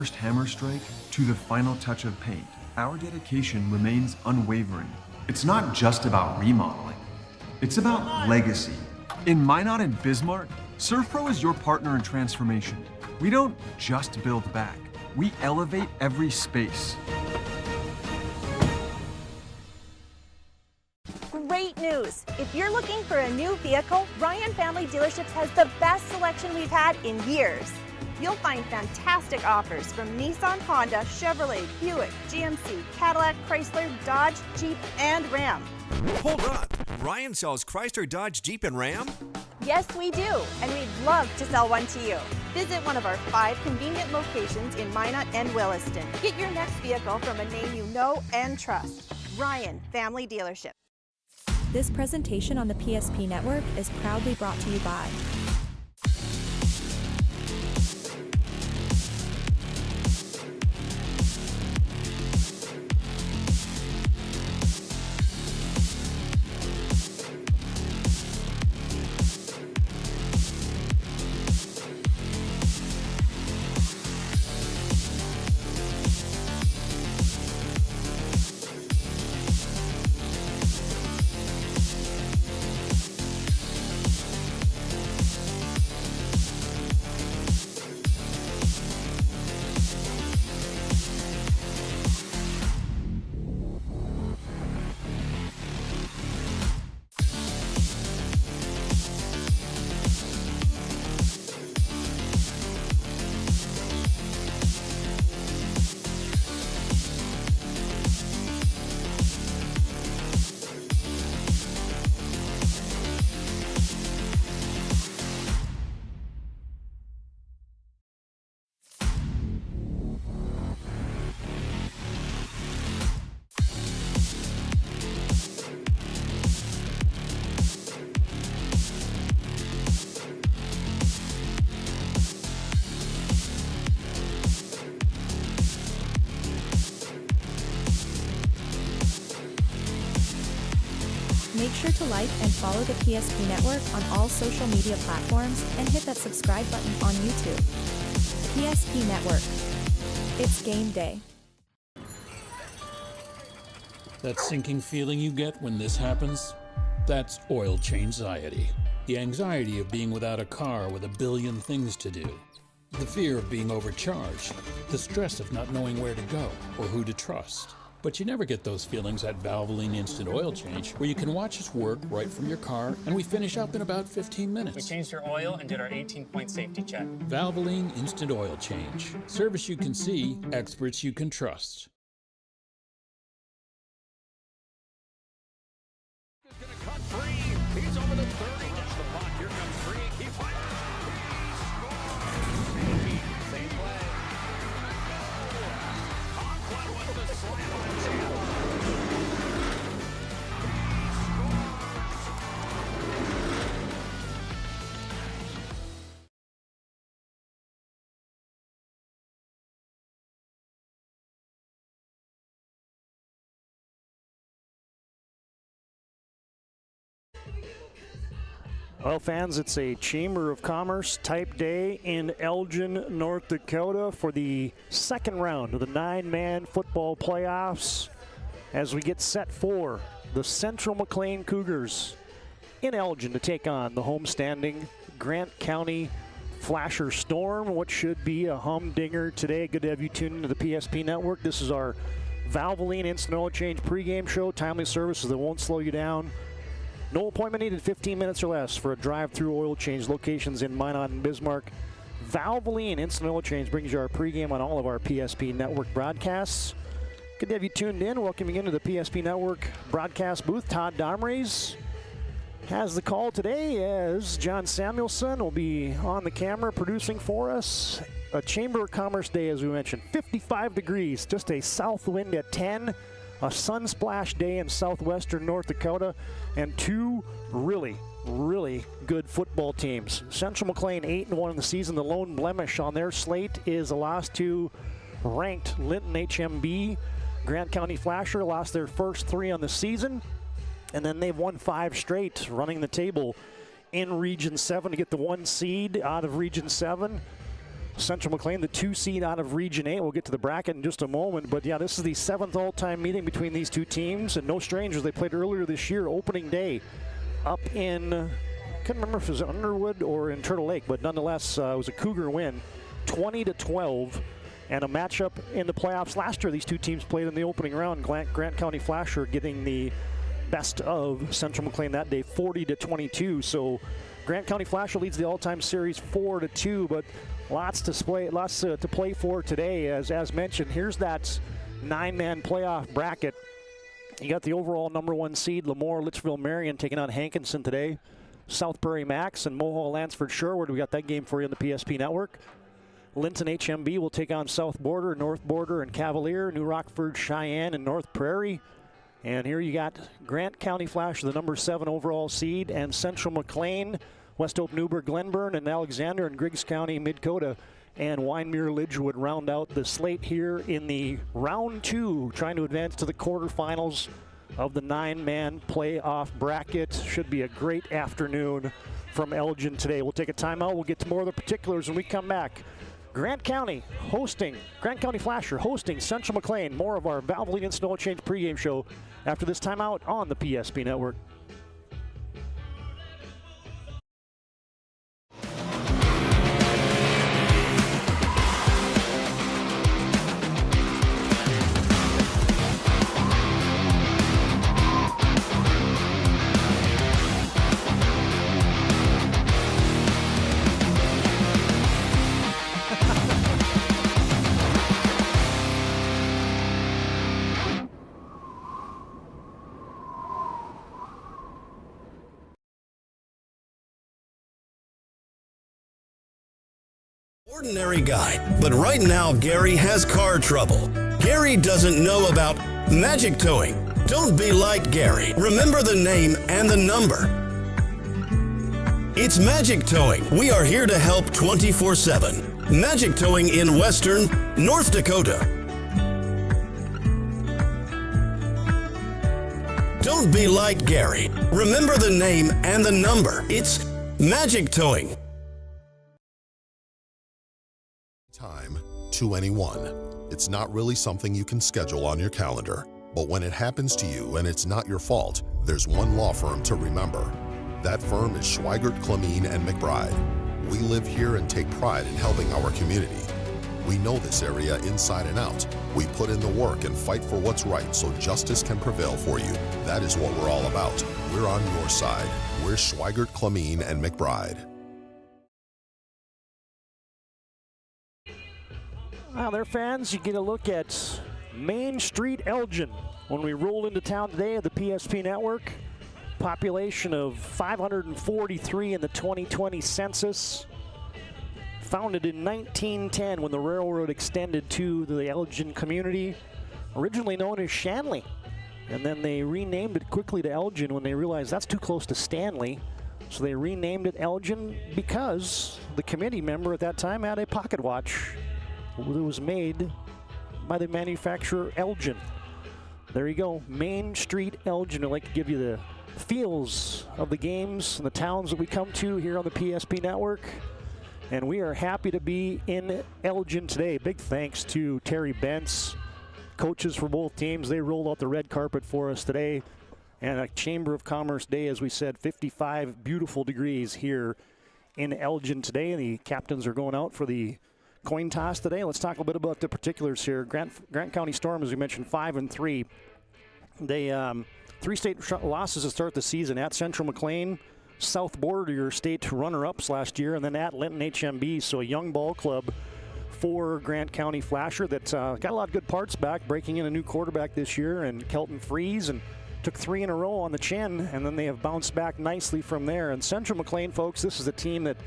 first hammer strike to the final touch of paint, our dedication remains unwavering. It's not just about remodeling. It's about legacy. In Minot and Bismarck, SurfPro is your partner in transformation. We don't just build back. We elevate every space. Great news! If you're looking for a new vehicle, Ryan Family Dealerships has the best selection we've had in years. You'll find fantastic offers from Nissan, Honda, Chevrolet, Buick, GMC, Cadillac, Chrysler, Dodge, Jeep, and Ram. Hold on. Ryan sells Chrysler, Dodge, Jeep, and Ram? Yes, we do, and we'd love to sell one to you. Visit one of our 5 convenient locations in Minot and Williston. Get your next vehicle from a name you know and trust. Ryan Family Dealership. This presentation on the PSP Network is proudly brought to you by Make sure to like and follow the PSP Network on all social media platforms and hit that subscribe button on YouTube. PSP Network. It's game day. That sinking feeling you get when this happens? That's oil change-anxiety. The anxiety of being without a car with a billion things to do. The fear of being overcharged. The stress of not knowing where to go or who to trust. But you never get those feelings at Valvoline Instant Oil Change, where you can watch us work right from your car, and we finish up in about 15 minutes. We changed your oil and did our 18-point safety check. Valvoline Instant Oil Change. Service you can see, experts you can trust. He's going to cut free. He's over the 30. Gets the puck. Here comes Freak. He fires. He scores. Same play. Conklin with the slam on his head. Well, fans, it's a Chamber of Commerce type day in Elgin, North Dakota for the second round of the 9-man football playoffs as we get set for the Central Mclean Cougars in Elgin to take on the homestanding Grant County Flasher Storm. What should be a humdinger today. Good to have you tuned into the PSP Network. This is our Valvoline Instant Oil Change pregame show. Timely services that won't slow you down. No appointment needed, 15 minutes or less for a drive-through oil change. Locations in Minot and Bismarck. Valvoline Instant Oil Change brings you our pregame on all of our PSP Network broadcasts. Good to have you tuned in. Welcoming into the PSP Network broadcast booth, Todd Domres has the call today as John Samuelson will be on the camera producing for us. A Chamber of Commerce day, as we mentioned. 55 degrees, just a south wind at 10. A sunsplash day in southwestern North Dakota, and two really good football teams. Central Mclean 8-1 in the season. The lone blemish on their slate is a loss to ranked Linton HMB. Grant County Flasher lost their first 3 on the season, and then they've won 5 straight, running the table in Region 7 to get the 1 seed out of Region 7. Central Mclean, the 2 seed out of Region 8. We'll get to the bracket in just a moment. But yeah, this is the 7th all-time meeting between these two teams. And no strangers, they played earlier this year, opening day, up in, I couldn't remember if it was Underwood or in Turtle Lake, but nonetheless, it was a Cougar win, 20-12. And a matchup in the playoffs. Last year, these two teams played in the opening round. Grant County Flasher getting the best of Central Mclean that day, 40-22. So Grant County Flasher leads the all-time series 4-2, but lots to play for today. As mentioned, here's that 9-man playoff bracket. You got the overall number 1 seed, Lemoore Litchfield Marion, taking on Hankinson today. South Prairie Max and Mohawk Lansford Sherwood. We got that game for you on the PSP Network. Linton HMB will take on South Border, North Border, and Cavalier. New Rockford, Cheyenne, and North Prairie. And here you got Grant County Flash, the number 7 overall seed, and Central Mclean, West Hope, Newburgh, Glenburn, and Alexander, and Griggs County, Midcoda, and Wyndmere Lidgewood round out the slate here in the round 2, trying to advance to the quarterfinals of the 9-man playoff bracket. Should be a great afternoon from Elgin today. We'll take a timeout. We'll get to more of the particulars when we come back. Grant County Flasher hosting Central Mclean. More of our Valvoline Instant Oil Change pregame show after this timeout on the PSP Network. Ordinary guy, but right now Gary has car trouble. Gary doesn't know about magic towing. Don't be like Gary. Remember the name and the number. It's Magic Towing. We are here to help 24/7. Magic Towing in Western North Dakota. Don't be like Gary. Remember the name and the number. It's Magic Towing. Time to anyone. It's not really something you can schedule on your calendar, but when it happens to you and it's not your fault, there's one law firm to remember. That firm is Schweigert, Clemeen, and McBride. We live here and take pride in helping our community. We know this area inside and out. We put in the work and fight for what's right so justice can prevail for you. That is what we're all about. We're on your side. We're Schweigert, Clemeen, and McBride. Well, there, fans, you get a look at Main Street, Elgin. When we roll into town today at the PSP Network, population of 543 in the 2020 census. Founded in 1910 when the railroad extended to the Elgin community, originally known as Shanley. And then they renamed it quickly to Elgin when they realized that's too close to Stanley. So they renamed it Elgin because the committee member at that time had a pocket watch that was made by the manufacturer Elgin. There you go, Main Street, Elgin. I'd like to give you the feels of the games and the towns that we come to here on the PSP Network. And we are happy to be in Elgin today. Big thanks to Terry Bentz, coaches for both teams. They rolled out the red carpet for us today. And a Chamber of Commerce day, as we said, 55 beautiful degrees here in Elgin today. The captains are going out for the coin toss today. Let's talk a little bit about the particulars here. Grant County Storm, as we mentioned, 5-3. They 3 state losses to start the season at Central Mclean, South Border, your state runner-ups last year, and then at Linton HMB. So a young ball club for Grant County Flasher that got a lot of good parts back, breaking in a new quarterback this year, and Kelton Freeze, and took 3 in a row on the chin, and then they have bounced back nicely from there. And Central Mclean, folks, this is a team that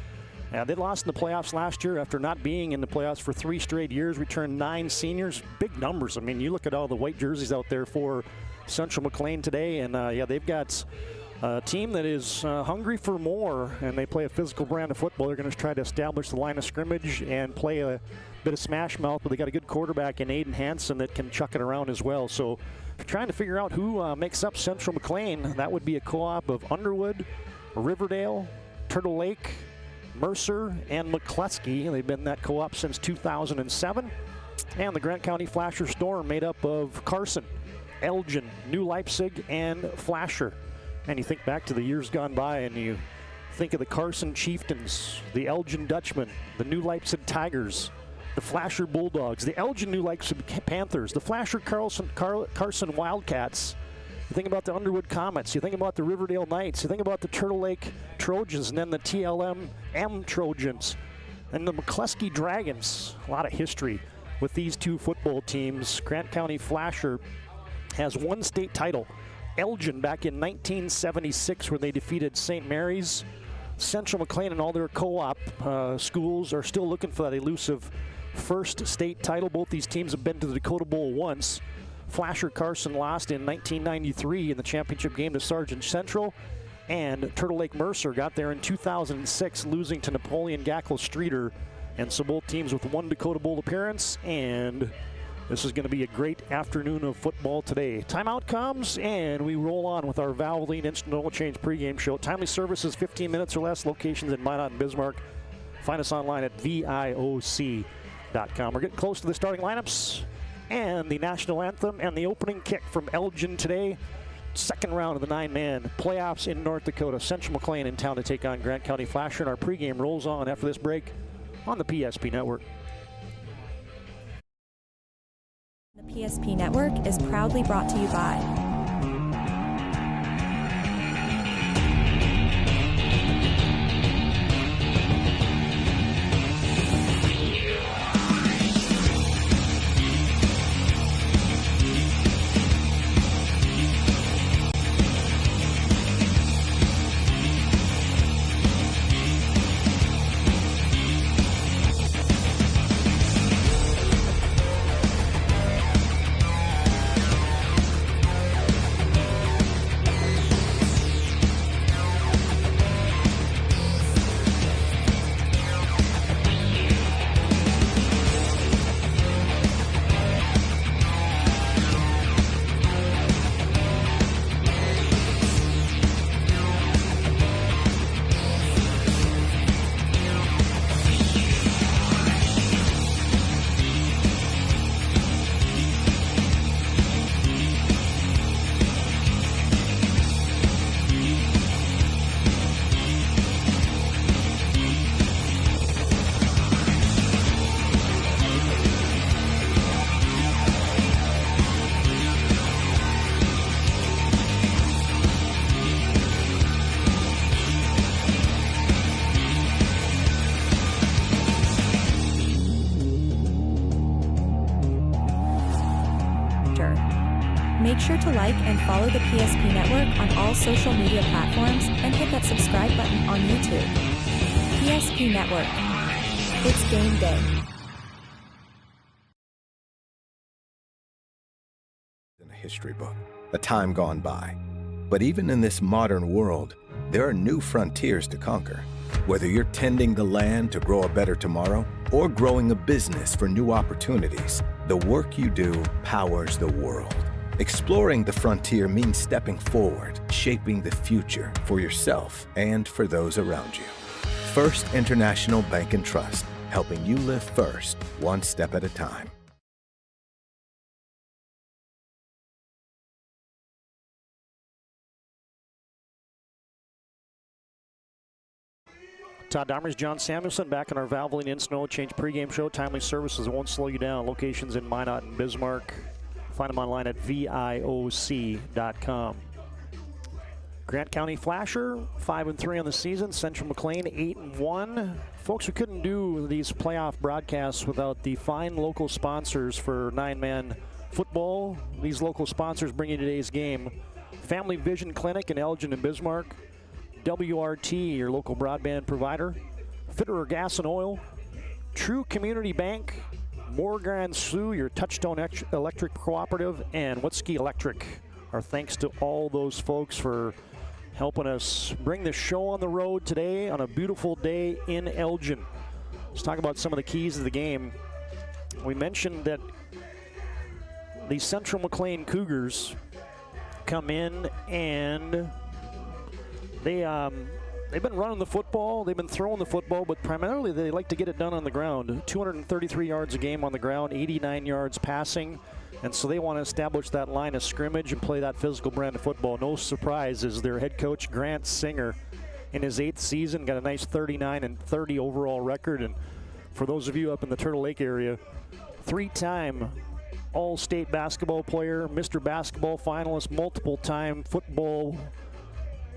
they lost in the playoffs last year after not being in the playoffs for 3 straight years. Returned 9 seniors. Big numbers. I mean, you look at all the white jerseys out there for Central Mclean today, and they've got a team that is hungry for more, and they play a physical brand of football. They're going to try to establish the line of scrimmage and play a bit of smash mouth, but they got a good quarterback in Aiden Hansen that can chuck it around as well. So if you're trying to figure out who makes up Central Mclean, that would be a co-op of Underwood, Riverdale, Turtle Lake, Mercer and McCluskey. They've been that co-op since 2007. And the Grant County Flasher Storm made up of Carson, Elgin, New Leipzig, and Flasher. And you think back to the years gone by and you think of the Carson Chieftains, the Elgin Dutchmen, the New Leipzig Tigers, the Flasher Bulldogs, the Elgin New Leipzig Panthers, the Flasher Carson Wildcats. You think about the Underwood Comets, you think about the Riverdale Knights, you think about the Turtle Lake Trojans, and then the TLM Trojans, and the McCluskey Dragons. A lot of history with these two football teams. Grant County Flasher has one state title. Elgin back in 1976, where they defeated St. Mary's. Central Mclean and all their co-op schools are still looking for that elusive first state title. Both these teams have been to the Dakota Bowl once. Flasher Carson lost in 1993 in the championship game to Sargent Central. And Turtle Lake Mercer got there in 2006, losing to Napoleon Gackle Streeter. And so both teams with one Dakota Bowl appearance, and this is going to be a great afternoon of football today. Timeout comes, and we roll on with our Valvoline Instant Oil Change pregame show. Timely services, 15 minutes or less. Locations in Minot and Bismarck. Find us online at VIOC.com. We're getting close to the starting lineups and the national anthem and the opening kick from Elgin today. Second round of the 9-man playoffs in North Dakota. Central Mclean in town to take on Grant County Flasher, and our pregame rolls on after this break on the PSP Network. The PSP Network is proudly brought to you by Make sure to like and follow the PSP Network on all social media platforms and hit that subscribe button on YouTube. PSP Network. It's game day. In a history book, a time gone by. But even in this modern world, there are new frontiers to conquer. Whether you're tending the land to grow a better tomorrow or growing a business for new opportunities, the work you do powers the world. Exploring the frontier means stepping forward, shaping the future for yourself and for those around you. First International Bank and Trust, helping you live first, one step at a time. Todd Domres, John Samuelson, back in our Valvoline Instant Oil Change pregame show. Timely services won't slow you down. Locations in Minot and Bismarck. Find them online at VIOC.com. Grant County Flasher, 5-3 on the season. Central Mclean, 8-1. Folks, we couldn't do these playoff broadcasts without the fine local sponsors for 9-man football. These local sponsors bring you today's game. Family Vision Clinic in Elgin and Bismarck. WRT, your local broadband provider. Fitterer Gas and Oil. True Community Bank. Morgan Sioux, your Touchstone Electric Cooperative, and Wutski Electric. Our thanks to all those folks for helping us bring the show on the road today on a beautiful day in Elgin. Let's talk about some of the keys of the game. We mentioned that the Central Mclean Cougars come in and they they've been running the football, they've been throwing the football, but primarily they like to get it done on the ground. 233 yards a game on the ground, 89 yards passing. And so they want to establish that line of scrimmage and play that physical brand of football. No surprise is their head coach, Grant Singer, in his 8th season, got a nice 39-30 overall record. And for those of you up in the Turtle Lake area, 3-time All-State basketball player, Mr. Basketball finalist, multiple-time football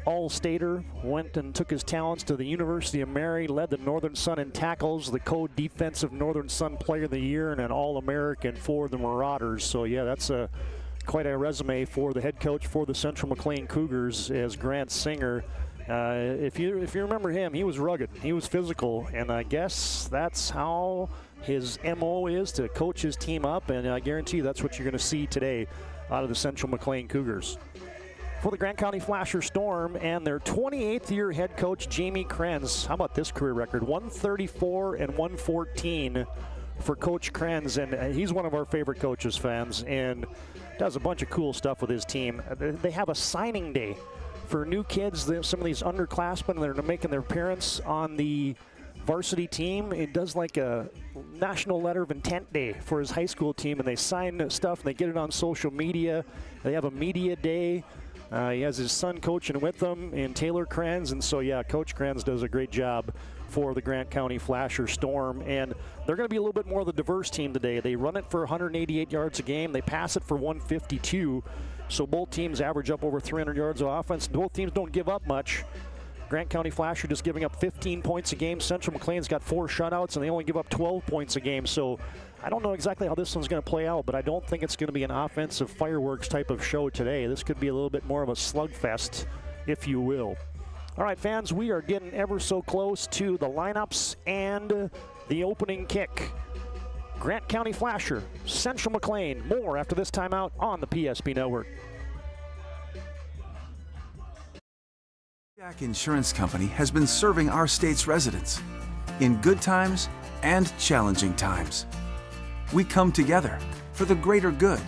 All-Stater, went and took his talents to the University of Mary, led the Northern Sun in tackles, the co-defensive Northern Sun Player of the Year, and an All-American for the Marauders. So yeah, that's quite a resume for the head coach for the Central Mclean Cougars as Grant Singer. If you remember him, he was rugged, he was physical, and I guess that's how his MO is, to coach his team up, and I guarantee you that's what you're going to see today out of the Central Mclean Cougars. For the Grant County Flasher Storm and their 28th year head coach, Jamie Krenz. How about this career record? 134-114 for Coach Krenz, and he's one of our favorite coaches, fans, and does a bunch of cool stuff with his team. They have a signing day for new kids. Some of these underclassmen that are making their appearance on the varsity team. It does like a national letter of intent day for his high school team, and they sign stuff and they get it on social media. They have a media day. He has his son coaching with them, and Taylor Krenz, and so yeah, Coach Krenz does a great job for the Grant County Flasher Storm, and they're going to be a little bit more of the diverse team today. They run it for 188 yards a game. They pass it for 152, so both teams average up over 300 yards of offense. Both teams don't give up much. Grant County Flasher just giving up 15 points a game. Central Mclean's got 4 shutouts, and they only give up 12 points a game. So I don't know exactly how this one's going to play out, but I don't think it's going to be an offensive fireworks type of show today. This could be a little bit more of a slugfest, if you will. All right, fans, we are getting ever so close to the lineups and the opening kick. Grant County Flasher, Central Mclean. More after this timeout on the PSP Network. Jack Insurance Company has been serving our state's residents in good times and challenging times. We come together for the greater good,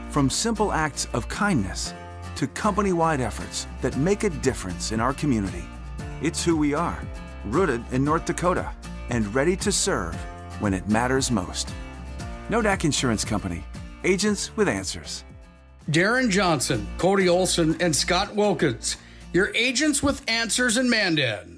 from simple acts of kindness to company-wide efforts that make a difference in our community. It's who we are, rooted in North Dakota and ready to serve when it matters most. Nodak Insurance Company, agents with answers. Darren Johnson, Cody Olson, and Scott Wilkins, your agents with answers in Mandan.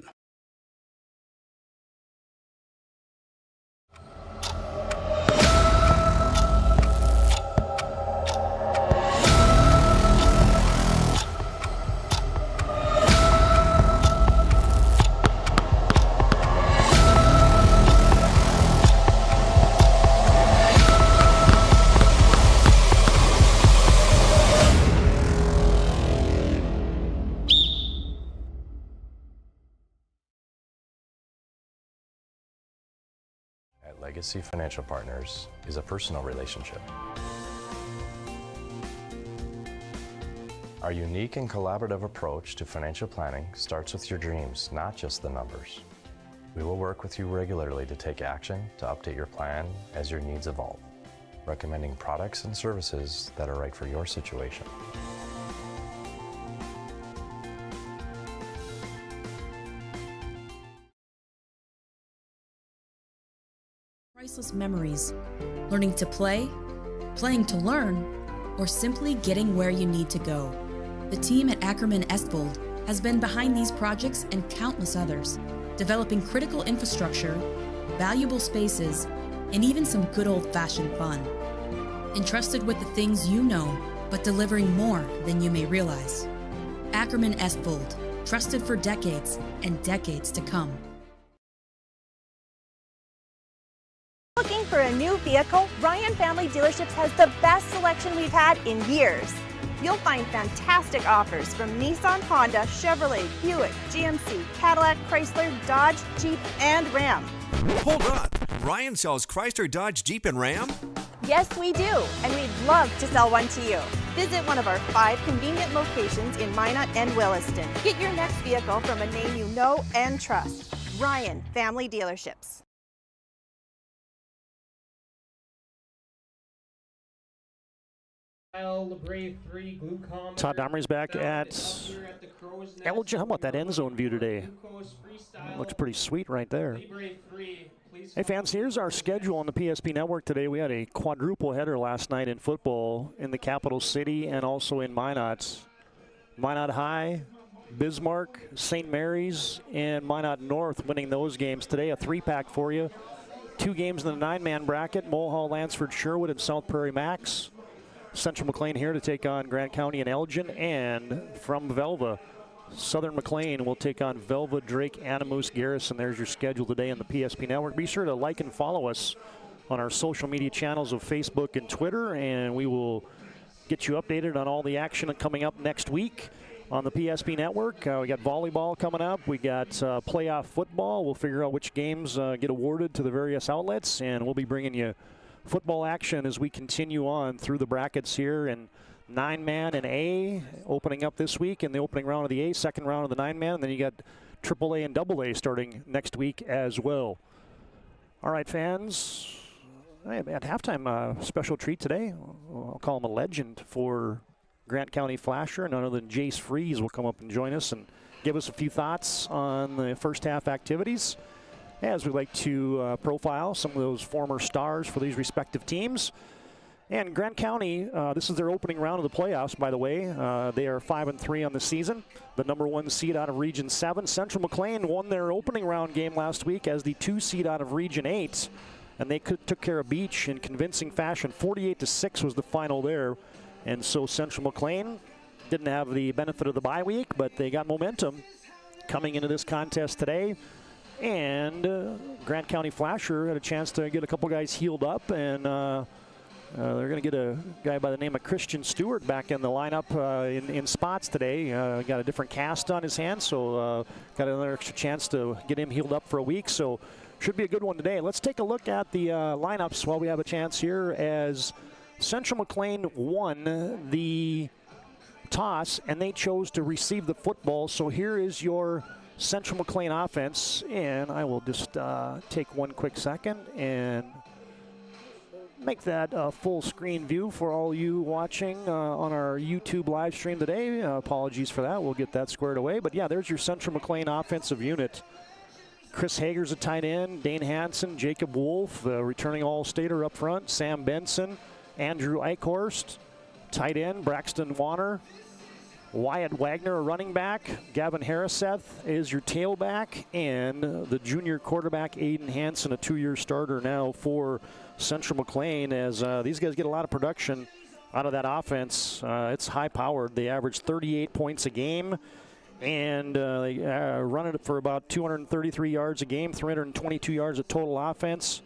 Legacy Financial Partners is a personal relationship. Our unique and collaborative approach to financial planning starts with your dreams, not just the numbers. We will work with you regularly to take action to update your plan as your needs evolve, recommending products and services that are right for your situation. Priceless memories, learning to play, playing to learn, or simply getting where you need to go. The team at Ackerman Estvold has been behind these projects and countless others, developing critical infrastructure, valuable spaces, and even some good old-fashioned fun. Entrusted with the things you know, but delivering more than you may realize. Ackerman Estvold, trusted for decades and decades to come. Looking for a new vehicle? Ryan Family Dealerships has the best selection we've had in years. You'll find fantastic offers from Nissan, Honda, Chevrolet, Buick, GMC, Cadillac, Chrysler, Dodge, Jeep, and Ram. Hold on. Ryan sells Chrysler, Dodge, Jeep, and Ram? Yes, we do, and we'd love to sell one to you. Visit one of our 5 convenient locations in Minot and Williston. Get your next vehicle from a name you know and trust. Ryan Family Dealerships. Todd Domres back at Elgin. How about that end zone view today? Looks pretty sweet right there. Hey fans, here's our schedule on the PSP Network today. We had a quadruple header last night in football in the capital city and also in Minot. Minot High, Bismarck, St. Mary's, and Minot North winning those games. Today a 3-pack for you. 2 games in the 9-man bracket, Mulhall, Lansford, Sherwood, and South Prairie Max. Central Mclean here to take on Grant County and Elgin, and from Velva, Southern Mclean will take on Velva, Drake, Animus, Garrison. There's your schedule today on the PSP Network. Be sure to like and follow us on our social media channels of Facebook and Twitter, and we will get you updated on all the action coming up next week on the PSP Network. We got volleyball coming up. We got playoff football. We'll figure out which games get awarded to the various outlets, and we'll be bringing you football action as we continue on through the brackets here. And 9-man and A opening up this week in the opening round of the A, second round of the 9-man, and then you got AAA and AA starting next week as well. All right, fans. At halftime, special treat today. I'll call him a legend for Grant County Flasher. None other than Jace Freeze will come up and join us and give us a few thoughts on the first half activities, as we like to profile some of those former stars for these respective teams. And Grant County, this is their opening round of the playoffs, by the way. They are 5-3 on the season, the #1 seed out of Region 7. Central Mclean won their opening round game last week as the 2 seed out of Region 8, and they took care of Beach in convincing fashion. 48-6 was the final there. And so Central Mclean didn't have the benefit of the bye week, but they got momentum coming into this contest today. And Grant County Flasher had a chance to get a couple guys healed up, and they're going to get a guy by the name of Christian Stewart back in the lineup in spots today. Got a different cast on his hand, so got another extra chance to get him healed up for a week. So should be a good one today. Let's take a look at the lineups while we have a chance here, as Central Mclean won the toss, and they chose to receive the football. So here is your Central Mclean offense, and I will just take one quick second and make that a full screen view for all you watching on our YouTube live stream today. Apologies for that. We'll get that squared away. But yeah, there's your Central Mclean offensive unit. Chris Hager's a tight end, Dane Hansen, Jacob Wolf, returning All-Stater up front, Sam Benson, Andrew Eichhorst, tight end, Braxton Warner, Wyatt Wagner, a running back, Gavin Harriseth is your tailback, and the junior quarterback, Aiden Hansen, a 2-year starter now for Central Mclean, as these guys get a lot of production out of that offense. It's high-powered. They average 38 points a game, and they run it for about 233 yards a game, 322 yards of total offense.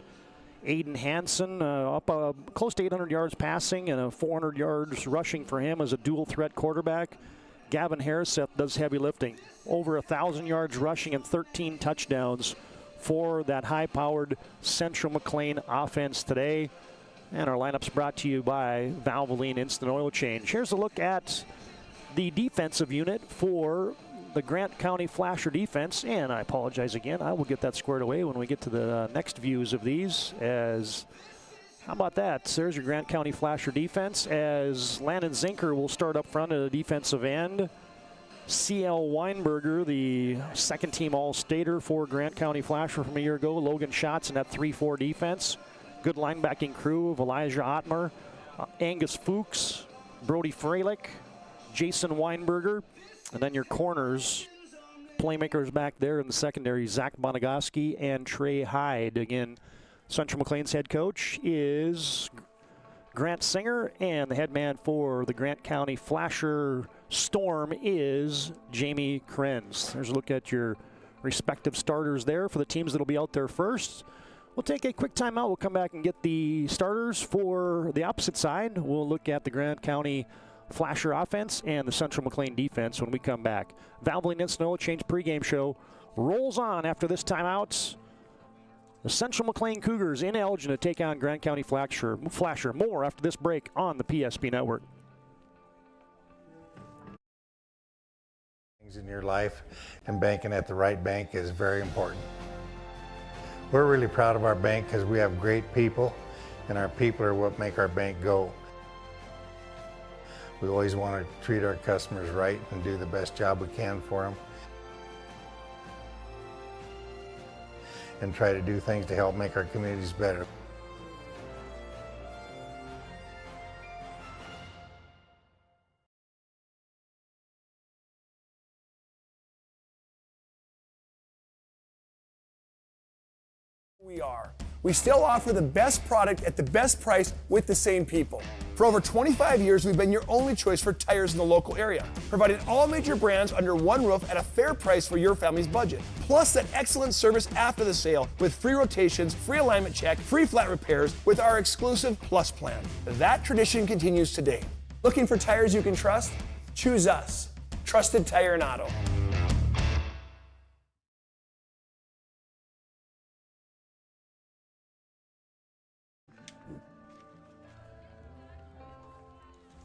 Aiden Hansen up close to 800 yards passing and 400 yards rushing for him as a dual-threat quarterback. Gavin Harriseth does heavy lifting. Over 1,000 yards rushing and 13 touchdowns for that high-powered Central Mclean offense today. And our lineup's brought to you by Valvoline Instant Oil Change. Here's a look at the defensive unit for the Grant County Flasher defense. And I apologize again. I will get that squared away when we get to the next views of these. As how about that? There's your Grant County Flasher defense, as Landon Zinker will start up front at the defensive end. C.L. Weinberger, the second-team All-Stater for Grant County Flasher from a year ago. Logan Schatz in that 3-4 defense. Good linebacking crew of Elijah Ottmer, Angus Fuchs, Brody Freilich, Jason Weinberger, and then your corners, playmakers back there in the secondary, Zach Bonagoski and Trey Hyde. Again, Central Mclean's head coach is Grant Singer, and the head man for the Grant County Flasher Storm is Jamie Krenz. There's a look at your respective starters there for the teams that will be out there first. We'll take a quick timeout. We'll come back and get the starters for the opposite side. We'll look at the Grant County Flasher offense and the Central Mclean defense when we come back. Valvoline Instant Oil Change pregame show rolls on after this timeout. The Central Mclean Cougars in Elgin to take on Grant County Flasher. More after this break on the PSP Network. In your life, and banking at the right bank is very important. We're really proud of our bank because we have great people, and our people are what make our bank go. We always want to treat our customers right and do the best job we can for them. And try to do things to help make our communities better. We still offer the best product at the best price with the same people. For over 25 years, we've been your only choice for tires in the local area, providing all major brands under one roof at a fair price for your family's budget. Plus that excellent service after the sale with free rotations, free alignment check, free flat repairs with our exclusive Plus plan. That tradition continues today. Looking for tires you can trust? Choose us. Trusted Tire and Auto.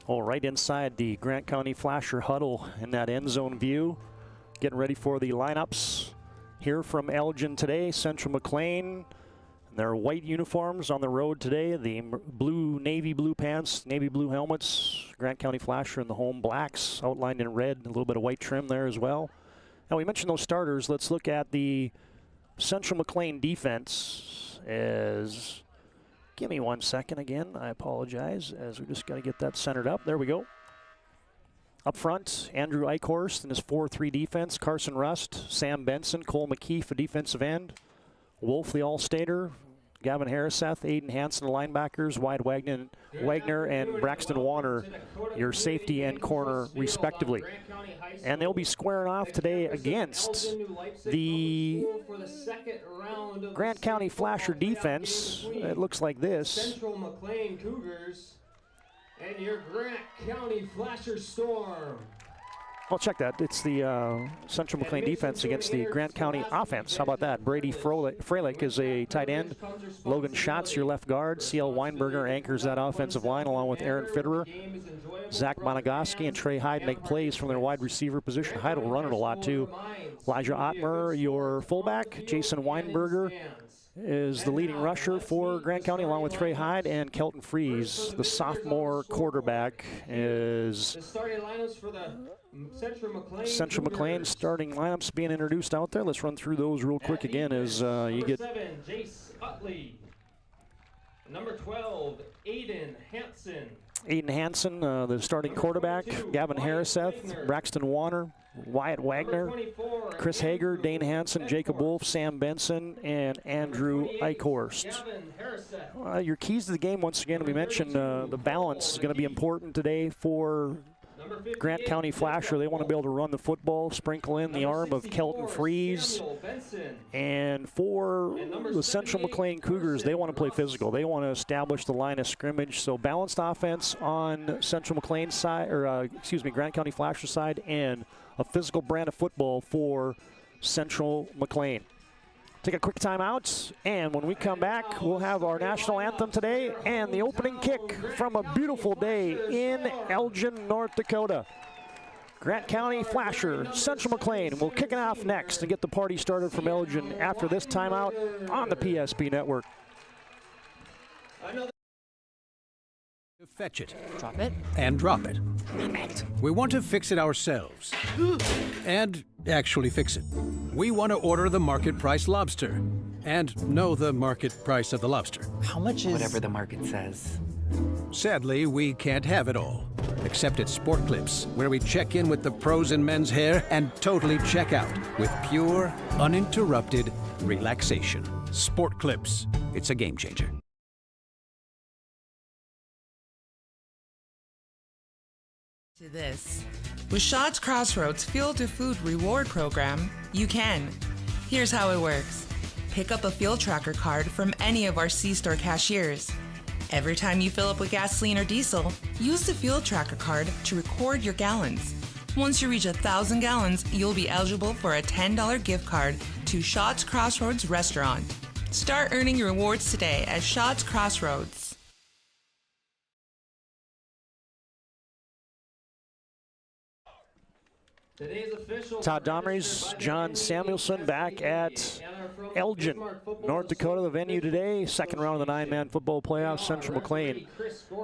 All right, inside the Grant County Flasher huddle in that end zone view. Getting ready for the lineups here from Elgin today. Central Mclean, their white uniforms on the road today. The blue, navy blue pants, navy blue helmets. Grant County Flasher in the home blacks, outlined in red. A little bit of white trim there as well. Now we mentioned those starters. Let's look at the Central Mclean defense as... Give me 1 second again. I apologize, as we just got to get that centered up. There we go. Up front, Andrew Eichhorst in his 4-3 defense. Carson Rust, Sam Benson, Cole McKeefe, a defensive end. Wolf, the All-Stater. Gavin Harriseth, Aiden Hansen, the linebackers. Wyatt Wagner and Braxton Warner, your safety and corner, respectively. And they'll be squaring off today against the Grant County Flasher defense. It looks like this. Central Mclean Cougars and your Grant County Flasher Storm. Well, check that. It's the Central Mclean defense against the Grant County offense. How about that? Brady Freilich is a tight end. Logan Schatz, your left guard. C.L. Weinberger anchors that offensive line along with Aaron Fitterer. Zach Monogoski and Trey Hyde make plays from their wide receiver position. Hyde will run it a lot, too. Elijah Ottmer, your fullback. Jason Weinberger is the leading rusher for Grant County, along with Trey Hyde, and Kelton Fries, the sophomore quarterback, is Central Mclean starting lineups being introduced out there. Let's run through those real quick again as you get... Number 7, Jace Utley. Number 12, Aiden Hansen. Aiden Hansen, the starting quarterback. Gavin Harriseth, Braxton Warner, Wyatt Wagner, Chris Hager, Dane Hansen, Jacob Wolf, Sam Benson, and Andrew Eichhorst. Your keys to the game, once again, we mentioned the balance is going to be important today for Grant County Flasher. They want to be able to run the football, sprinkle in the arm of Kelton Fries. And for the Central Mclean Cougars, they want to play physical. They want to establish the line of scrimmage. So balanced offense on Central Mclean side, or Grant County Flasher side, and a physical brand of football for Central Mclean. Take a quick timeout, and when we come back, we'll have our national anthem today and the opening kick from a beautiful day in Elgin, North Dakota. Grant County Flasher, Central Mclean will kick it off next and get the party started from Elgin after this timeout on the PSP Network. Fetch it. Drop it. And drop it. We want to fix it ourselves. And actually fix it. We want to order the market price lobster. And know the market price of the lobster. How much is... Whatever the market says. Sadly, we can't have it all. Except at Sport Clips, where we check in with the pros in men's hair and totally check out with pure, uninterrupted relaxation. Sport Clips. It's a game changer. To this. With Shots Crossroads Fuel to Food reward program, you can. Here's how it works. Pick up a fuel tracker card from any of our C-store cashiers. Every time you fill up with gasoline or diesel, use the fuel tracker card to record your gallons. Once you reach 1,000 gallons, you'll be eligible for a $10 gift card to Shots Crossroads Restaurant. Start earning your rewards today at Shots Crossroads. Todd Domres, John Samuelson back at Elgin, North Dakota, the venue today. Second round of the 9-man football playoffs, Central Mclean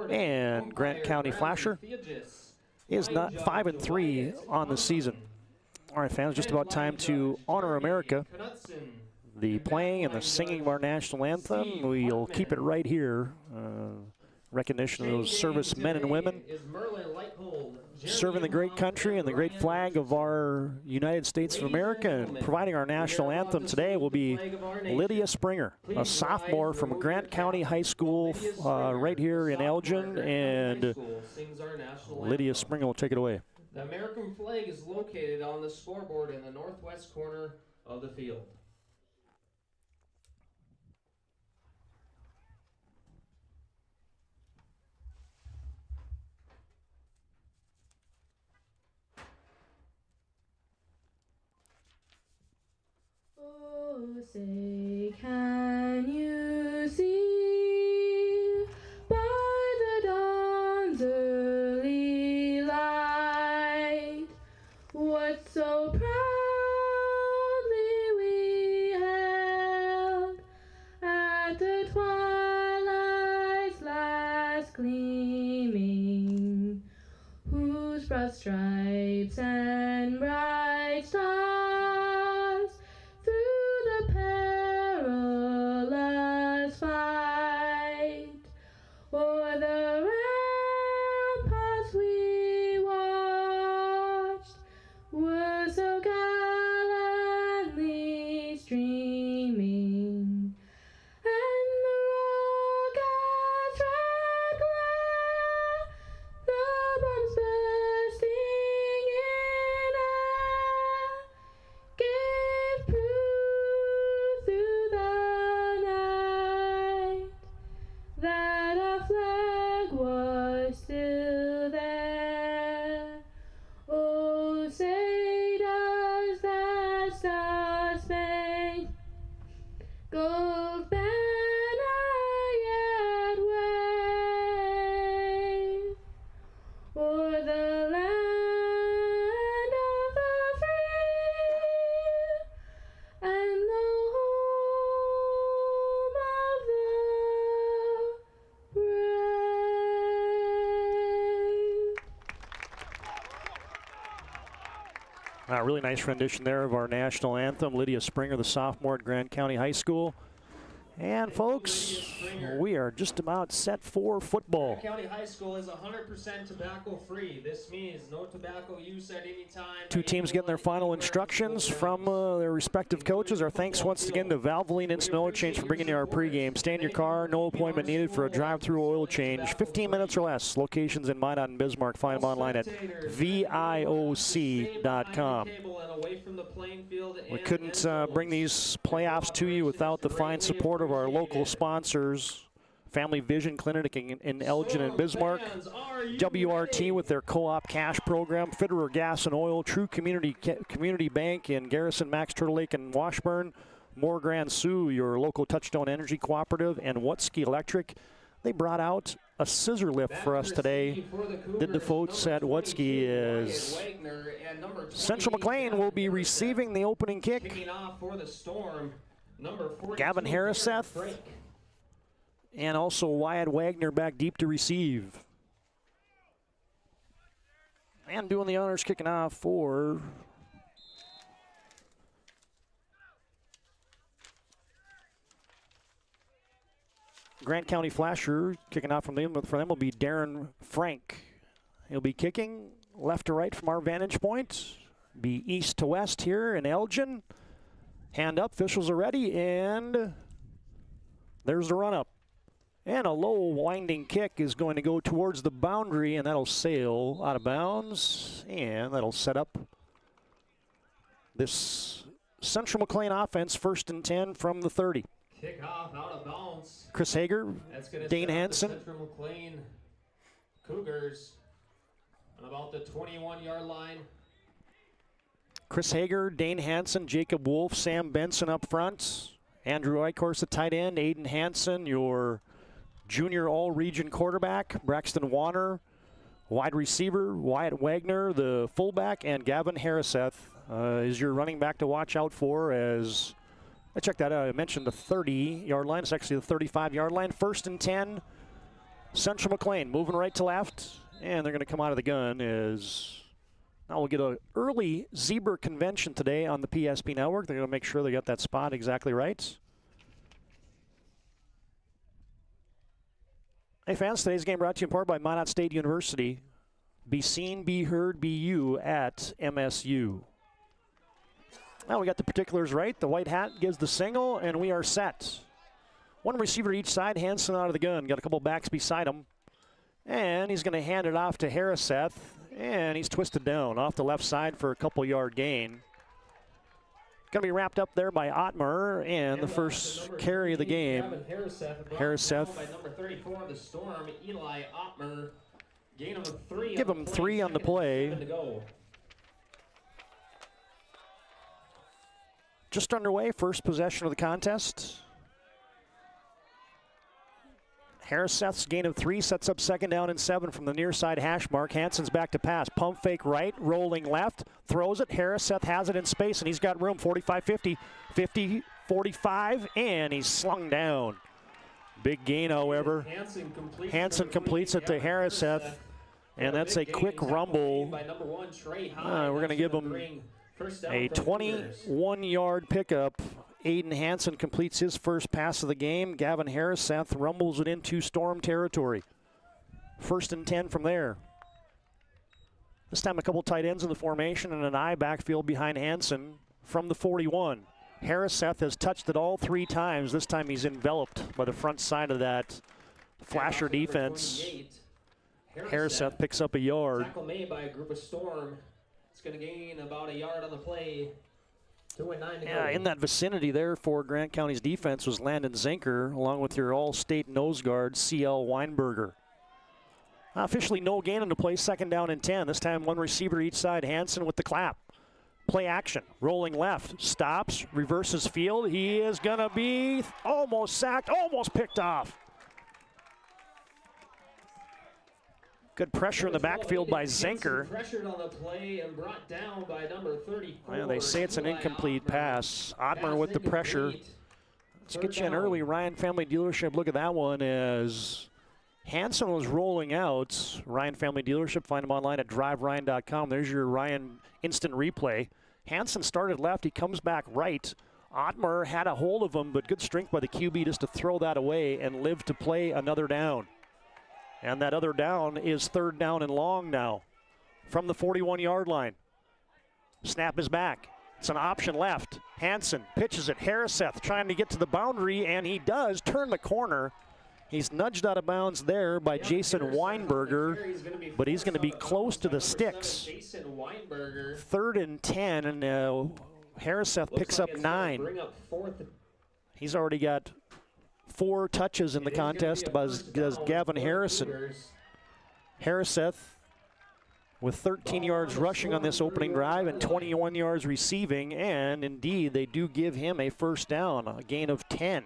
and Grant County Flasher. is not 5-3 on the season. All right, fans, just about time to honor America. The playing and the singing of our national anthem. We'll keep it right here. Recognition of those servicemen and women serving the great country and the great flag of our United States of America. And providing our national anthem today will be Lydia Springer, a sophomore from Grant County High School right here in Elgin. And Lydia Springer will take it away. The American flag is located on the scoreboard in the northwest corner of the field. Oh, say, can you see by the dawn's early light what so proudly we held at the twilight's last gleaming, whose broad stripes and bright stars through the perilous fight o'er the ramparts we watched were so gallantly streaming, and the rocket's red glare, the bombs bursting in air, gave proof through the night that our flag was still there. Oh, say does that star-spangled gold banner yet wave o'er the land of the free and the home of the brave. Really nice rendition there of our national anthem. Lydia Springer, the sophomore at Grant County High School. And folks, we are just about set for football. County High School is 100% tobacco free. This means no tobacco use at any time. Two teams getting their final instructions from their respective coaches. Our thanks once again to Valvoline Instant Oil Change for bringing you our pregame. Stay in your car, no appointment needed for a drive-through oil change. 15 minutes or less. Locations in Minot and Bismarck. Find them online at VIOC.com. We couldn't bring these playoffs to you without the fine support of our local sponsors. Family Vision Clinic in Elgin and Bismarck, WRT with their co-op cash program, Fitterer Gas and Oil, True Community Bank in Garrison, Max, Turtle Lake, and Washburn, Moore Grand Sioux, your local Touchstone Energy Cooperative, and Wutski Electric. They brought out a scissor lift for us today. Did the folks at Wutski is Central Mclean will be receiving the opening kick. Gavin Harriseth and also Wyatt Wagner back deep to receive. And doing the honors kicking off for Grant County Flasher. Kicking off from them will be Darren Frank. He'll be kicking left to right from our vantage point. Be east to west here in Elgin. Hand up, officials are ready, and there's the run up. And a low winding kick is going to go towards the boundary, and that'll sail out of bounds, and that'll set up this Central Mclean offense, 1st and 10 from the 30. Kick off out of bounds. Chris Hager, Dane Hansen. Central Mclean Cougars on about the 21-yard line. Chris Hager, Dane Hansen, Jacob Wolf, Sam Benson up front. Andrew Eichhorst, the tight end. Aiden Hansen, your junior all-region quarterback. Braxton Warner, wide receiver. Wyatt Wagner, the fullback. And Gavin Harriseth is your running back to watch out for. As I checked that out, I mentioned the 30-yard line. It's actually the 35-yard line. 1st and 10. Central Mclean moving right to left. And they're going to come out of the gun as now we'll get an early zebra convention today on the PSP network. They're going to make sure they got that spot exactly right. Hey fans, today's game brought to you in part by Minot State University. Be seen, be heard, be you at MSU. Now we got the particulars right. The white hat gives the single, and we are set. One receiver each side. Hansen out of the gun. Got a couple backs beside him. And he's going to hand it off to Harriseth, and he's twisted down off the left side for a couple-yard gain. Going to be wrapped up there by Ottmer, and the first carry of the game. Harriseth. By number 34 of the Storm, Eli Ottmer. Gain of 3. Give him 3 on the play. Just underway, first possession of the contest. Harriseth's gain of 3 sets up second down and 7 from the near side hash mark. Hansen's back to pass. Pump fake right, rolling left, throws it. Harriseth has it in space, and he's got room. 45-50, 50-45, and he's slung down. Big gain, however. Hansen completes it to Harriseth, and that's a quick rumble. We're going to give him a 21-yard pickup. Aiden Hansen completes his first pass of the game. Gavin Harriseth rumbles it into Storm territory. 1st and 10 from there. This time a couple tight ends in the formation and an I backfield behind Hansen from the 41. Harriseth has touched it all 3 times. This time he's enveloped by the front side of that flasher defense. Harriseth picks up a yard. Tackle made by a group of Storm. It's going to gain about a yard on the play. 2:09 to go. In that vicinity there for Grant County's defense was Landon Zinker, along with your all-state nose guard, C.L. Weinberger. Officially no gain on the play, 2nd down and 10. This time 1 receiver each side. Hansen with the clap. Play action, rolling left, stops, reverses field. He is going to be almost sacked, almost picked off. Good pressure in the backfield by Zinker. Pressured on the play and brought down by number 34. Well, they say it's an incomplete pass. Ottmer with the pressure. Let's get you an early Ryan Family Dealership look at that one as Hansen was rolling out. Ryan Family Dealership, find them online at driveryan.com. There's your Ryan instant replay. Hansen started left, he comes back right. Ottmer had a hold of him, but good strength by the QB just to throw that away and live to play another down. And that other down is 3rd down and long now from the 41-yard line. Snap is back. It's an option left. Hansen pitches it. Harriseth trying to get to the boundary, and he does turn the corner. He's nudged out of bounds there by Jason Weinberger, but he's going to be close to the sticks. 3rd and 10, and Harriseth picks up 9. He's already got 4 touches in the contest does Gavin Harrison. Harriseth with 13 yards rushing on this opening drive and 21 yards receiving, and indeed they do give him a 1st down, a gain of 10.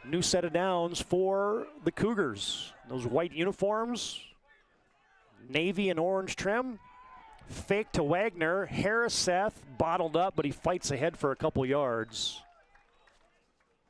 New set of downs for the Cougars. Those white uniforms, navy and orange trim. Fake to Wagner. Harriseth bottled up, but he fights ahead for a couple yards.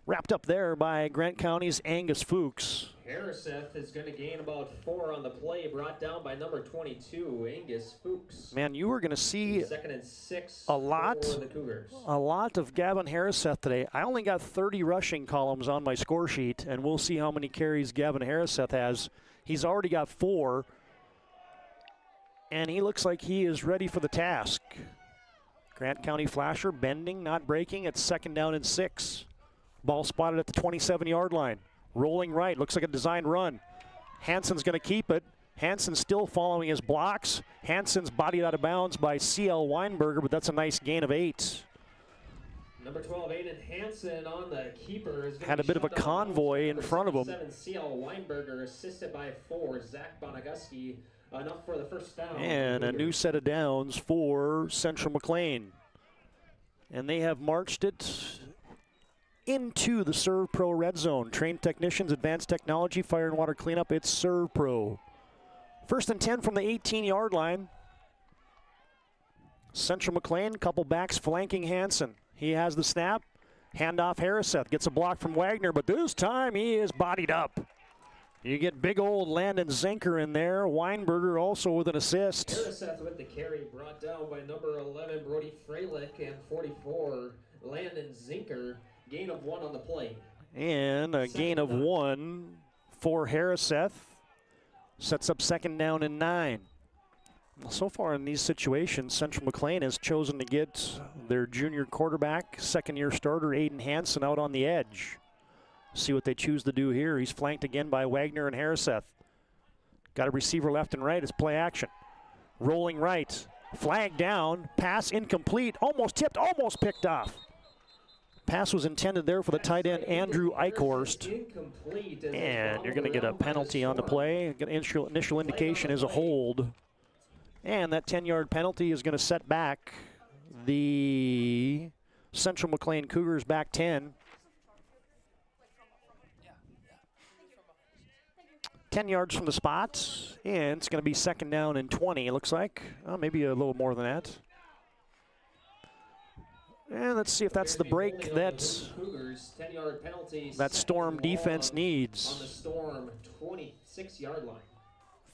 Wrapped up there by Grant County's Angus Fuchs. Harriseth is going to gain about 4 on the play, brought down by number 22, Angus Fuchs. Man, you were going to see 2nd and 6 a lot of Gavin Harriseth today. I only got 30 rushing columns on my score sheet, and we'll see how many carries Gavin Harriseth has. He's already got 4, and he looks like he is ready for the task. Grant County flasher bending, not breaking. It's 2nd down and 6. Ball spotted at the 27-yard line. Rolling right, looks like a designed run. Hansen's going to keep it. Hansen still following his blocks. Hansen's bodied out of bounds by C.L. Weinberger, but that's a nice gain of 8. Number 12, Aiden Hansen on the keeper. Had a bit of a convoy in front of him. 7, C.L. Weinberger, assisted by 4, Zach Bonaguski. Enough for the 1st down. And a new set of downs for Central Mclean. And they have marched it into the Serve Pro red zone. Trained technicians, advanced technology, fire and water cleanup. It's Serve Pro. 1st and 10 from the 18-yard line. Central Mclean, couple backs flanking Hansen. He has the snap. Handoff Harriseth. Gets a block from Wagner, but this time he is bodied up. You get big old Landon Zinker in there. Weinberger also with an assist. Harriseth with the carry, brought down by number 11, Brody Freilich, and 44, Landon Zinker. Gain of 1 on the play. And a gain of 1 for Harriseth. Sets up 2nd down and 9. So far in these situations, Central Mclean has chosen to get their junior quarterback, second-year starter Aiden Hansen out on the edge. See what they choose to do here. He's flanked again by Wagner and Harriseth. Got a receiver left and right. It's play action. Rolling right. Flag down. Pass incomplete. Almost tipped. Almost picked off. Pass was intended there for the tight end Andrew Eichhorst. And you're going to get a penalty on the play. Initial indication is a hold. And that 10-yard penalty is going to set back the Central Mclean Cougars back 10. 10 yards from the spot, and it's going to be 2nd down and 20, it looks like. Maybe a little more than that. And let's see if that's the break that Storm defense needs. On the Storm 26-yard line.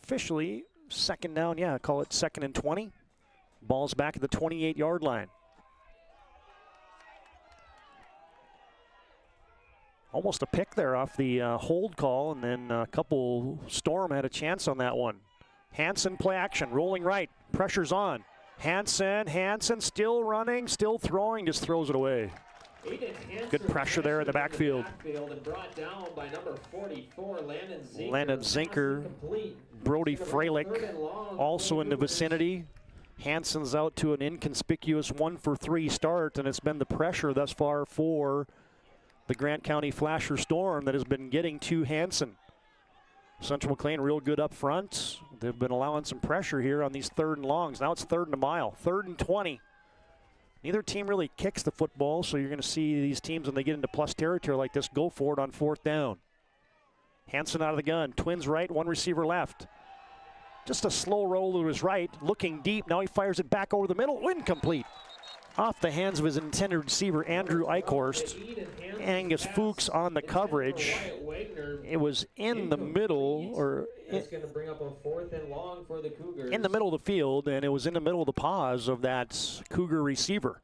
Officially, 2nd down, yeah, call it 2nd and 20. Ball's back at the 28-yard line. Almost a pick there off the hold call, and then a couple, Storm had a chance on that one. Hansen play action, rolling right, pressure's on. Hansen still running, still throwing, just throws it away. Good pressure there in the backfield. And brought down by number 44, Landon Zinker, Brody Freilich also in the vicinity. Hansen's out to an inconspicuous 1-for-3 start, and it's been the pressure thus far for the Grant County Flasher Storm that has been getting to Hansen. Central Mclean real good up front. They've been allowing some pressure here on these 3rd and longs. Now it's 3rd and a mile, 3rd and 20. Neither team really kicks the football, so you're going to see these teams when they get into plus territory like this go for it on 4th down. Hansen out of the gun, twins right, 1 receiver left. Just a slow roll to his right, looking deep. Now he fires it back over the middle, incomplete. Off the hands of his intended receiver, Andrew Eichhorst. Angus Fuchs on the coverage. It was in the middle, or it's going to bring up a 4th and long for the Cougars. In the middle of the field, and it was in the middle of the paws of that Cougar receiver.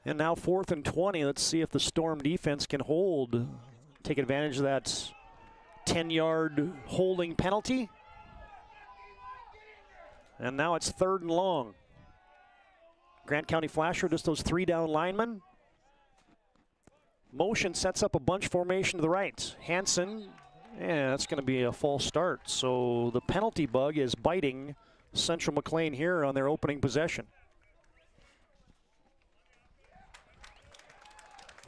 And now 4th and 20. Let's see if the Storm defense can take advantage of that 10-yard holding penalty. And now it's 3rd and long. Grant County Flasher, just those 3 down linemen. Motion sets up a bunch formation to the right. Hansen, that's going to be a false start. So the penalty bug is biting Central Mclean here on their opening possession.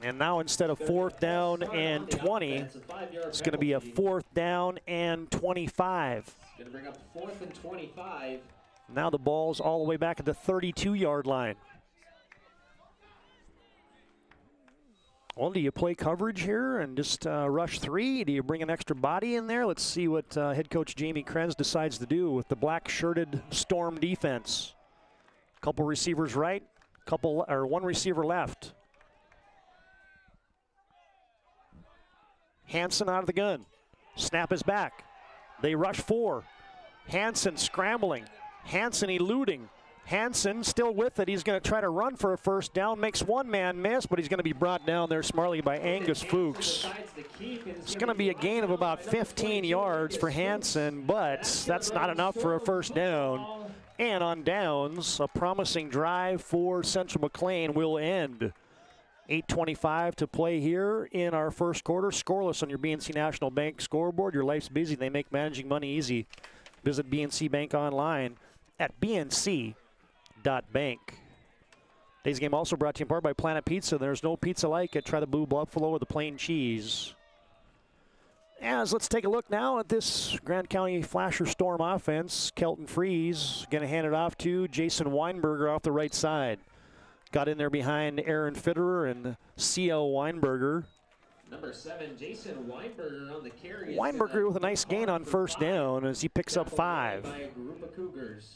And now instead of 4th down and 20, it's going to be a 4th down and 25. Going to bring up 4th and 25. Now the ball's all the way back at the 32-yard line. Well, do you play coverage here and just rush 3? Do you bring an extra body in there? Let's see what head coach Jamie Krenz decides to do with the black-shirted Storm defense. Couple receivers right, 1 receiver left. Hansen out of the gun. Snap is back. They rush 4. Hansen scrambling. Hansen eluding. Hansen still with it. He's going to try to run for a 1st down. Makes 1 man miss, but he's going to be brought down there smartly by Angus Fuchs. It's going to be a gain of about 15 yards for Hansen, but that's not enough for a 1st down. And on downs, a promising drive for Central Mclean will end. 8:25 to play here in our 1st quarter. Scoreless on your BNC National Bank scoreboard. Your life's busy. They make managing money easy. Visit BNC Bank online at bnc.bank. Today's game also brought to you in part by Planet Pizza. There's no pizza like it. Try the Blue Buffalo or the plain cheese. As let's take a look now at this Grant County Flasher Storm offense. Kelton Freeze going to hand it off to Jason Weinberger off the right side. Got in there behind Aaron Fitterer and C.L. Weinberger. Number 7, Jason Weinberger on the carry. Weinberger with a nice gain on 1st down as he picks up 5. By a group of Cougars.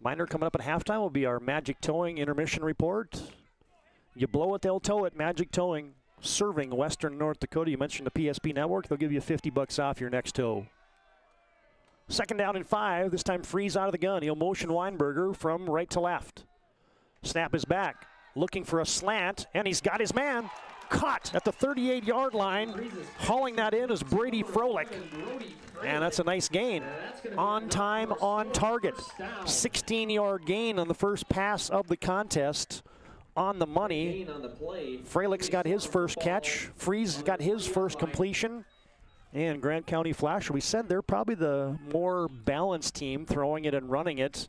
Minor coming up at halftime will be our Magic Towing intermission report. You blow it, they'll tow it. Magic Towing, serving Western North Dakota. You mentioned the PSP Network. They'll give you $50 off your next tow. Second down and 5. This time Freeze out of the gun. He'll motion Weinberger from right to left. Snap is back. Looking for a slant, and he's got his man. Caught at the 38-yard line. Hauling that in is Brady Froelich. And that's a nice gain. On time, on target. 16-yard gain on the first pass of the contest. On the money. Freilich got his first catch. Freeze got his first completion. And Grant County Flasher, we said they're probably the more balanced team throwing it and running it.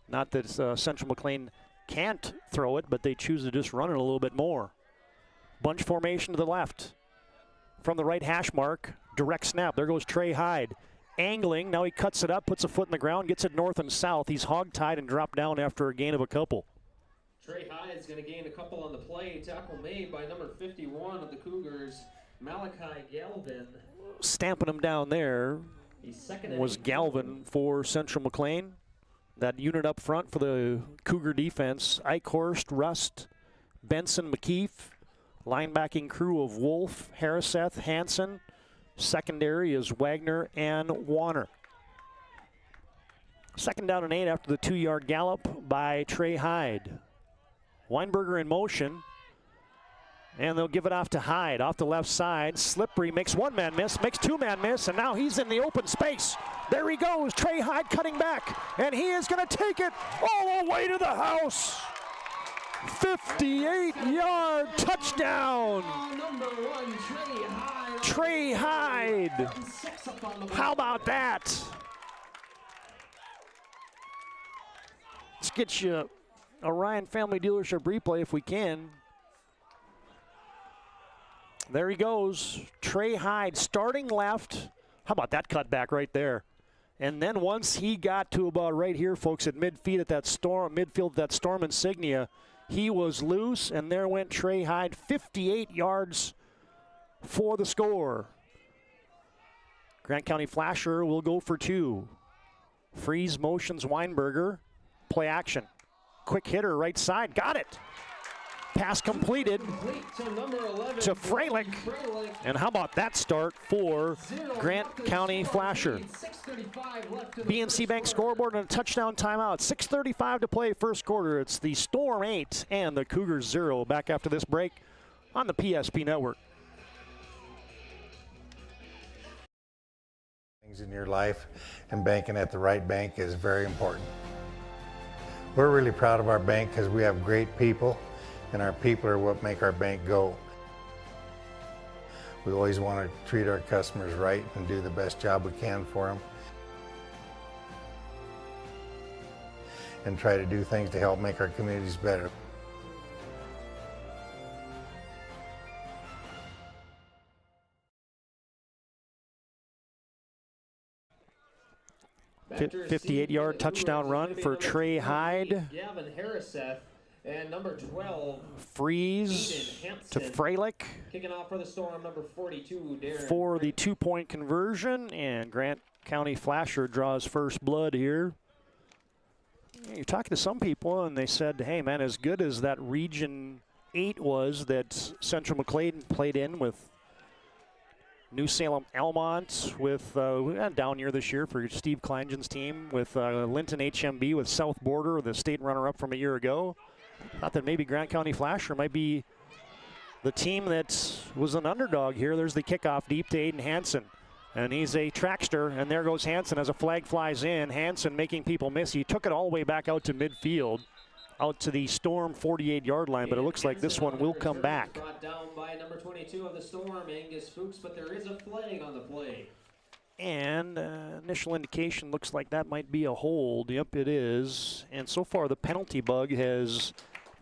Not that Central Mclean can't throw it, but they choose to just run it a little bit more. Bunch formation to the left. From the right hash mark, direct snap. There goes Trey Hyde. Angling, now he cuts it up, puts a foot in the ground, gets it north and south. He's hog-tied and dropped down after a gain of a couple. Trey Hyde's going to gain a couple on the play. Tackle made by number 51 of the Cougars, Malachi Galvin. Stamping him down there was Galvin for Central Mclean. That unit up front for the Cougar defense, Eichhorst, Rust, Benson, McKeef. Linebacking crew of Wolf, Harriseth, Hansen. Secondary is Wagner and Warner. Second down and 8 after the 2-yard gallop by Trey Hyde. Weinberger in motion. And they'll give it off to Hyde, off the left side. Slippery makes one man miss, makes two man miss, and now he's in the open space. There he goes, Trey Hyde cutting back, and he is going to take it all the way to the house. 58-yard touchdown. Trey Hyde. How about that? Let's get you a Ryan Family Dealership replay if we can. There he goes, Trey Hyde starting left. How about that cutback right there? And then once he got to about right here, folks, at midfield at that Storm insignia, he was loose, and there went Trey Hyde, 58 yards for the score. Grant County Flasher will go for 2. Freeze motions Weinberger. Play action. Quick hitter right side. Got it. Pass completed to Freilich. And how about that start for Grant County Flasher? BNC Bank scoreboard and a touchdown timeout. 6:35 to play first quarter. It's the Storm 8 and the Cougars 0. Back after this break on the PSP Network. Things in your life, and banking at the right bank is very important. We're really proud of our bank because we have great people, and our people are what make our bank go. We always want to treat our customers right and do the best job we can for them, and try to do things to help make our communities better. Back 58-yard touchdown run for Trey Hyde. Gavin Harriseth and number 12. Freeze to Freilich. Kicking off for the Storm, number 42, Darren. For the 2-point conversion, and Grant County Flasher draws first blood here. You're talking to some people, and they said, hey, man, as good as that Region 8 was that Central Mclean played in with New Salem Almont, with we had a down year this year for Steve Kleingen's team, with Linton HMB, with South Border, the state runner-up from a year ago. Thought that maybe Grant County Flasher might be the team that was an underdog here. There's the kickoff deep to Aiden Hansen. And he's a trackster, and there goes Hansen as a flag flies in. Hansen making people miss. He took it all the way back out to midfield, out to the Storm 48-yard line, but it looks like this one will come back. Brought down by number 22 of the Storm, Angus Fuchs, but there is a flag on the play. And initial indication looks like that might be a hold. Yep, it is. And so far the penalty bug has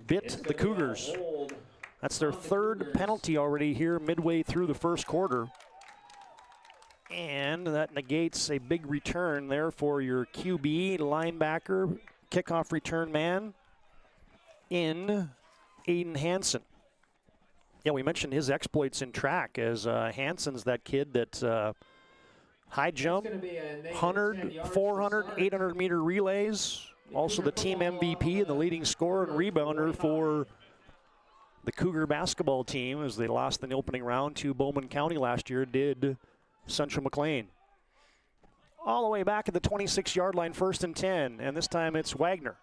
bit the Cougars. That's their third penalty already here midway through the first quarter. And that negates a big return there for your QB, linebacker, kickoff return man in Aiden Hansen. Yeah, we mentioned his exploits in track, as Hansen's that kid that high jump, 100, 400, 800 meter relays. Also the team MVP and the leading scorer and rebounder for The Cougar basketball team, as they lost in the opening round to Bowman County last year, did Central Mclean. All the way back at the 26-yard line, 1st and 10, and this time it's Wagner.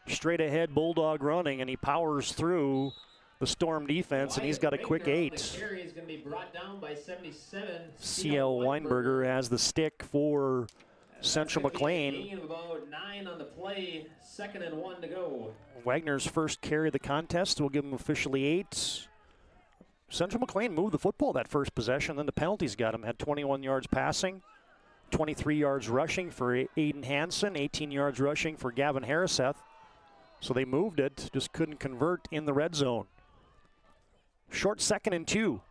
Straight ahead, Bulldog running, and he powers through the Storm defense, and he's got a quick 8. C.L. Weinberger has the stick for Central Mclean. About 9 on the play, 2nd and 1 to go. Wagner's first carry of the contest will give him officially 8. Central Mclean moved the football that first possession, then the penalties got him. Had 21 yards passing, 23 yards rushing for Aiden Hansen, 18 yards rushing for Gavin Harriseth. So they moved it, just couldn't convert in the red zone. Short 2nd and 2.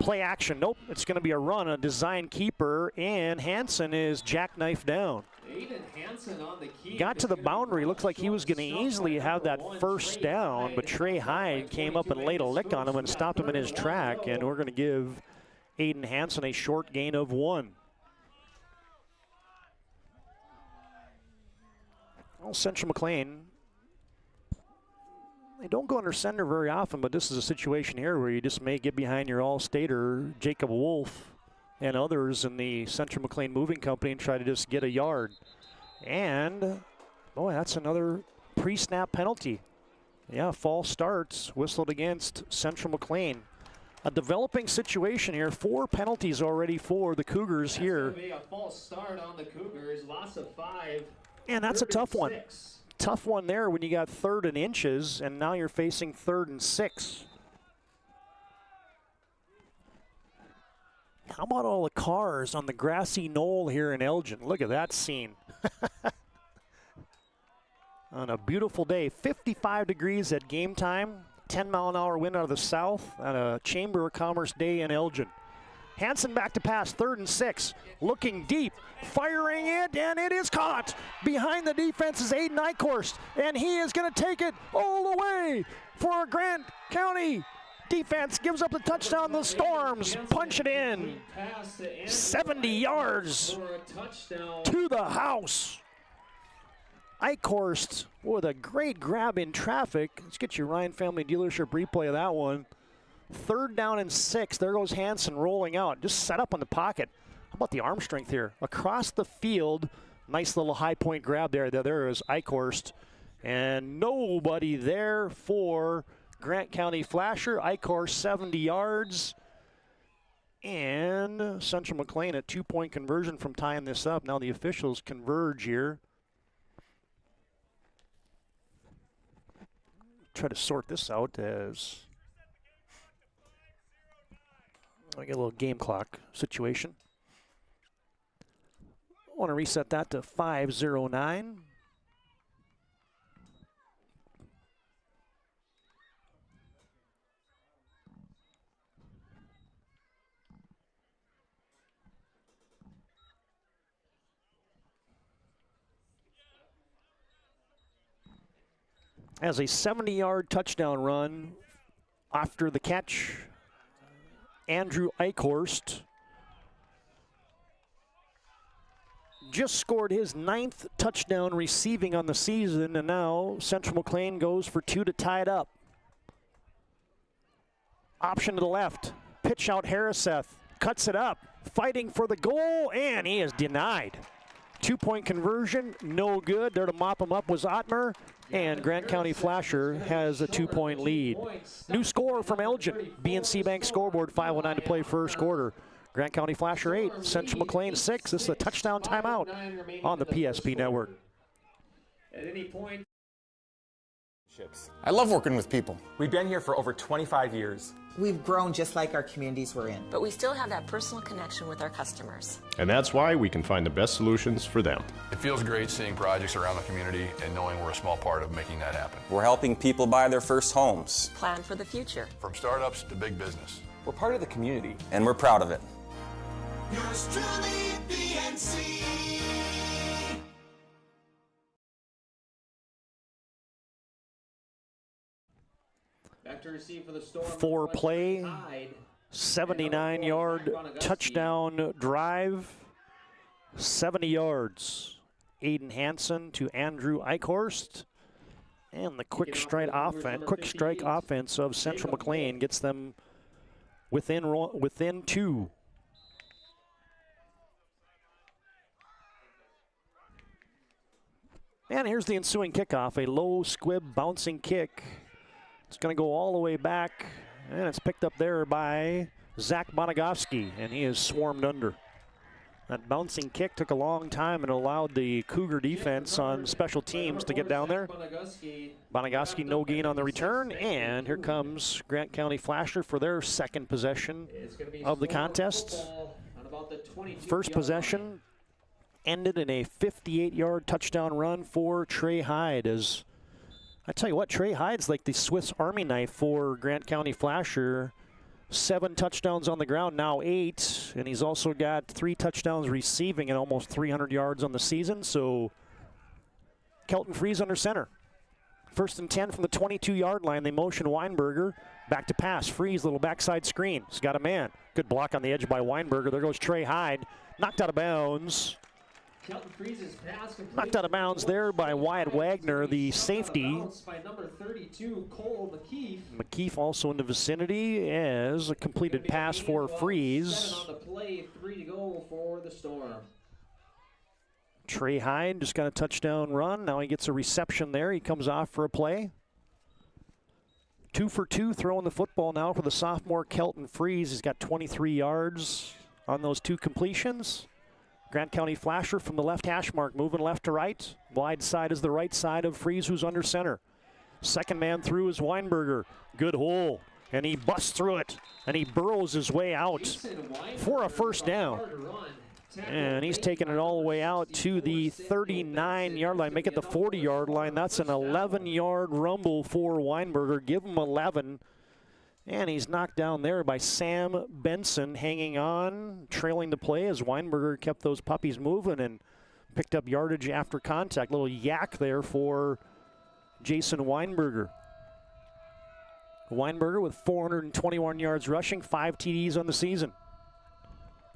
Play action. Nope, it's going to be a run, a design keeper, and Hansen is jackknifed down. Aiden Hansen on the key. Got to the boundary. Looks like he was going to easily have that first down, but Trey Hyde came up and laid a lick on him and stopped him in his track, and we're going to give Aiden Hansen a short gain of 1. Well, Central Mclean, they don't go under center very often, but this is a situation here where you just may get behind your all-stater, Jacob Wolf, and others in the Central Mclean Moving Company and try to just get a yard. And, boy, that's another pre-snap penalty. Yeah, false starts whistled against Central Mclean. A developing situation here. 4 penalties already for the Cougars here. That's going to be a false start on the Cougars, loss of 5. And that's a tough one. Tough one there when you got 3rd and inches, and now you're facing 3rd and 6. How about all the cars on the grassy knoll here in Elgin? Look at that scene. On a beautiful day, 55 degrees at game time, 10-mile-an-hour wind out of the south on a Chamber of Commerce day in Elgin. Hansen back to pass, 3rd and 6, looking deep, firing it, and it is caught. Behind the defense is Aiden Eichhorst, and he is going to take it all the way for Grant County. Defense gives up the touchdown. The Storms punch it in. 70 yards to the house. Eichhorst with a great grab in traffic. Let's get your Ryan Family Dealership replay of that one. 3rd down and 6. There goes Hansen rolling out. Just set up on the pocket. How about the arm strength here? Across the field. Nice little high point grab there. There is Eichhorst. And nobody there for Grant County Flasher. Eichhorst 70 yards. And Central Mclean a 2-point conversion from tying this up. Now the officials converge here. Try to sort this out as I get a little game clock situation. I want to reset that to 5:09. As a 70-yard touchdown run after the catch, Andrew Eichhorst just scored his 9th touchdown receiving on the season, and now Central Mclean goes for 2 to tie it up. Option to the left, pitch out Harriseth, cuts it up, fighting for the goal, and he is denied. 2-point conversion, no good. There to mop him up was Ottmer, and Grant County Flasher has a 2-point lead. New score from Elgin. BNC Bank scoreboard, 5:09 to play first quarter. Grant County Flasher 8, Central Mclean 6. This is a touchdown timeout on the PSP network. At any point. I love working with people. We've been here for over 25 years. We've grown just like our communities we're in. But we still have that personal connection with our customers. And that's why we can find the best solutions for them. It feels great seeing projects around the community and knowing we're a small part of making that happen. We're helping people buy their first homes. Plan for the future. From startups to big business. We're part of the community. And we're proud of it. Yours truly, BNC. Back to receive for the Storm. 4 play, 79-yard touchdown drive, 70 yards. Aiden Hansen to Andrew Eichhorst. And the quick strike offense of Central Mclean gets them within 2. And here's the ensuing kickoff, a low squib bouncing kick. It's going to go all the way back, and it's picked up there by Zach Bonagowski, and he is swarmed under. That bouncing kick took a long time and allowed the Cougar defense on special teams to get down there. Bonagowski no gain on the return, and here comes Grant County Flasher for their second possession of the contest. First possession ended in a 58-yard touchdown run for Trey Hyde. As I tell you what, Trey Hyde's like the Swiss Army knife for Grant County Flasher. 7 touchdowns on the ground, now 8, and he's also got 3 touchdowns receiving and almost 300 yards on the season. So Kelton Freeze under center. 1st and 10 from the 22-yard line. They motion Weinberger back to pass. Freeze, little backside screen. He's got a man. Good block on the edge by Weinberger. There goes Trey Hyde, knocked out of bounds. Knocked out of bounds there by Wyatt Wagner, the safety. McKeef also in the vicinity as a completed pass for Freeze. Trey Hyde just got a touchdown run. Now he gets a reception there. He comes off for a play. 2 for 2 throwing the football now for the sophomore Kelton Freeze. He's got 23 yards on those 2 completions. Grant County Flasher from the left hash mark, moving left to right. Wide side is the right side of Freeze, who's under center. Second man through is Weinberger. Good hole, and he busts through it, and he burrows his way out for a first down. And he's taking it all the way out to the 39-yard line, make it the 40-yard line. That's an 11-yard rumble for Weinberger. Give him 11. And he's knocked down there by Sam Benson, hanging on, trailing the play as Weinberger kept those puppies moving and picked up yardage after contact. Little yak there for Jason Weinberger. Weinberger with 421 yards rushing, 5 TDs on the season.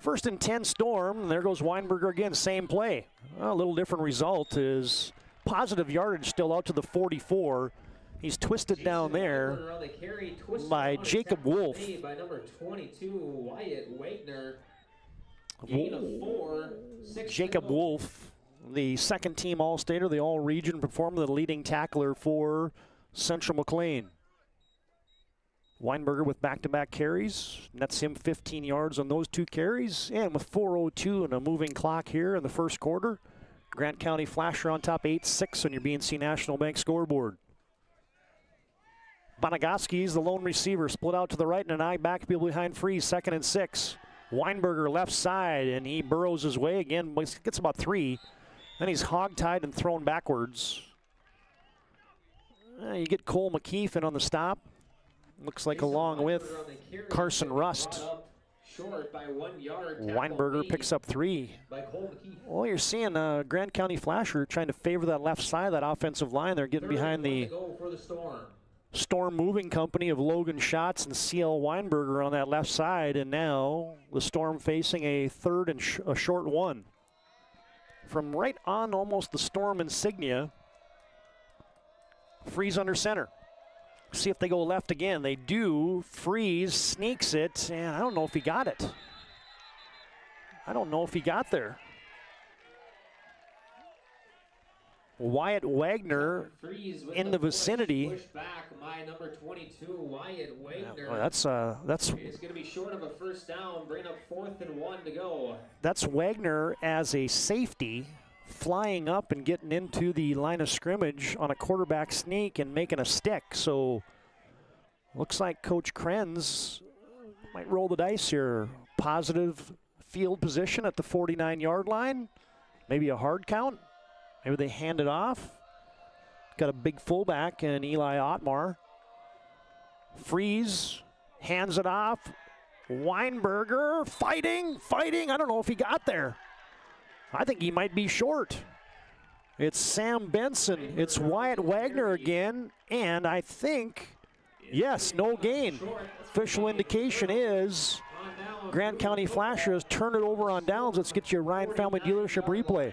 1st and 10 Storm, and there goes Weinberger again, same play. A little different result is positive yardage still out to the 44. He's twisted down there by Jacob Wolf. By number 22, Wyatt Wagner. Gain of 4. Jacob Wolf, the second-team All-Stater, the All-Region performer, the leading tackler for Central Mclean. Weinberger with back-to-back carries. Nets him 15 yards on those 2 carries. And with 4:02 and a moving clock here in the first quarter, Grant County Flasher on top 8-6 on your BNC National Bank scoreboard. Bonagowski is the lone receiver, split out to the right and an eye back behind Freeze, 2nd and 6. Weinberger left side, and he burrows his way again, gets about 3. Then he's hog-tied and thrown backwards. You get Cole McKeef in on the stop. Looks like along with Carson Rust. Weinberger picks up 3. Well, you're seeing Grant County Flasher trying to favor that left side of that offensive line. They're getting behind the Storm Moving Company of Logan Schatz and CL Weinberger on that left side, and now the Storm facing a 3rd and a short 1. From right on almost the Storm insignia, Freeze under center. See if they go left again. They do. Freeze sneaks it, and I don't know if he got it. I don't know if he got there. Wyatt Wagner in the vicinity. Push back by number 22, Wyatt Wagner. Yeah, that's It's going to be short of a first down. Bring up 4th and 1 to go. That's Wagner as a safety flying up and getting into the line of scrimmage on a quarterback sneak and making a stick. So looks like Coach Krenz might roll the dice here. Positive field position at the 49-yard line. Maybe a hard count. Maybe they hand it off. Got a big fullback in Eli Ottmar. Freeze hands it off. Weinberger fighting. I don't know if he got there. I think he might be short. It's Sam Benson. It's Wyatt Wagner again. And I think, yes, no gain. Official indication is Grant County Flasher has turned it over on downs. Let's get you a Ryan Family Dealership replay.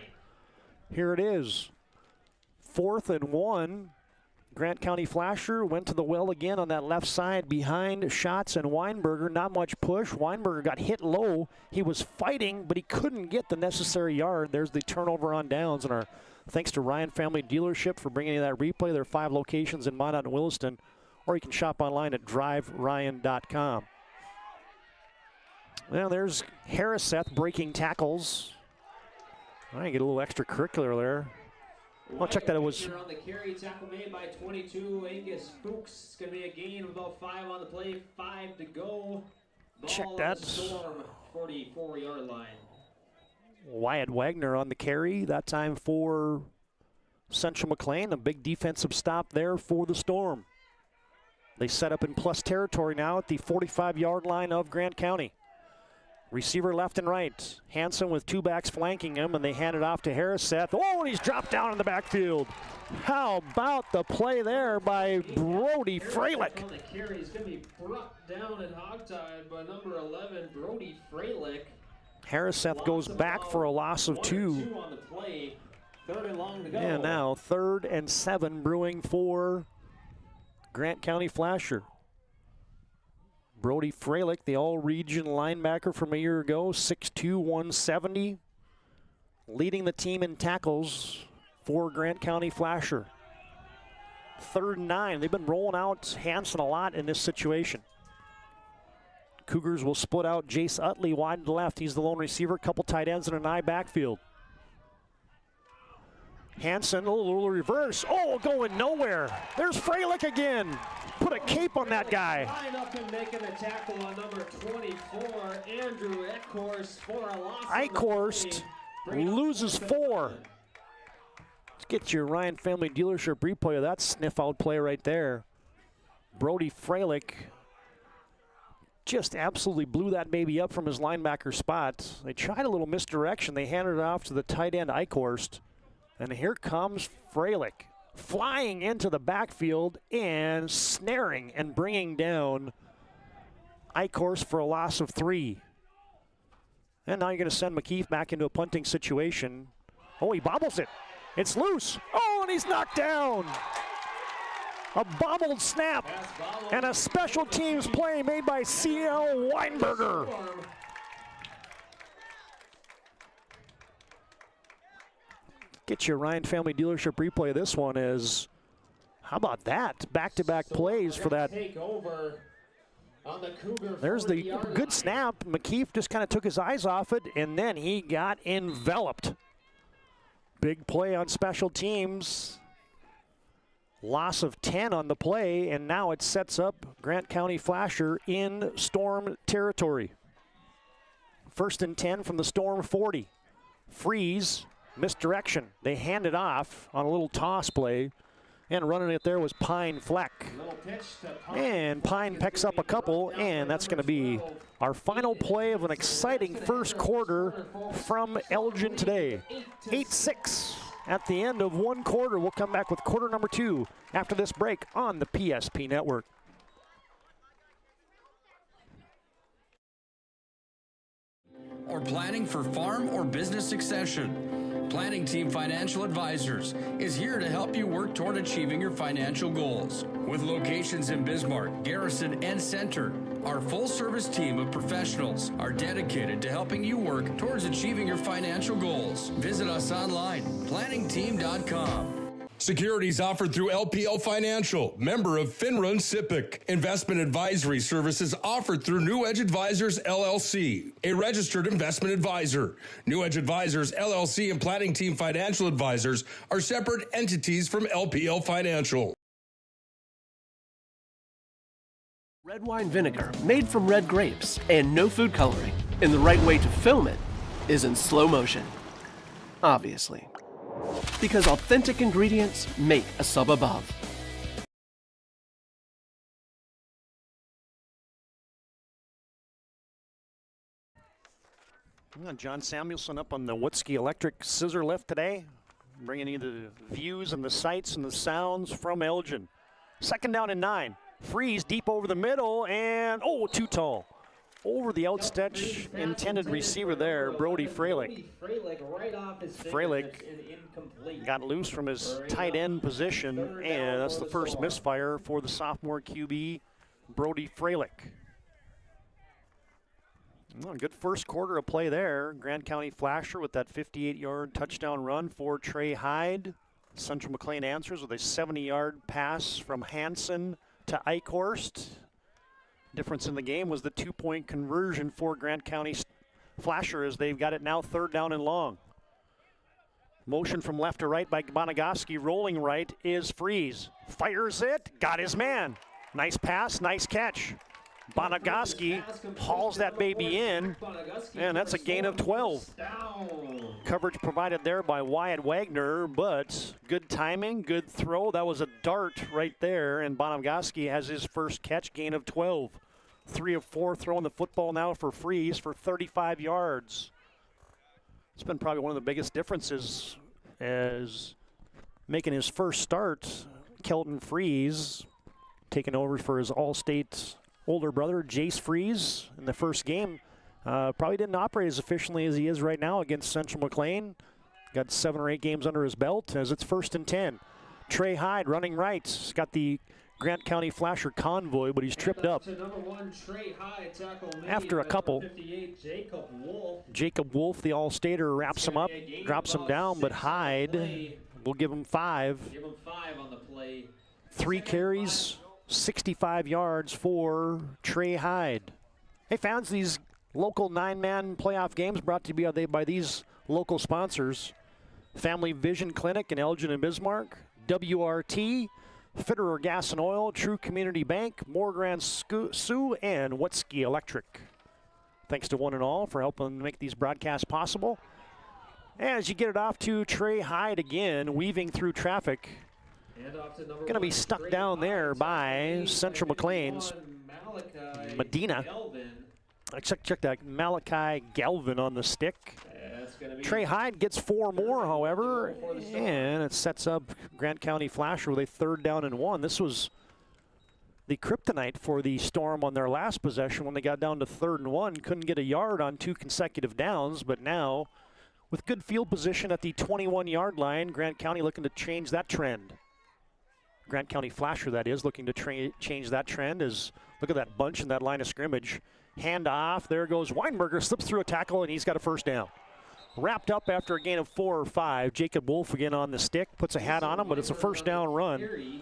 Here it is. 4th and 1. Grant County Flasher went to the well again on that left side behind Schatz and Weinberger. Not much push. Weinberger got hit low. He was fighting, but he couldn't get the necessary yard. There's the turnover on downs. And our thanks to Ryan Family Dealership for bringing you that replay. There are 5 locations in Minot and Williston, or you can shop online at driveryan.com. Well, there's Harriseth breaking tackles. I get a little extracurricular there. I'll check that it was. On the carry, tackle made by 22, Angus Fuchs. It's going to be a gain of about 5 on the play, 5 to go. Ball Check that. Storm, 44-yard line. Wyatt Wagner on the carry, that time for Central Mclean. A big defensive stop there for the Storm. They set up in plus territory now at the 45-yard line of Grant County. Receiver left and right. Hanson with 2 backs flanking him, and they hand it off to Harriseth. Oh, and he's dropped down in the backfield. How about the play there by Brody Freilich? On the carry is going to be brought down and hogtied by number 11, Brody Freilich. Harriseth goes back for a loss of 2. On the play, 3rd and long to go. And now 3rd and 7 brewing for Grant County Flasher. Brody Freilich, the all-region linebacker from a year ago, 6'2", 170, leading the team in tackles for Grant County Flasher. 3rd and 9. They've been rolling out Hanson a lot in this situation. Cougars will split out Jace Utley wide to the left. He's the lone receiver, couple tight ends and an eye backfield. Hanson, a little reverse. Oh, going nowhere. There's Freilich again. Put a cape on that guy. Line up and making a tackle on number 24, Andrew Eckhorst, for a loss. Eichhorst loses 4. Let's get your Ryan Family Dealership replay of that sniff-out play right there. Brody Freilich just absolutely blew that baby up from his linebacker spot. They tried a little misdirection. They handed it off to the tight end, Eichhorst. And here comes Freilich, flying into the backfield and snaring and bringing down Eichhorst for a loss of 3. And now you're going to send McKeith back into a punting situation. Oh, he bobbles it. It's loose. Oh, and he's knocked down. A bobbled snap and a special teams play made by C.L. Weinberger. Get your Ryan Family Dealership replay of this one is, how about that? Back-to-back plays for that. There's the good snap. McKeith just kind of took his eyes off it, and then he got enveloped. Big play on special teams. Loss of 10 on the play, and now it sets up Grant County Flasher in Storm territory. 1st and 10 from the Storm 40. Freeze. Misdirection. They hand it off on a little toss play, and running it there was Pine Fleck. And Pine picks up a couple, and that's going to be our final play of an exciting first quarter from Elgin today. 8-6 at the end of 1 quarter. We'll come back with quarter number 2 after this break on the PSP Network. Or planning for farm or business succession. Planning Team Financial Advisors is here to help you work toward achieving your financial goals. With locations in Bismarck, Garrison, and Center, our full-service team of professionals are dedicated to helping you work towards achieving your financial goals. Visit us online, planningteam.com. Securities offered through LPL Financial, member of FINRA and SIPC. Investment advisory services offered through New Edge Advisors, LLC, a registered investment advisor. New Edge Advisors, LLC, and Planning Team Financial Advisors are separate entities from LPL Financial. Red wine vinegar made from red grapes and no food coloring. And the right way to film it is in slow motion. Obviously. Because authentic ingredients make a sub above. John Samuelson up on the Woodsky Electric Scissor Lift today, bringing you the views and the sights and the sounds from Elgin. 2nd down and 9. Freeze deep over the middle, and oh, too tall. over the outstretch intended receiver there, Brody Freilich. Freilich got loose from his tight end position, and that's the first misfire for the sophomore QB, Brody Freilich. Well, good first quarter of play there. Grant County Flasher with that 58-yard touchdown run for Trey Hyde. Central Mclean answers with a 70-yard pass from Hansen to Eichhorst. Difference in the game was the 2-point conversion for Grant County Flasher as they've got it now 3rd down and long. Motion from left to right by Bonagowski. Rolling right is Freeze. Fires it. Got his man. Nice pass. Nice catch. Bonagowski hauls that baby in, and that's a gain of 12. Coverage provided there by Wyatt Wagner, but good timing, good throw. That was a dart right there, and Bonagowski has his first catch, gain of 12. 3 of 4 throwing the football now for Freeze for 35 yards. It's been probably one of the biggest differences as making his first start, Kelton Freeze taking over for his All-State older brother, Jace Freeze, in the first game. Probably didn't operate as efficiently as he is right now against Central Mclean. Got 7 or 8 games under his belt as it's 1st and 10. Trey Hyde running right. He's got the Grant County Flasher convoy, but he's tripped up. After a couple, Jacob Wolf, the All-Stater, wraps him up, drops him down, but Hyde will give him 5. 3 carries, 65 yards for Trey Hyde. Hey fans, these local 9-man playoff games brought to you by these local sponsors: Family Vision Clinic in Elgin and Bismarck, WRT, Fitterer Gas and Oil, True Community Bank, Morgrand Sioux, and Wetski Electric. Thanks to one and all for helping make these broadcasts possible. As you get it off to Trey Hyde again, weaving through traffic. Going to be stuck down there by Central Mclean's Medina. Check that, Malachi Galvin on the stick. Trey Hyde gets 4 more, however, and it sets up Grant County Flasher with a 3rd down and 1. This was the kryptonite for the Storm on their last possession when they got down to 3rd and 1. Couldn't get a yard on 2 consecutive downs, but now with good field position at the 21-yard line, Grant County looking to change that trend. Grant County Flasher, that is, looking to change that trend. As look at that bunch in that line of scrimmage. Hand off, there goes Weinberger, slips through a tackle, and he's got a 1st down. Wrapped up after a gain of 4 or 5. Jacob Wolf again on the stick, puts a hat on him, but it's a 1st down run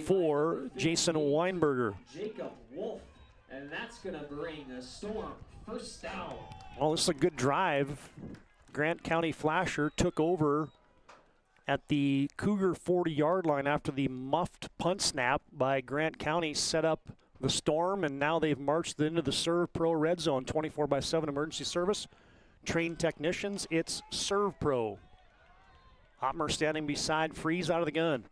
for Jason Weinberger. Jacob Wolf, and that's going to bring the Storm 1st down. Well, this is a good drive. Grant County Flasher took over at the Cougar 40-yard line after the muffed punt snap by Grant County set up the Storm, and now they've marched into the Serve Pro Red Zone, 24/7 emergency service. Trained technicians, it's Serve Pro. Ottmer standing beside Freeze out of the gun.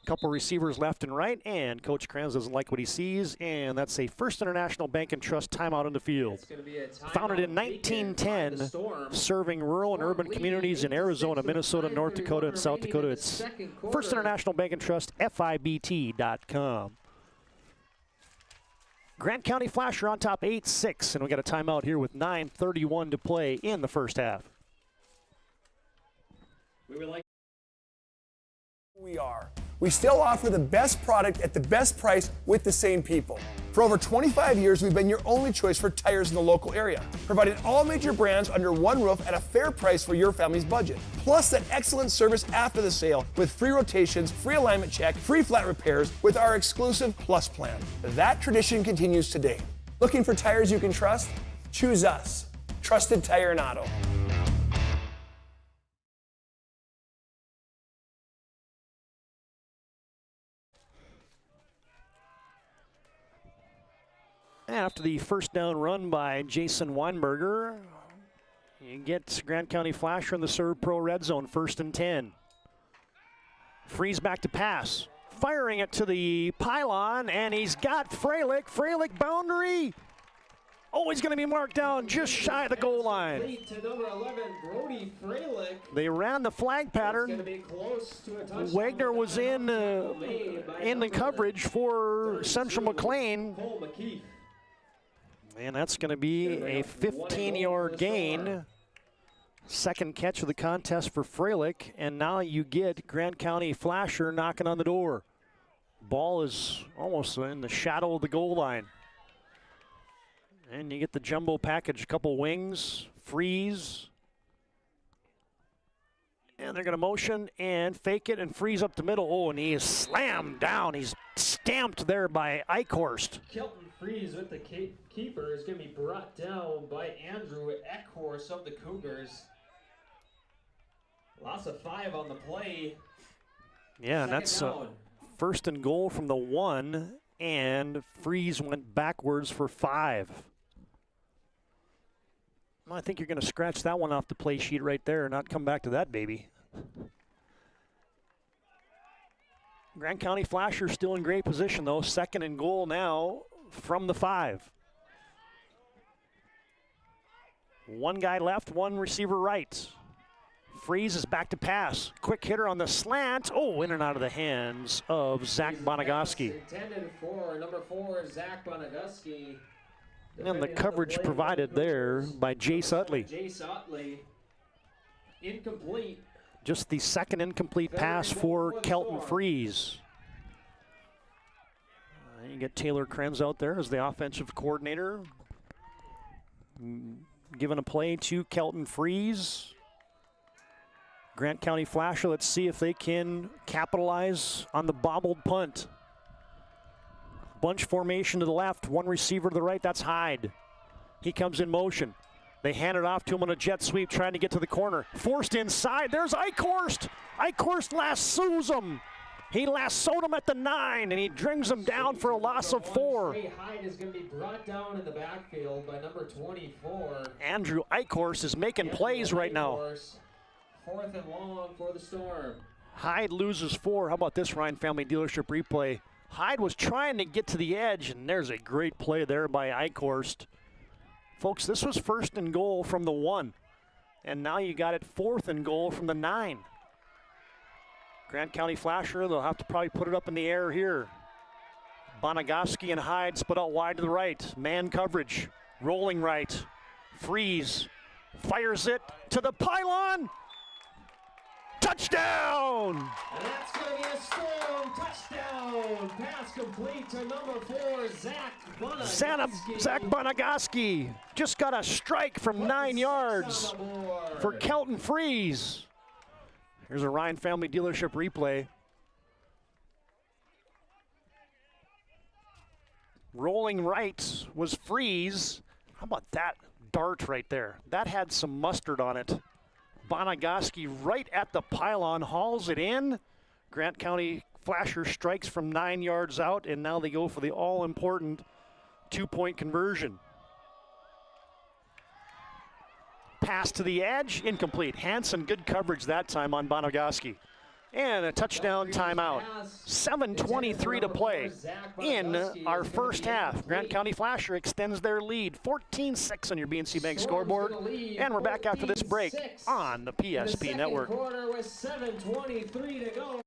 Couple receivers left and right, and Coach Kranz doesn't like what he sees, and that's a First International Bank and Trust timeout on the field. Founded in 1910, serving rural and urban communities in Arizona, Minnesota, North Dakota, and South Dakota. It's First International Bank and Trust, FIBT.com. Grant County Flasher on top 8-6, and we got a timeout here with 9:31 to play in the first half. We still offer the best product at the best price with the same people. For over 25 years, we've been your only choice for tires in the local area, providing all major brands under one roof at a fair price for your family's budget. Plus that excellent service after the sale with free rotations, free alignment check, free flat repairs with our exclusive Plus plan. That tradition continues today. Looking for tires you can trust? Choose us. Trusted Tire and Auto. After the 1st down run by Jason Weinberger, you get Grant County Flasher in the Serve Pro Red Zone, 1st and 10. Freeze back to pass. Firing it to the pylon, and he's got Freilich. Freilich boundary. Oh, he's going to be marked down just shy of the goal line. They ran the flag pattern. Wagner was in the coverage for Central Mclean. And that's going to be a 15-yard gain. Second catch of the contest for Freilich, and now you get Grant County Flasher knocking on the door. Ball is almost in the shadow of the goal line. And you get the jumbo package, a couple wings, freeze. And they're going to motion and fake it and freeze up the middle. Oh, and he is slammed down. He's stamped there by Eichhorst. Kelton Freeze with the keeper is going to be brought down by Andrew Eckhorst of the Cougars. Loss of 5 on the play. Yeah, and that's first and goal from the 1, and Freeze went backwards for 5. Well, I think you're going to scratch that one off the play sheet right there and not come back to that baby. Grant County Flasher still in great position, though. Second and goal now from the 5. One guy left, one receiver right. Freeze is back to pass. Quick hitter on the slant. Oh, in and out of the hands of Zach Bonagowski. Intended for number 4, Zach Bonagowski. And the coverage provided there by Jace Utley. Jace Utley. Incomplete. Just the second incomplete pass for Kelton Freeze. You get Taylor Krenz out there as the offensive coordinator. Giving a play to Kelton Freeze. Grant County Flasher, let's see if they can capitalize on the bobbled punt. Bunch formation to the left, one receiver to the right, that's Hyde. He comes in motion. They hand it off to him on a jet sweep, trying to get to the corner. Forced inside, there's Eichhorst. Eichhorst lassos him. He lassoed him at the 9, and he brings him down for a loss of 4. Hyde is going to be brought down in the backfield by number 24. Andrew Eichhorst is making plays right now. 4th and long for the Storm. Hyde loses 4. How about this Ryan Family Dealership replay? Hyde was trying to get to the edge, and there's a great play there by Eichhorst. Folks, this was first and goal from the 1, and now you got it 4th and goal from the 9. Grant County Flasher, they'll have to probably put it up in the air here. Bonagowski and Hyde split out wide to the right. Man coverage, rolling right. Freeze, fires it to the pylon. Touchdown! And that's going to be a Storm touchdown. Pass complete to number 4, Zach Bonagowski. Zach Bonagowski just got a strike from 9 yards for Kelton Freeze. Here's a Ryan Family Dealership replay. Rolling right was Freeze. How about that dart right there? That had some mustard on it. Bonagowski right at the pylon, hauls it in. Grant County Flasher strikes from 9 yards out, and now they go for the all-important 2-point conversion. Pass to the edge, incomplete. Hansen, good coverage that time on Bonagowski. And a touchdown timeout. 7:23 to play in our first half. Grant County Flasher extends their lead, 14-6 on your BNC Bank scoreboard. And we're back after this break on the PSP Network. Quarter with 7:23 to go.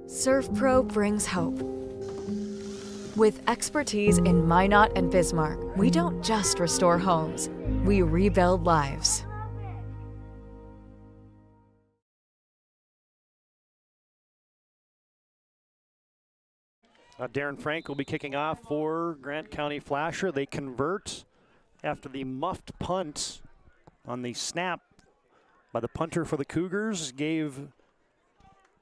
ServPro brings hope. With expertise in Minot and Bismarck, we don't just restore homes, we rebuild lives. Darren Frank will be kicking off for Grant County Flasher. They convert after the muffed punt on the snap by the punter for the Cougars. Gave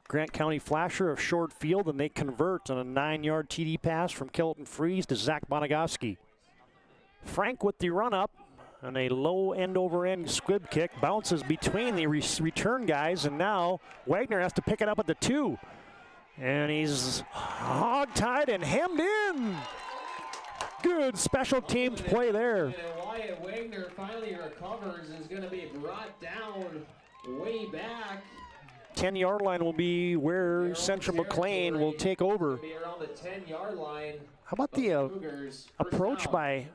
Grant County Flasher a short field, and they convert on a 9-yard TD pass from Kelton Freeze to Zach Bonagowski. Frank with the run-up and a low end-over-end squib kick. Bounces between the return guys, and now Wagner has to pick it up at the 2. And he's hog-tied and hemmed in. Good special teams play there. And Wyatt Wagner finally recovers, is going to be brought down way back. 10-yard line will be where Central Mclean will take over. Be around the 10-yard line. How about the approach by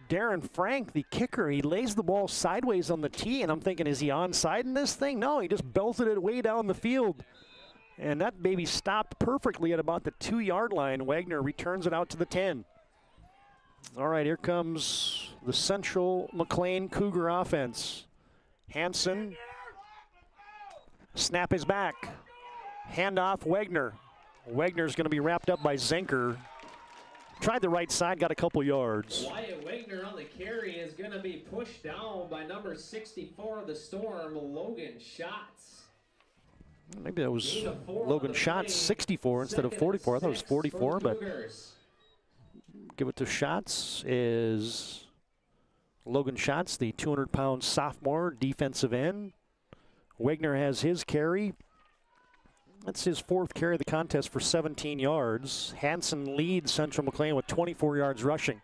Darren Frank, the kicker? He lays the ball sideways on the tee, and I'm thinking, is he onside in this thing? No, he just belted it way down the field. And that baby stopped perfectly at about the 2-yard line. Wagner returns it out to the 10. All right, here comes the Central Mclean Cougar offense. Hansen. Snap is back. Handoff, Wagner. Wagner's going to be wrapped up by Zinker. Tried the right side, got a couple yards. Wyatt Wagner on the carry is going to be pushed down by number 64 of the Storm, Logan Schatz. Maybe that was Logan Schatz, 64 instead of 44. I thought it was 44, but give it to Schatz is Logan Schatz, the 200-pound sophomore defensive end. Wagner has his carry. That's his 4th carry of the contest for 17 yards. Hansen leads Central Mclean with 24 yards rushing.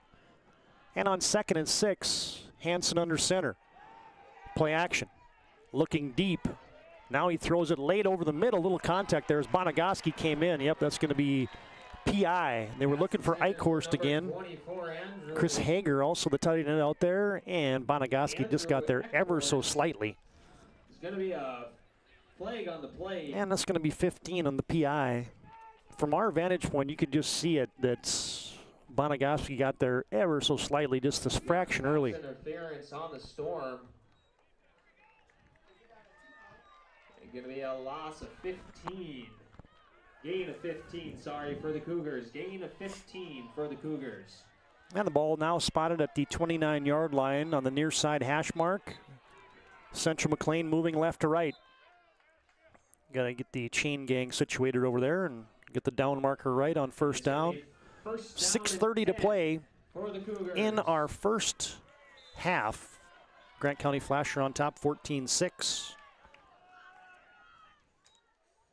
And on 2nd and 6, Hansen under center. Play action. Looking deep. Now he throws it late over the middle. Little contact there as Bonagaski came in. Yep, that's going to be PI. They were looking for Eichhorst again. Chris Hager also the tight end out there. And Bonagaski just got there ever so slightly. It's going to be a flag on the play. And that's going to be 15 on the PI. From our vantage point, you could just see it that Bonagaski got there ever so slightly, just this fraction early. Interference on the Storm. Going to be a loss of 15. Gain of 15, sorry, for the Cougars. Gain of 15 for the Cougars. And the ball now spotted at the 29-yard line on the near side hash mark. Central Mclean moving left to right. Got to get the chain gang situated over there and get the down marker right on first down. 6:30 to play in our first half. Grant County Flasher on top, 14-6.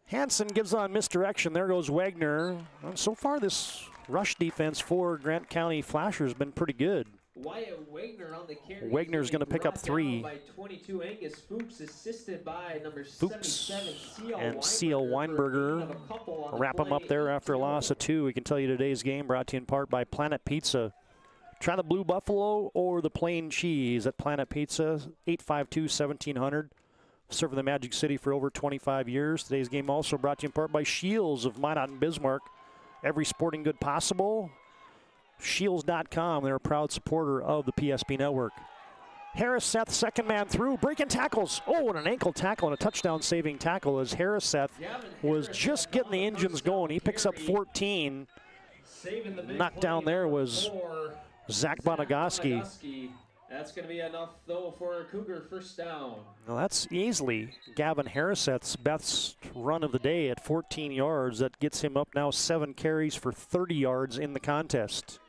Hansen gives on misdirection. There goes Wagner. Well, so far, this rush defense for Grant County Flasher has been pretty good. Wyatt Wagner on the carry. Wagner's going to pick up 3. By 22, Angus Fuchs, assisted by number Fuchs 77, and C.L. Weinberger wrap them up there after a loss of 2. We can tell you today's game brought to you in part by Planet Pizza. Try the Blue Buffalo or the plain cheese at Planet Pizza, 852-1700. Serving the Magic City for over 25 years. Today's game also brought to you in part by Shields of Minot and Bismarck. Every sporting good possible. Shields.com. They're a proud supporter of the PSP Network. Harris Seth, second man through, breaking tackles. Oh, and an ankle tackle and a touchdown saving tackle as Harris Seth was just getting the engines going. He picks up 14. Knocked down there was Zach Bonagaski. That's going to be enough, though, for a Cougar first down. Well, that's easily Gavin Harriseth's best run of the day at 14 yards. That gets him up now 7 carries for 30 yards in the contest.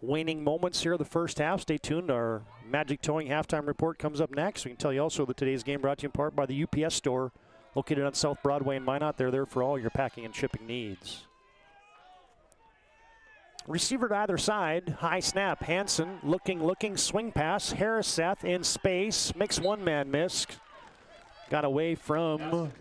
Waning moments here of the first half. Stay tuned. Our Magic Towing halftime report comes up next. We can tell you also that today's game brought to you in part by the UPS store located on South Broadway in Minot. They're there for all your packing and shipping needs. Receiver to either side, high snap. Hansen looking, swing pass. Harris-Seth in space, makes one man miss. Got away from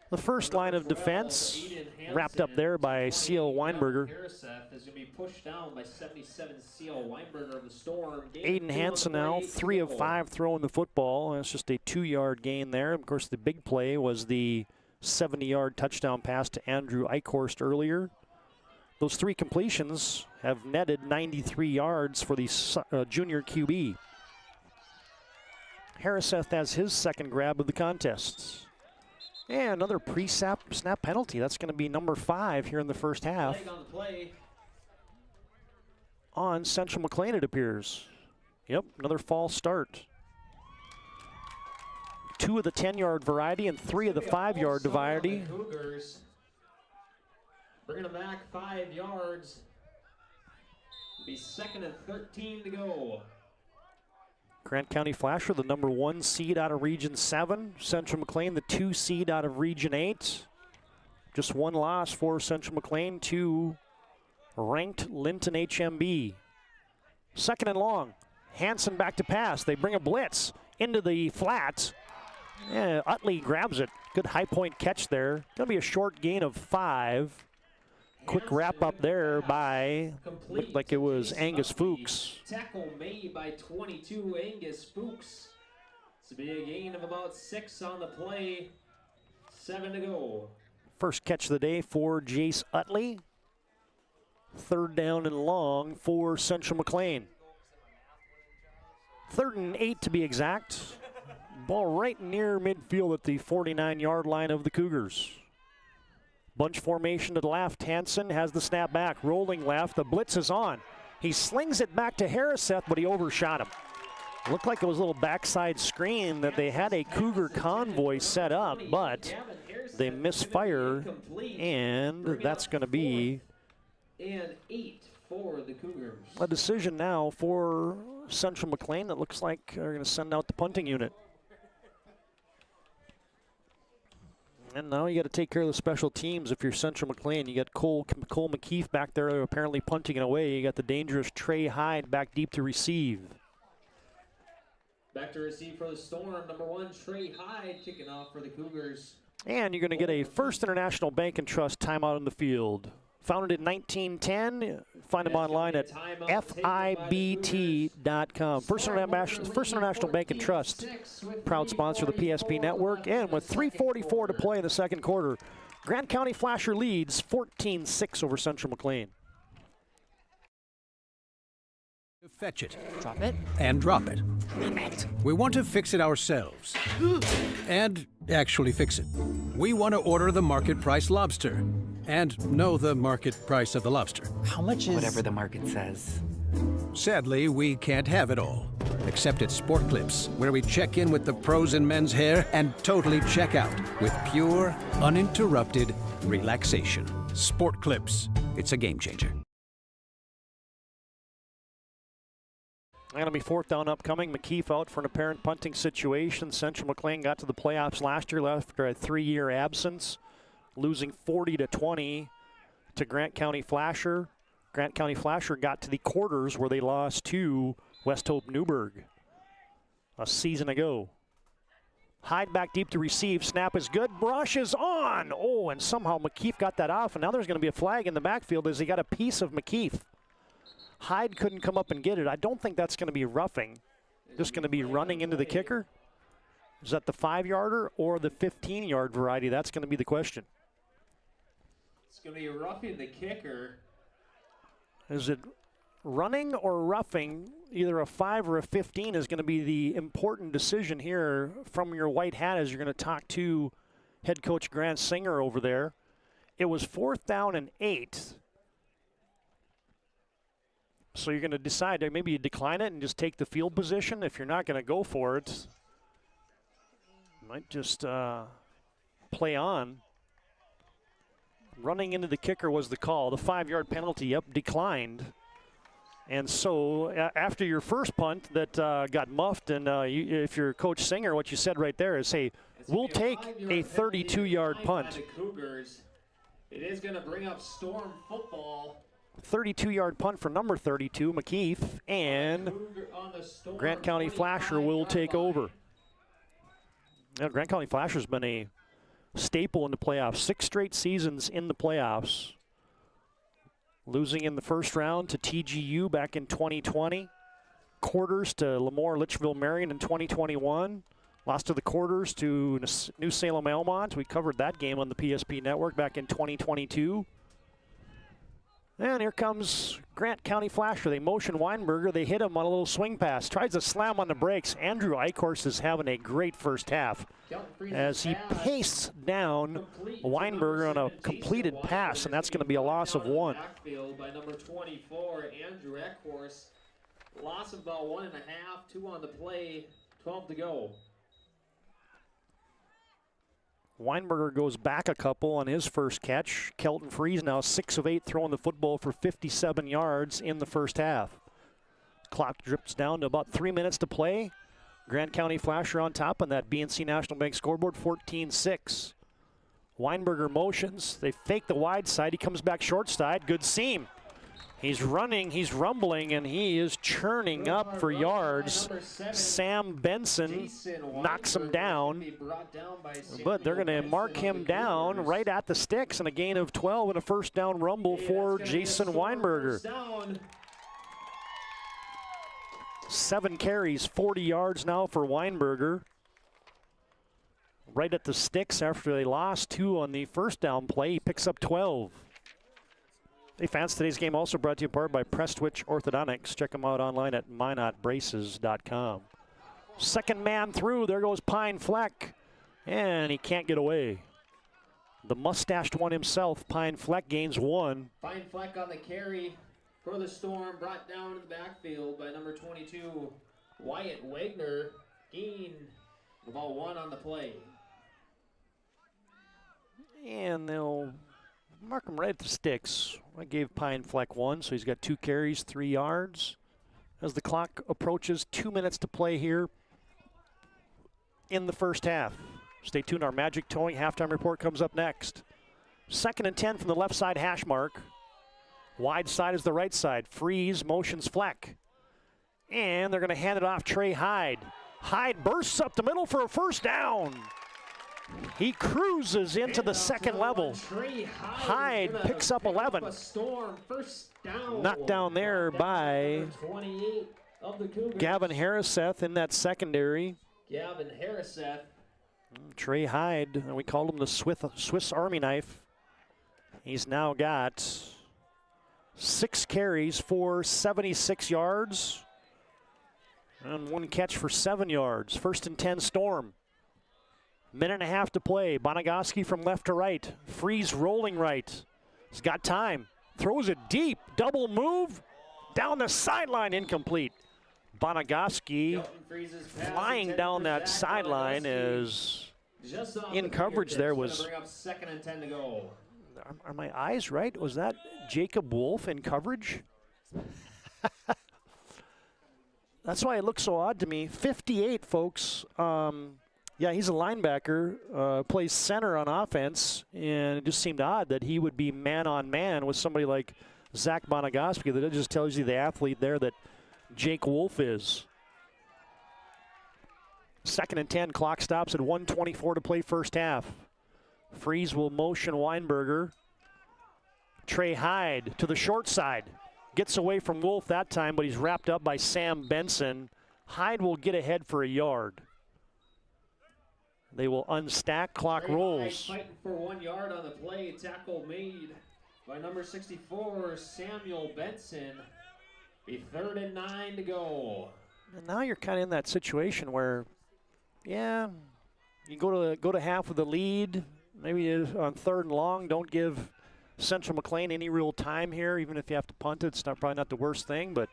the first line of defense. Wrapped up there by C.L. Weinberger. Harris-Seth is going to be pushed down by 77 C.L. Weinberger of the Storm. Aiden Hansen now 3 of 5 throwing the football. That's just a 2-yard gain there. Of course, the big play was the 70-yard touchdown pass to Andrew Eichhorst earlier. Those 3 completions have netted 93 yards for the junior QB. Harriseth has his second grab of the contest. And another pre-snap penalty. That's going to be number 5 here in the first half. On Central Mclean, it appears. Yep, another false start. 2 of the 10-yard variety and 3 of the 5-yard variety. Bringing them back 5 yards. It'll be 2nd and 13 to go. Grant County Flasher, the number 1 seed out of Region 7. Central Mclean, the 2 seed out of Region 8. Just one loss for Central Mclean to ranked Linton HMB. Second and long. Hansen back to pass. They bring a blitz into the flats. Yeah, Utley grabs it. Good high point catch there. Going to be a short gain of 5. Quick wrap up there by, looked like it was Angus Fuchs. Tackle made by 22, Angus Fuchs. This will be a gain of about 6 on the play. 7 to go. First catch of the day for Jace Utley. Third down and long for Central Mclean. 3rd and 8 to be exact. Ball right near midfield at the 49-yard line of the Cougars. Bunch formation to the left. Hansen has the snap back. Rolling left. The blitz is on. He slings it back to Harriseth, but he overshot him. Looked like it was a little backside screen that they had a Cougar convoy set up, but they misfire, and that's going to be and 8 for the Cougars. A decision now for Central Mclean that looks like they're going to send out the punting unit. And now you got to take care of the special teams if you're Central Mclean. You got Cole McKeith back there apparently punting it away. You got the dangerous Trey Hyde back deep to receive. Back to receive for the Storm, number 1, Trey Hyde, kicking off for the Cougars. And you're going to get a First International Bank and Trust timeout on the field. Founded in 1910. Find them online at FIBT.com. First International Bank and Trust, proud sponsor of the PSP Network. And with 3:44 to play in the second quarter, Grant County Flasher leads 14-6 over Central Mclean. Fetch it. Drop it. And drop it. We want to fix it ourselves. And actually fix it. We want to order the market price lobster. And know the market price of the lobster. How much is... Whatever the market says. Sadly, we can't have it all. Except at Sport Clips, where we check in with the pros in men's hair and totally check out with pure, uninterrupted relaxation. Sport Clips. It's a game changer. Going to be 4th down upcoming. McKeith out for an apparent punting situation. Central Mclean got to the playoffs last year after a 3-year absence, losing 40-20 to Grant County Flasher. Grant County Flasher got to the quarters where they lost to West Hope Newburgh a season ago. Hyde back deep to receive. Snap is good. Brush is on. Oh, and somehow McKeith got that off, and now there's going to be a flag in the backfield as he got a piece of McKeith. Hyde couldn't come up and get it. I don't think that's going to be roughing. Just going to be running into the kicker. Is that the 5-yarder or the 15-yard variety? That's going to be the question. It's going to be roughing the kicker. Is it running or roughing? Either a 5 or a 15 is going to be the important decision here from your white hat as you're going to talk to head coach Grant Singer over there. It was 4th down and 8. So you're going to decide, maybe you decline it and just take the field position. If you're not going to go for it, you might just play on. Running into the kicker was the call. The 5-yard penalty declined. And so after your first punt that got muffed, and if you're Coach Singer, what you said right there is, hey, we'll take a 32-yard punt. Cougars. It is going to bring up Storm football. 32-yard punt for number 32, McKeith, and Grant County Flasher will take over. Now, Grant County Flasher's been a staple in the playoffs. 6 straight seasons in the playoffs. Losing in the first round to TGU back in 2020. Quarters to Lemoore Litchfield Marion in 2021. Lost to the quarters to New Salem Elmont. We covered that game on the PSP Network back in 2022. And here comes Grant County Flasher. They motion Weinberger. They hit him on a little swing pass. Tries to slam on the brakes. Andrew Eichhorst is having a great first half as he pastes down Weinberger on a completed pass, and that's going to be a loss of 1. By number 24, Andrew Eichhorst. Loss of about 1.5, 2 on the play, 12 to go. Weinberger goes back a couple on his first catch. Kelton Freeze now 6 of 8 throwing the football for 57 yards in the first half. Clock drips down to about 3 minutes to play. Grant County Flasher on top on that BNC National Bank scoreboard, 14-6 Weinberger motions. They fake the wide side. He comes back short side. Good seam. He's running, he's rumbling, and he is churning up for yards. Sam Benson knocks him down, but they're going to mark him down right at the sticks, and a gain of 12 and a first down rumble for Jason Weinberger. 7 carries, 40 yards now for Weinberger. Right at the sticks after they lost 2 on the first down play. He picks up 12. Hey fans, today's game also brought to you in part by Prestwich Orthodontics. Check them out online at minotbraces.com. Second man through, there goes Pine Fleck, and he can't get away. The mustached one himself, Pine Fleck, gains 1. Pine Fleck on the carry for the Storm, brought down to the backfield by number 22, Wyatt Wagner. Gain about 1 on the play. And they'll mark him right at the sticks. I gave Pine Fleck 1, so he's got 2 carries, 3 yards. As the clock approaches, 2 minutes to play here in the first half. Stay tuned, our Magic Towing halftime report comes up next. 2nd and 10 from the left side hash mark. Wide side is the right side. Freeze motions Fleck. And they're going to hand it off Trey Hyde. Hyde bursts up the middle for a first down. He cruises into the second level. Hyde picks up 11. Knocked down there by Gavin Harriseth in that secondary. Gavin Harriseth. Trey Hyde, we called him the Swiss Army knife. He's now got 6 carries for 76 yards and 1 catch for 7 yards. 1st and 10 Storm. Minute and a half to play. Bonagowski from left to right. Freeze rolling right. He's got time. Throws it deep. Double move. Down the sideline, incomplete. Bonagowski flying down that sideline is in coverage there was. 2nd and 10 to go. Are my eyes right? Was that Jacob Wolf in coverage? That's why it looks so odd to me. 58, folks. Yeah, he's a linebacker, plays center on offense, and it just seemed odd that he would be man-on-man with somebody like Zach Bonagowski. That just tells you the athlete there that Jake Wolf is. 2nd and 10, clock stops at 1:24 to play first half. Freeze will motion Weinberger. Trey Hyde to the short side. Gets away from Wolf that time, but he's wrapped up by Sam Benson. Hyde will get ahead for a yard. They will unstack, clock rolls. Fighting for 1 yard on the play. Tackle made by number 64, Samuel Benson. A 3rd and 9 to go. And now you're kind of in that situation where, yeah, you go to half with the lead. Maybe on 3rd and long, don't give Central Mclean any real time here, even if you have to punt it. It's probably not the worst thing, but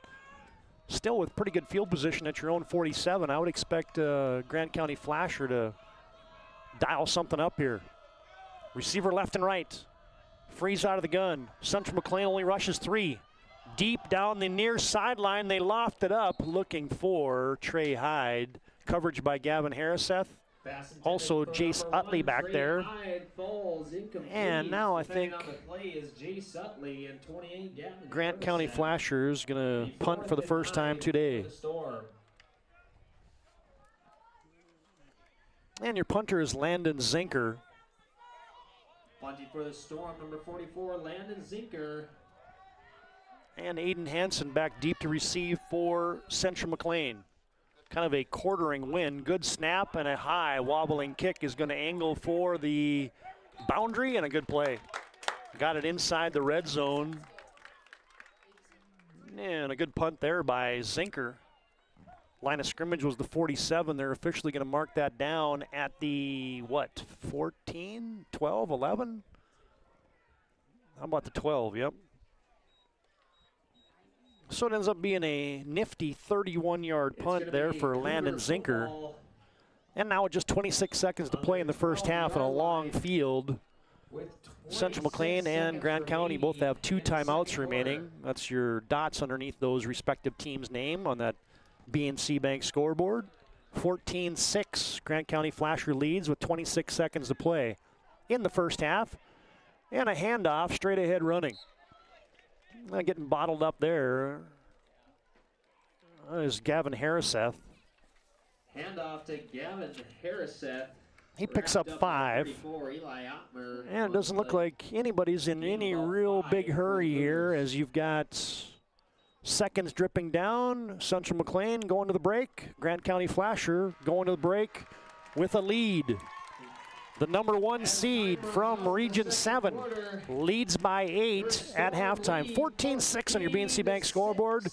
still with pretty good field position at your own 47, I would expect Grant County Flasher to dial something up here. Receiver left and right. Freeze out of the gun. Central Mclean only rushes 3. Deep down the near sideline, they loft it up looking for Trey Hyde. Coverage by Gavin Harriseth. Also Jace Utley back there. And now I think Grant County Flashers going to punt for the first time today. And your punter is Landon Zinker. Punting for the Storm, number 44, Landon Zinker. And Aiden Hansen back deep to receive for Central Mclean. Kind of a quartering win. Good snap and a high wobbling kick is going to angle for the boundary, and a good play. Got it inside the red zone. And a good punt there by Zinker. Line of scrimmage was the 47. They're officially going to mark that down at the, 14, 12, 11? How about the 12? Yep. So it ends up being a nifty 31-yard punt there for Landon Zinker. And now with just 26 seconds to play in the first half and a long field, Central Mclean and Grant County both have 2 timeouts remaining. That's your dots underneath those respective teams' name on that BNC Bank scoreboard. 14-6, Grant County Flasher leads with 26 seconds to play. in the first half. And a handoff, straight ahead running. Not getting bottled up there is Gavin Harriseth. Handoff to Gavin Harriseth. He picks up 5. And it doesn't look like anybody's in any real big hurry here, as you've got seconds dripping down. Central Mclean going to the break. Grant County Flasher going to the break with a lead. The number 1 seed from Region 7 leads by 8 at halftime. 14-6 on your BNC Bank scoreboard.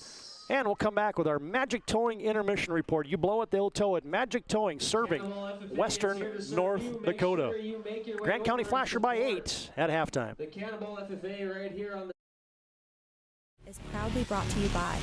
And we'll come back with our Magic Towing intermission report. You blow it, they'll tow it. Magic Towing serving western North Dakota. Grant County Flasher by 8 at halftime. The Cannibal FFA right here on the is proudly brought to you by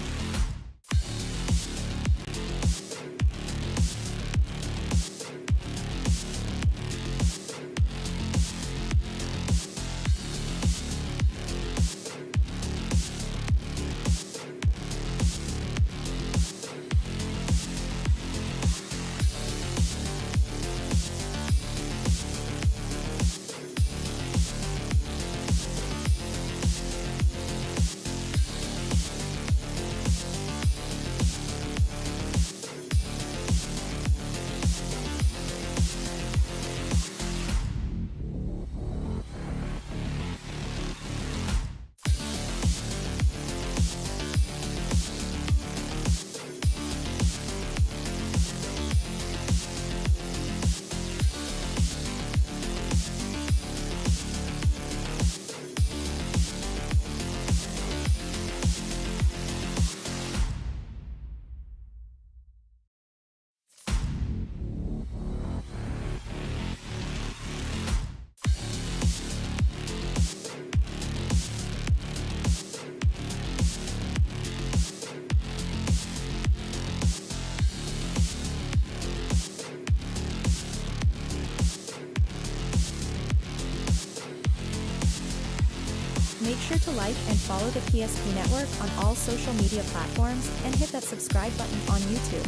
Make sure to like and follow the PSP Network on all social media platforms and hit that subscribe button on YouTube.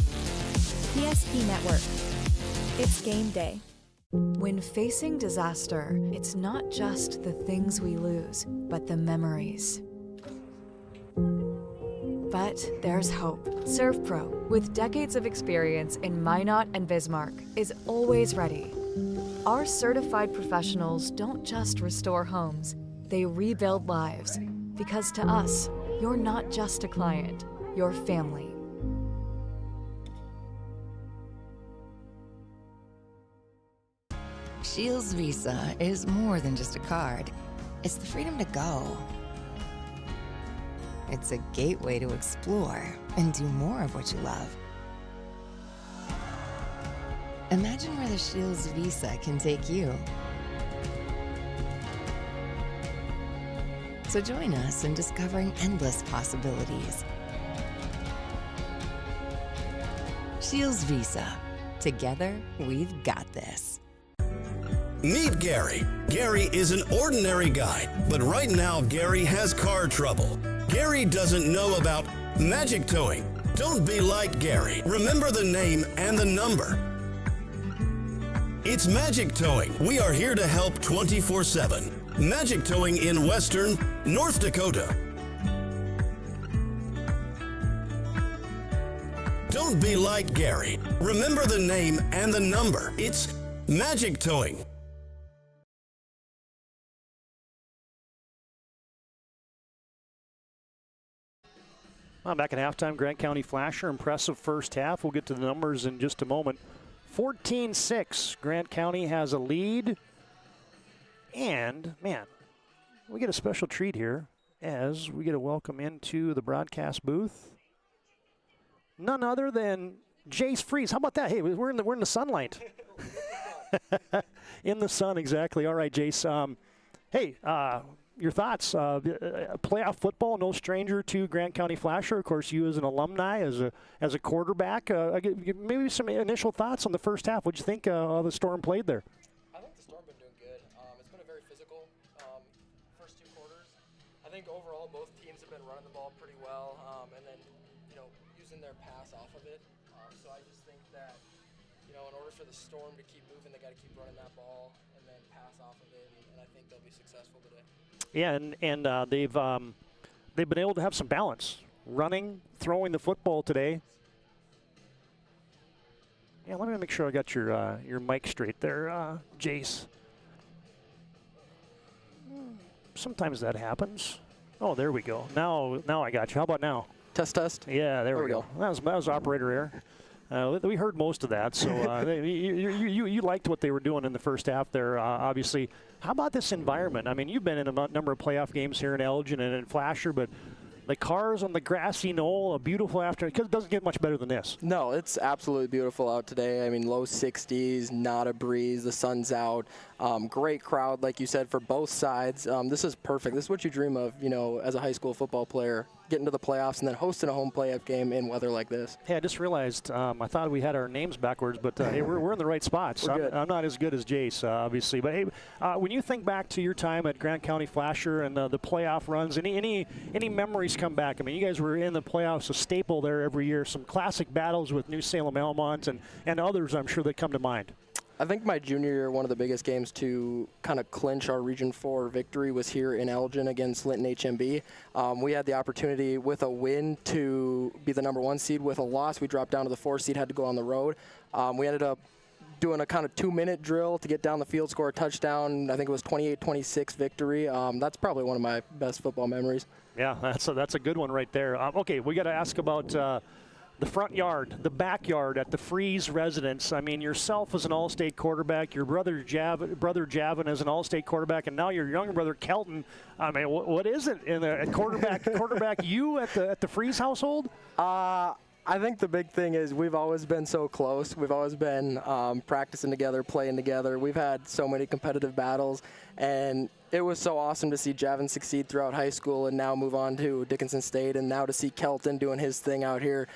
PSP Network. It's game day. When facing disaster, it's not just the things we lose, but the memories. But there's hope. ServPro, with decades of experience in Minot and Bismarck, is always ready. Our certified professionals don't just restore homes, they rebuild lives. Because to us, you're not just a client, you're family. Shields Visa is more than just a card. It's the freedom to go. It's a gateway to explore and do more of what you love. Imagine where the Shields Visa can take you. So join us in discovering endless possibilities. Shields Visa. Together, we've got this. Meet Gary. Gary is an ordinary guy, but right now Gary has car trouble. Gary doesn't know about magic towing. Don't be like Gary. Remember the name and the number. It's Magic Towing. We are here to help 24/7. Magic Towing in western North Dakota. Don't be like Gary. Remember the name and the number. It's Magic Towing. Well, back at halftime, Grant County Flasher, impressive first half. We'll get to the numbers in just a moment. 14-6, Grant County has a lead. And, man, we get a special treat here as we get a welcome into the broadcast booth. None other than Jace Freeze. How about that? Hey, we're in the sunlight. In the sun, exactly. All right, Jace. Hey, your thoughts? Playoff football, no stranger to Grant County Flasher. Of course, you as an alumni, as a quarterback. Maybe some initial thoughts on the first half. What'd you think of the Storm played there? I think the Storm been doing good. It's been a very physical first two quarters. I think overall both teams have been running the ball pretty well, and then using their pass off of it. So I just think that in order for the Storm to keep moving, they got to keep running that ball and then pass off of it, and I think they'll be successful today. Yeah, and they've been able to have some balance, running, throwing the football today. Yeah, let me make sure I got your mic straight there, Jace. Sometimes that happens. Oh, there we go. Now I got you. How about now? Test. Yeah, there we go. That was operator error. We heard most of that. So you liked what they were doing in the first half there, obviously. How about this environment? I mean, you've been in a number of playoff games here in Elgin and in Flasher, but the cars on the grassy knoll, a beautiful afternoon, because it doesn't get much better than this. No, it's absolutely beautiful out today. I mean, low 60s, not a breeze, the sun's out. Great crowd, like you said, for both sides. This is perfect. This is what you dream of, as a high school football player, getting to the playoffs and then hosting a home playoff game in weather like this. Hey, I just realized I thought we had our names backwards, but hey, we're in the right spots. I'm not as good as Jace, obviously. But hey, when you think back to your time at Grant County Flasher and the playoff runs, any memories come back? I mean, you guys were in the playoffs, a staple there every year. Some classic battles with New Salem Elmont and others, I'm sure, that come to mind. I think my junior year, one of the biggest games to kind of clinch our Region 4 victory was here in Elgin against Linton HMB. We had the opportunity with a win to be the number 1 seed. With a loss, we dropped down to the 4 seed, had to go on the road. We ended up doing a kind of 2-minute drill to get down the field, score a touchdown. I think it was 28-26 victory. That's probably one of my best football memories. Yeah, that's a good one right there. Okay, we got to ask about the front yard, the backyard at the Freeze residence. I mean, yourself as an all-state quarterback, your brother Javin as an all-state quarterback, and now your younger brother Kelton. I mean, what is it in a quarterback you at the Freeze household? I think the big thing is we've always been so close. We've always been practicing together, playing together. We've had so many competitive battles, and it was so awesome to see Javin succeed throughout high school and now move on to Dickinson State, and now to see Kelton doing his thing out here,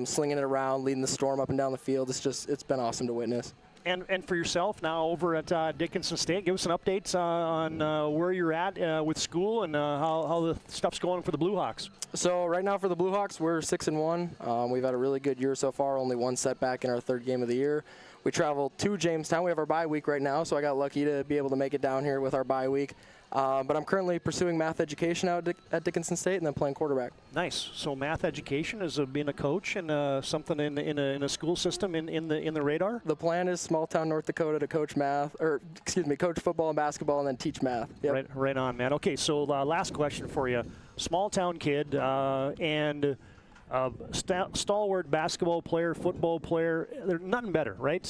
slinging it around, leading the Storm up and down the field. It's been awesome to witness. And for yourself now over at Dickinson State, give us an update on where you're at with school and how the stuff's going for the Blue Hawks. So right now for the Blue Hawks, we're 6-1. We've had a really good year so far, only one setback in our 3rd game of the year. We traveled to Jamestown. We have our bye week right now, so I got lucky to be able to make it down here with our bye week. But I'm currently pursuing math education out at Dickinson State and then playing quarterback. Nice. So math education is being a coach and something in a school system in the radar? The plan is small town North Dakota to coach coach football and basketball and then teach math. Yep. Right on, man. Okay, so last question for you. Small town kid and stalwart basketball player, football player, there's nothing better, right?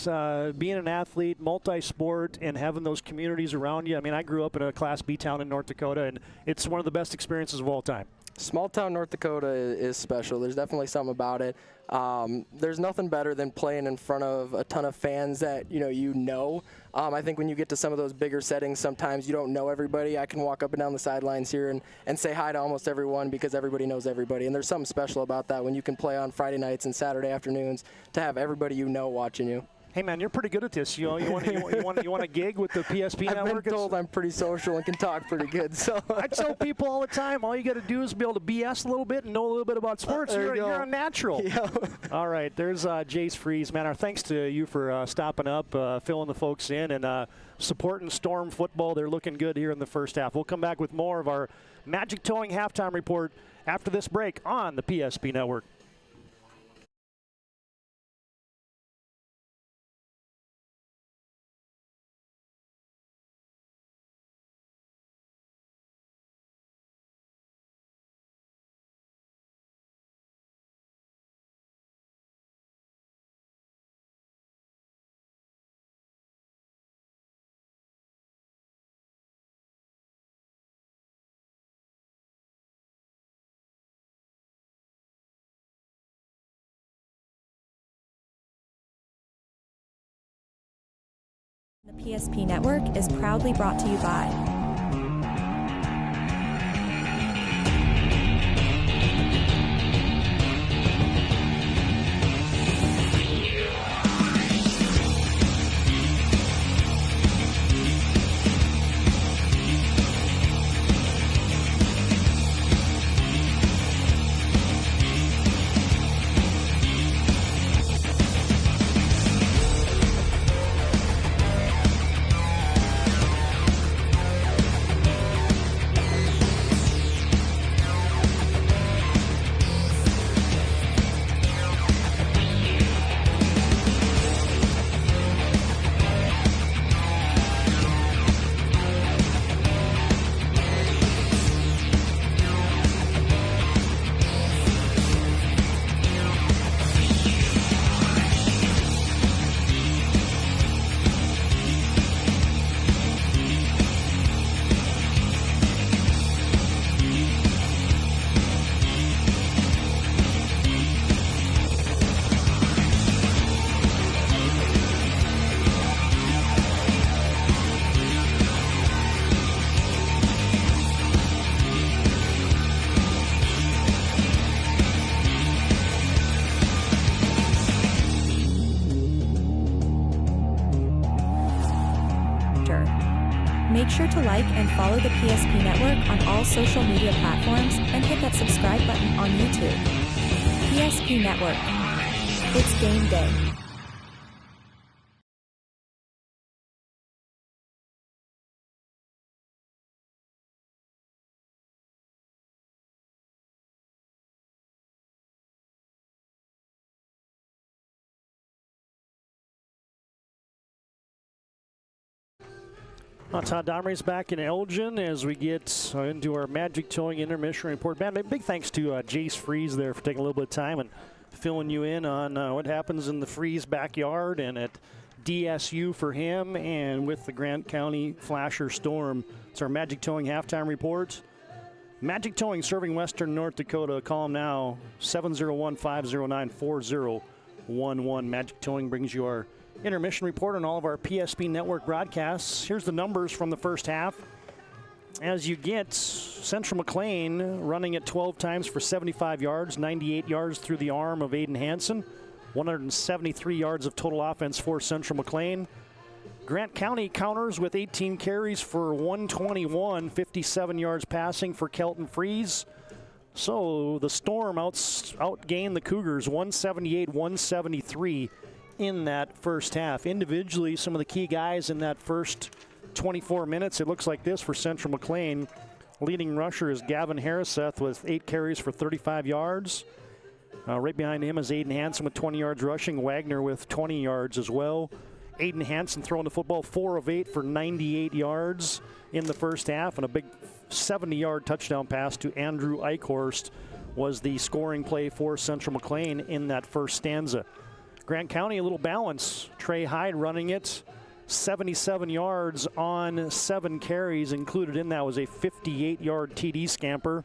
Being an athlete, multi-sport, and having those communities around you. I mean, I grew up in a Class B town in North Dakota, and it's one of the best experiences of all time. Small town North Dakota is special. There's definitely something about it. There's nothing better than playing in front of a ton of fans that I think when you get to some of those bigger settings, sometimes you don't know everybody. I can walk up and down the sidelines here and say hi to almost everyone because everybody knows everybody. And there's something special about that when you can play on Friday nights and Saturday afternoons to have everybody watching you. Hey man, you're pretty good at this. You want a gig with the PSP network? I've been told I'm pretty social and can talk pretty good. So I tell people all the time, all you got to do is be able to BS a little bit and know a little bit about sports. You're a natural. Yeah. All right, there's Jace Freeze. Man, our thanks to you for stopping up, filling the folks in, and supporting Storm football. They're looking good here in the first half. We'll come back with more of our Magic Towing halftime report after this break on the PSP network. The PSP Network is proudly brought to you by sure to like and follow the PSP Network on all social media platforms and hit that subscribe button on YouTube. PSP Network. It's game day. Todd Domres back in Elgin as we get into our Magic Towing intermission report. Man, big thanks to Jace Freeze there for taking a little bit of time and filling you in on what happens in the Freeze backyard and at DSU for him and with the Grant County Flasher Storm. It's our Magic Towing halftime report. Magic Towing serving Western North Dakota. Call them now, 701-509-4011. Magic Towing brings you our intermission report on all of our PSP Network broadcasts. Here's the numbers from the first half. As you get Central Mclean running it 12 times for 75 yards, 98 yards through the arm of Aiden Hansen, 173 yards of total offense for Central Mclean. Grant County counters with 18 carries for 121, 57 yards passing for Kelton Freeze. So the Storm outgained the Cougars 178-173 in that first half. Individually, some of the key guys in that first 24 minutes, it looks like this for Central Mclean. Leading rusher is Gavin Harriseth with 8 carries for 35 yards. Right behind him is Aiden Hansen with 20 yards rushing. Wagner with 20 yards as well. Aiden Hansen throwing the football 4 of 8 for 98 yards in the first half, and a big 70-yard touchdown pass to Andrew Eichhorst was the scoring play for Central Mclean in that first stanza. Grant County, a little balance. Trey Hyde running it, 77 yards on 7 carries. Included in that was a 58-yard TD scamper.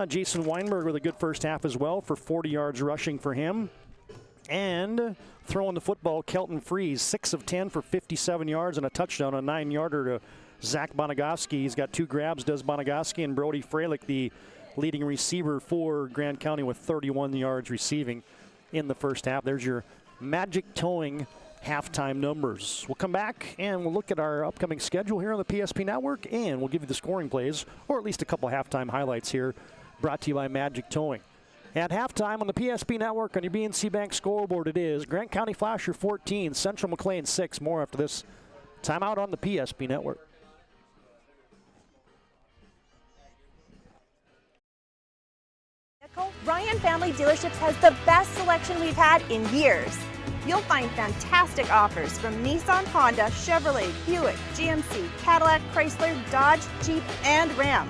Jason Weinberg with a good first half as well for 40 yards rushing for him. And throwing the football, Kelton Freeze, 6 of 10 for 57 yards and a touchdown, a 9-yarder to Zach Bonagowski. He's got 2 grabs, does Bonagowski, and Brody Freilich, the leading receiver for Grant County with 31 yards receiving in the first half. There's your Magic Towing halftime numbers. We'll come back and we'll look at our upcoming schedule here on the PSP Network, and we'll give you the scoring plays, or at least a couple halftime highlights here, brought to you by Magic Towing. At halftime on the PSP Network on your BNC Bank scoreboard, it is Grant County Flasher 14, Central Mclean 6. More after this timeout on the PSP Network. Ryan Family Dealerships has the best selection we've had in years. You'll find fantastic offers from Nissan, Honda, Chevrolet, Buick, GMC, Cadillac, Chrysler, Dodge, Jeep, and Ram.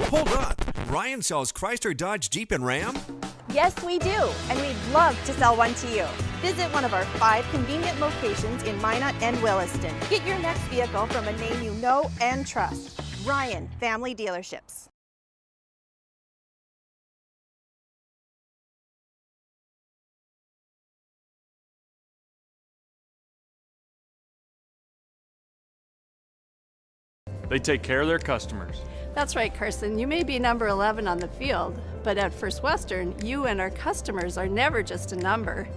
Hold on. Ryan sells Chrysler, Dodge, Jeep, and Ram? Yes, we do, and we'd love to sell one to you. Visit one of our 5 convenient locations in Minot and Williston. Get your next vehicle from a name you know and trust. Ryan Family Dealerships. They take care of their customers. That's right, Carson. You may be number 11 on the field, but at First Western, you and our customers are never just a number.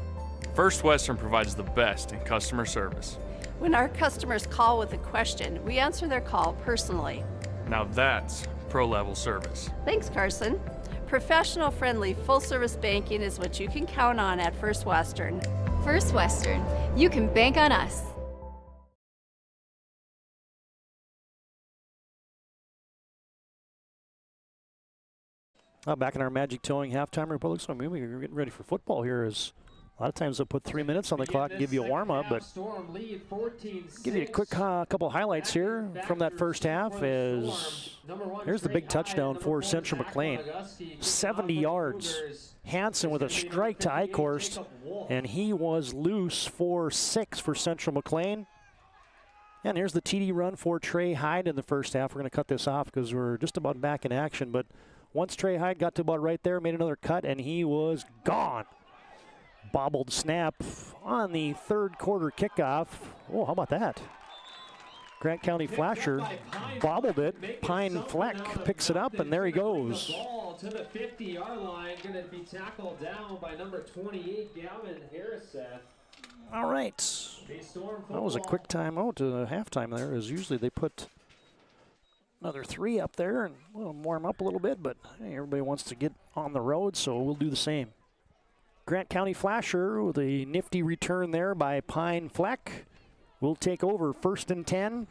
First Western provides the best in customer service. When our customers call with a question, we answer their call personally. Now that's pro-level service. Thanks, Carson. Professional, friendly, full-service banking is what you can count on at First Western. First Western, you can bank on us. Back in our Magic Towing halftime report. Looks like maybe we're getting ready for football here. As a lot of times they'll put 3 minutes on the clock and give you a warm-up, but give you a quick couple highlights here from that first half. As here's the big touchdown for Central Mclean, 70 yards. Hansen with a strike to Eichhorst, and he was loose for 6 for Central Mclean. And here's the TD run for Trey Hyde in the first half. We're going to cut this off because we're just about back in action, but once Trey Hyde got to about right there, made another cut, and he was gone. Bobbled snap on the third quarter kickoff. Oh, how about that? Grant County Flasher bobbled it. Pine Fleck picks it up, and there he goes. Ball to the 50-yard line, going to be tackled down by number 28, Gavin Harriseth. All right. That was a quick timeout to halftime there, as usually they put Another 3 up there, and we'll warm up a little bit, but hey, everybody wants to get on the road, so we'll do the same. Grant County Flasher with a nifty return there by Pine Fleck. Will take over 1st and 10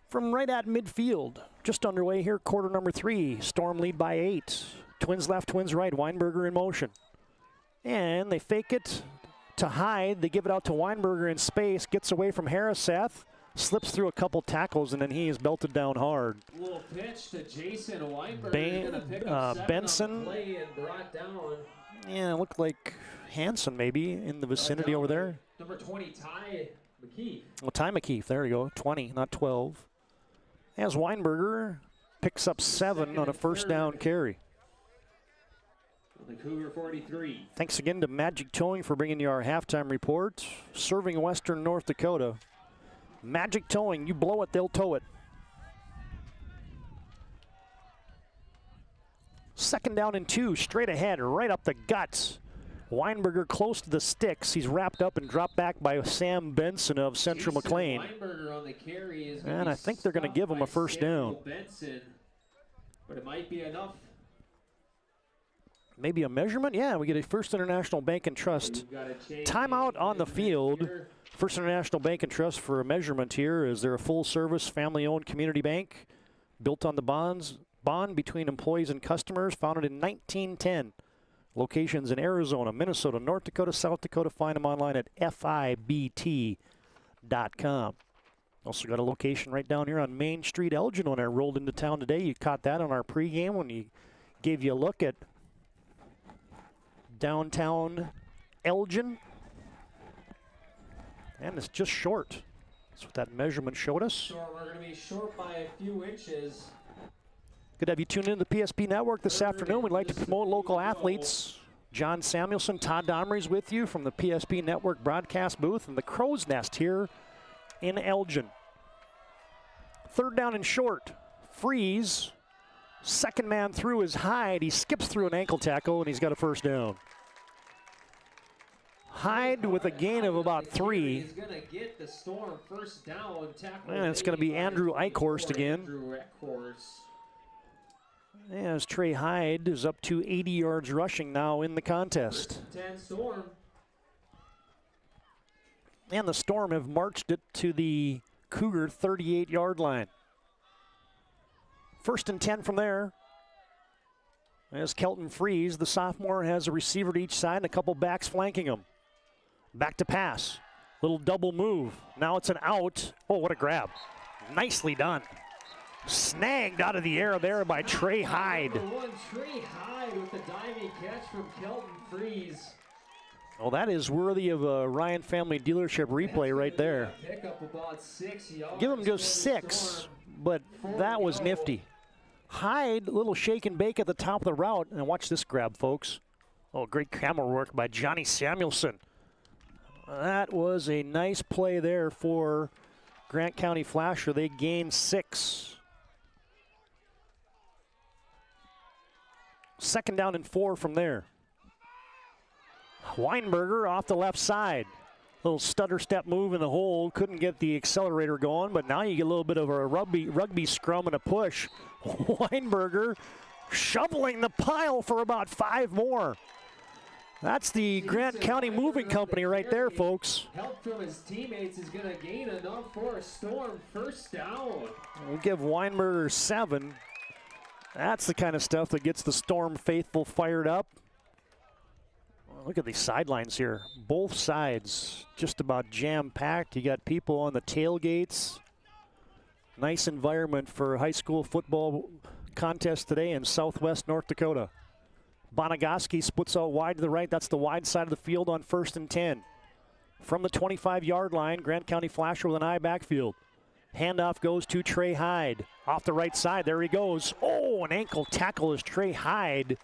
from right at midfield. Just underway here, quarter number 3. Storm lead by 8. Twins left, Twins right. Weinberger in motion. And they fake it to Hyde. They give it out to Weinberger in space. Gets away from Harriseth. Slips through a couple tackles, and then he is belted down hard. Little pitch to Jason Weinberger. Benson. Play and brought down. Yeah, it looked like Hanson maybe in the vicinity over there. Number 20, Ty McKeith. Well, Ty McKeith, there you go, 20, not 12. As Weinberger picks up 7 on a first down carry. The Cougar 43. Thanks again to Magic Towing for bringing you our halftime report. Serving Western North Dakota. Magic Towing, you blow it, they'll tow it. 2nd down and 2, straight ahead, right up the guts. Weinberger close to the sticks. He's wrapped up and dropped back by Sam Benson of Central Mclean. On the carry is and I think they're going to give him a first down. Benson, but it might be enough. Maybe a measurement? Yeah, we get a First International Bank and Trust timeout on the field. First International Bank and Trust for a measurement here. Is there a full-service, family-owned community bank built on the bond between employees and customers, founded in 1910. Locations in Arizona, Minnesota, North Dakota, South Dakota. Find them online at FIBT.com. Also got a location right down here on Main Street, Elgin. When I rolled into town today, you caught that on our pregame when he gave you a look at downtown Elgin. And it's just short. That's what that measurement showed us. Short, we're going to be short by a few inches. Good to have you tuned in to the PSP Network this afternoon. We'd like to promote local athletes. John Samuelson, Todd Domres with you from the PSP Network broadcast booth and the Crow's Nest here in Elgin. 3rd down and short. Freeze. 2nd man through is Hyde. He skips through an ankle tackle, and he's got a first down. Hyde with a gain of about 3. He's going to get the Storm first down. And it's going to be Andrew Eichhorst again. As Trey Hyde is up to 80 yards rushing now in the contest. 10 Storm. And the Storm have marched it to the Cougar 38-yard line. 1st and 10 from there. As Kelton Freeze, the sophomore, has a receiver to each side and a couple backs flanking him. Back to pass. Little double move. Now it's an out. Oh, what a grab. Nicely done. Snagged out of the air there by Trey Hyde. Trey Hyde with a diving catch from Kelton Freeze. Well, that is worthy of a Ryan Family Dealership replay right there. Pick up about 6 yards. Give him just 6, but that was nifty. Hyde, a little shake and bake at the top of the route. And watch this grab, folks. Oh, great camera work by Johnny Samuelson. That was a nice play there for Grant County Flasher. They gained 6. 2nd down and 4 from there. Weinberger off the left side. Little stutter step move in the hole. Couldn't get the accelerator going, but now you get a little bit of a rugby scrum and a push. Weinberger shoveling the pile for about 5 more. That's the Grant County Moving Company right there, folks. Help from his teammates is going to gain enough for a Storm first down. We'll give Weinberger 7. That's the kind of stuff that gets the Storm faithful fired up. Look at these sidelines here. Both sides just about jam-packed. You got people on the tailgates. Nice environment for a high school football contest today in southwest North Dakota. Bonagoski splits out wide to the right. That's the wide side of the field on 1st and 10. From the 25-yard line, Grant County Flasher with an eye backfield. Handoff goes to Trey Hyde. Off the right side, there he goes. Oh, an ankle tackle as Trey Hyde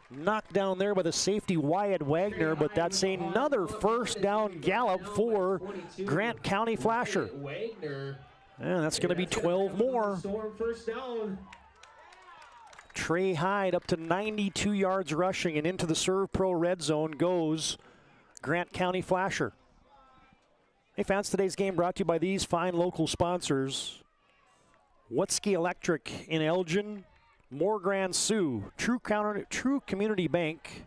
knocked down there by the safety Wyatt Wagner, but that's another first down gallop for Grant County Flasher. And that's going to be 12 more. Storm first down. Trey Hyde up to 92 yards rushing, and into the Serve Pro red zone goes Grant County Flasher. Hey fans, today's game brought to you by these fine local sponsors. Watsky Electric in Elgin, Morgrand Sioux, True Community Bank,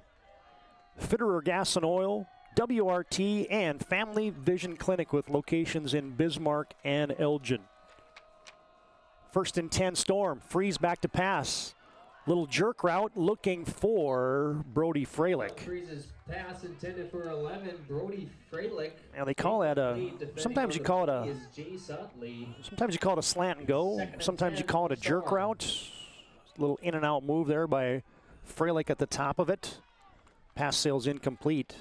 Fitterer Gas and Oil, WRT, and Family Vision Clinic with locations in Bismarck and Elgin. 1st and 10 Storm, Freeze back to pass. Little jerk route looking for Brody Freilich. Freeze's pass intended for 11, Brody Freilich. Now they call that sometimes you call it a slant and go. Sometimes you call it a jerk route. A little in and out move there by Freilich at the top of it. Pass sails incomplete.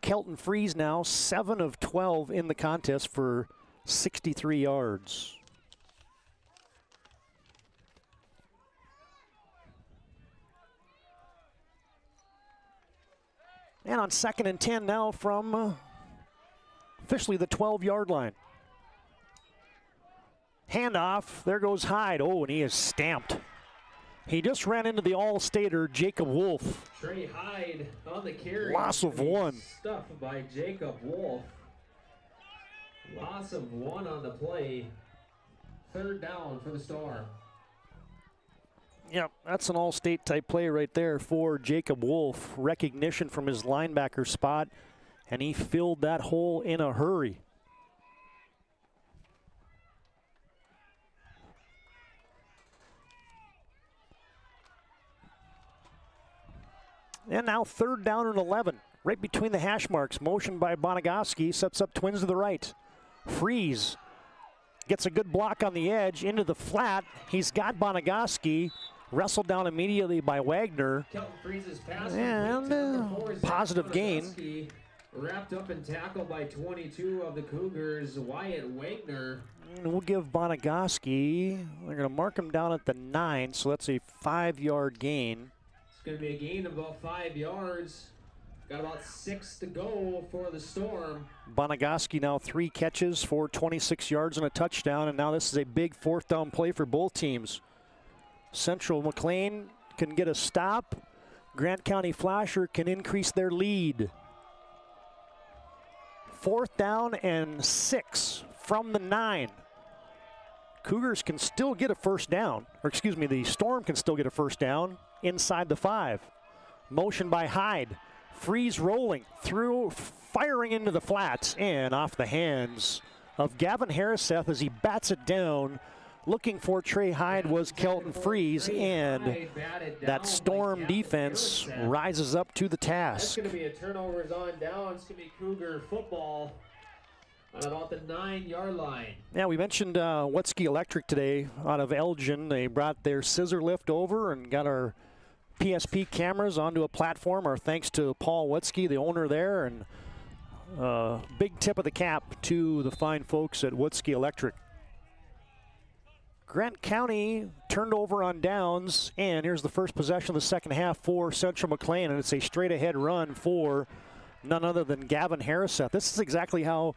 Kelton Freeze now 7 of 12 in the contest for 63 yards. And on 2nd and 10 now from officially the 12-yard line. Handoff, there goes Hyde. Oh, and he is stamped. He just ran into the All-Stater, Jacob Wolf. Trey Hyde on the carry. Loss of 1. Stuffed by Jacob Wolf. Loss of 1 on the play. 3rd down for the Storm. Yep, that's an all-state type play right there for Jacob Wolf. Recognition from his linebacker spot, and he filled that hole in a hurry. And now 3rd down and 11, right between the hash marks. Motion by Bonagoski, sets up twins to the right. Freeze gets a good block on the edge into the flat. He's got Bonagoski. Wrestled down immediately by Wagner. And positive gain. Wrapped up and tackled by 22 of the Cougars, Wyatt Wagner. And we'll give Bonagoski, they're going to mark him down at the 9, so that's a 5-yard gain. It's going to be a gain of about 5 yards. Got about 6 to go for the Storm. Bonagoski now 3 catches for 26 yards and a touchdown, and now this is a big 4th down play for both teams. Central Mclean can get a stop. Grant County Flasher can increase their lead. 4th down and 6 from the 9. Cougars can still get a first down. Or excuse me, the Storm can still get a first down inside the 5. Motion by Hyde. Freeze rolling through, firing into the flats and off the hands of Gavin Harriseth as he bats it down. Looking for Trey Hyde was Kelton Freeze, and that Storm defense rises up to the task. That's going to be a turnovers on down. It's going to be Cougar football on about the 9-yard line. Yeah, we mentioned Watsky Electric today out of Elgin. They brought their scissor lift over and got our PSP cameras onto a platform. Our thanks to Paul Watsky, the owner there, and big tip of the cap to the fine folks at Watsky Electric. Grant County turned over on downs, and here's the first possession of the second half for Central Mclean, and it's a straight-ahead run for none other than Gavin Harriseth. This is exactly how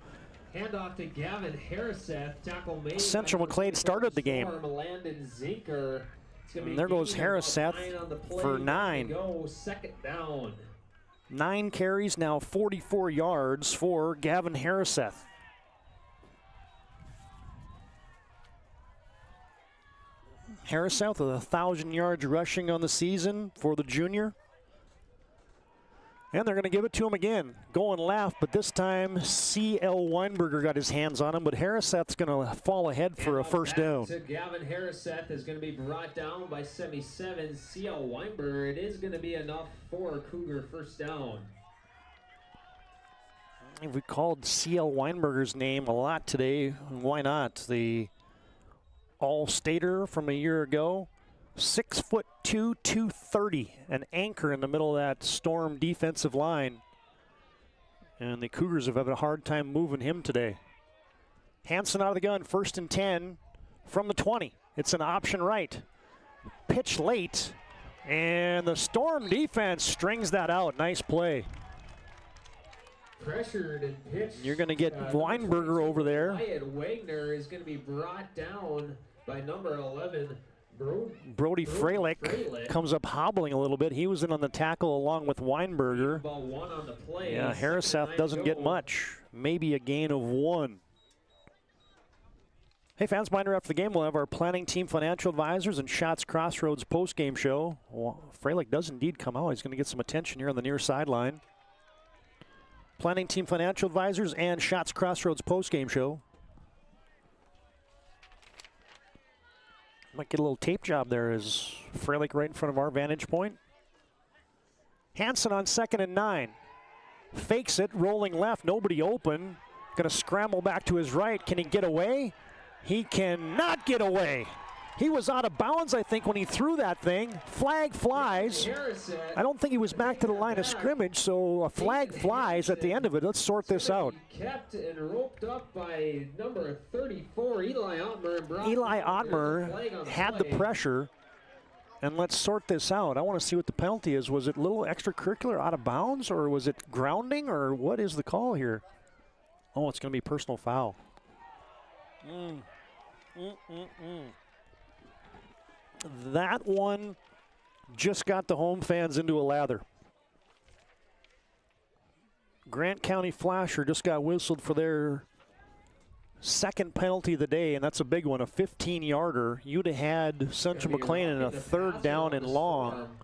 handoff to Gavin Harriseth, tackle made Central Mclean started the game. Landon Zinker. And there goes Harriseth for 9. Go 2nd down. 9 carries, now 44 yards for Gavin Harriseth. Harriseth with 1,000 yards rushing on the season for the junior. And they're going to give it to him again. Going left, but this time C.L. Weinberger got his hands on him, but Harriseth's going to fall ahead for a first down. So Gavin Harriseth is going to be brought down by 77. C.L. Weinberger, it is going to be enough for a Cougar first down. We called C.L. Weinberger's name a lot today. Why not? The All-Stater from a year ago. 6'2", 230, an anchor in the middle of that Storm defensive line. And the Cougars have had a hard time moving him today. Hansen out of the gun, 1st and 10 from the 20. It's an option right. Pitch late, and the Storm defense strings that out. Nice play. Pressured and pitched. You're going to get Weinberger over there. Wyatt Wagner is going to be brought down by number 11. Brody Freilich comes up hobbling a little bit. He was in on the tackle along with Weinberger. Yeah, Harriseth doesn't get much. Maybe a gain of 1. Hey fans, reminder after the game, we'll have our planning team financial advisors and Shots Crossroads post-game show. Well, Freilich does indeed come out. He's going to get some attention here on the near sideline. Planning team financial advisors and Shots Crossroads post-game show. Might get a little tape job there as Freilich right in front of our vantage point. Hansen on 2nd and 9. Fakes it, rolling left, nobody open. Going to scramble back to his right. Can he get away? He cannot get away. He was out of bounds, I think, when he threw that thing. Flag flies. I don't think he was back to the line of scrimmage, so a flag flies at the end of it. Let's sort this out. Kept and roped up by number 34, Eli Ottmer. Eli Ottmer had the pressure, and let's sort this out. I want to see what the penalty is. Was it a little extracurricular out of bounds, or was it grounding, or what is the call here? Oh, it's going to be personal foul. That one just got the home fans into a lather. Grant County Flasher just got whistled for their second penalty of the day, and that's a big one, a 15-yarder. You'd have had Central Mclean in a 3rd down and long.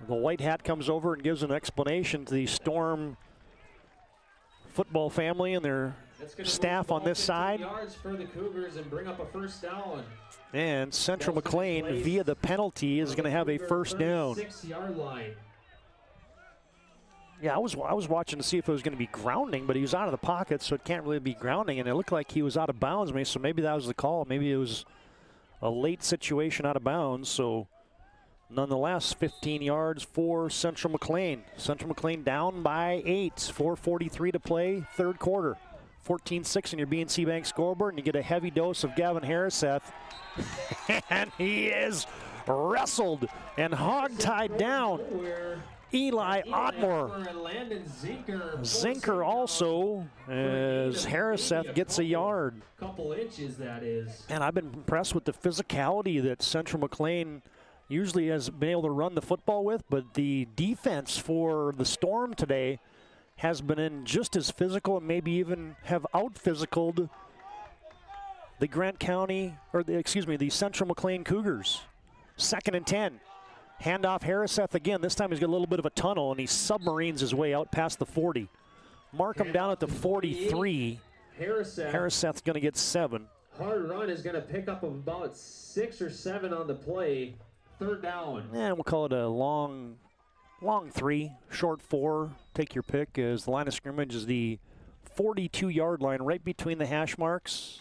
The white hat comes over and gives an explanation to the Storm football family and their staff on this side. Yards for the Cougars and bring up a 1st down. And Central Mclean, via the penalty, is going to have a 1st down. 6-yard line. Yeah, I was watching to see if it was going to be grounding, but he was out of the pocket, so it can't really be grounding, and it looked like he was out of bounds, so maybe that was the call. Maybe it was a late situation out of bounds, so nonetheless, 15 yards for Central Mclean. Central Mclean down by 8, 4:43 to play, 3rd quarter. 14-6 in your BNC Bank scoreboard, and you get a heavy dose of Gavin Harriseth. And he is wrestled and hog-tied down. Eli Ottmer. Zinker also, as Harriseth gets a yard. Couple inches, that is. And I've been impressed with the physicality that Central Mclean usually has been able to run the football with, but the defense for the Storm today has been in just as physical and maybe even have out-physicaled the Grant County, or the Central Mclean Cougars. 2nd and 10. Handoff Harriseth again. This time he's got a little bit of a tunnel, and he submarines his way out past the 40. Mark him down at the 43. Harriseth's going to get 7. Hard run is going to pick up about 6 or 7 on the play. 3rd down. And we'll call it a long 3, short 4. Take your pick, as the line of scrimmage is the 42-yard line right between the hash marks.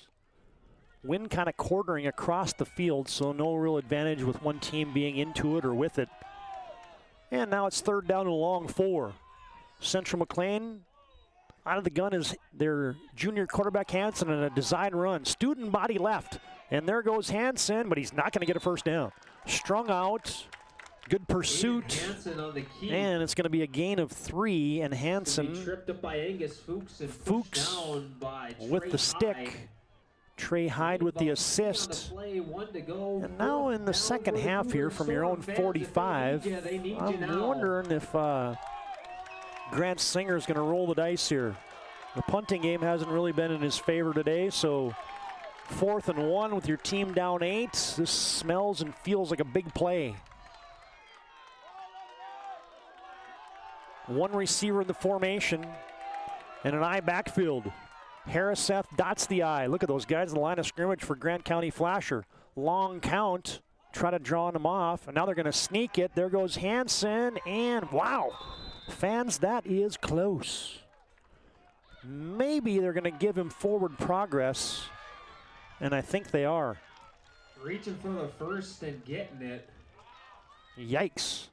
Wind kind of quartering across the field, so no real advantage with one team being into it or with it. And now it's 3rd down and a long 4. Central Mclean out of the gun is their junior quarterback Hansen in a design run. Student body left, and there goes Hansen, but he's not going to get a 1st down. Strung out, good pursuit, and it's going to be a gain of 3, and Hansen tripped up by Angus Fuchs and Fuchs down by with the stick. Trey Hyde with the assist. And now in the second half here from your own 45, I'm wondering if Grant Singer is going to roll the dice here. The punting game hasn't really been in his favor today, so 4th and 1 with your team down 8. This smells and feels like a big play. One receiver in the formation and an I backfield. Harriseth dots the I. Look at those guys in the line of scrimmage for Grant County Flasher. Long count, try to draw them off, and now they're going to sneak it. There goes Hansen, and wow, fans, that is close. Maybe they're going to give him forward progress, and I think they are. Reaching for the 1st and getting it. Yikes.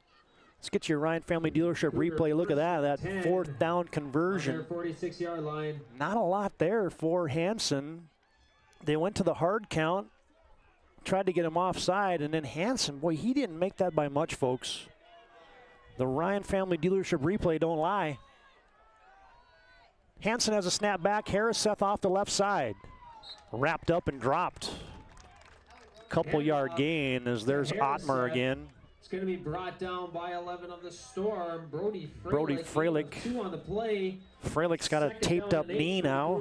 Let's get your Ryan Family Dealership replay. Look at that 4th down conversion. 46-yard line. Not a lot there for Hansen. They went to the hard count, tried to get him offside, and then Hansen, boy, he didn't make that by much, folks. The Ryan Family Dealership replay don't lie. Hansen has a snap back. Harriseth off the left side. Wrapped up and dropped. Couple yard gain as there's Ottmer again. It's going to be brought down by 11 of the Storm. Brody Freilich. 2 on the play. Freilich's got a taped up knee now.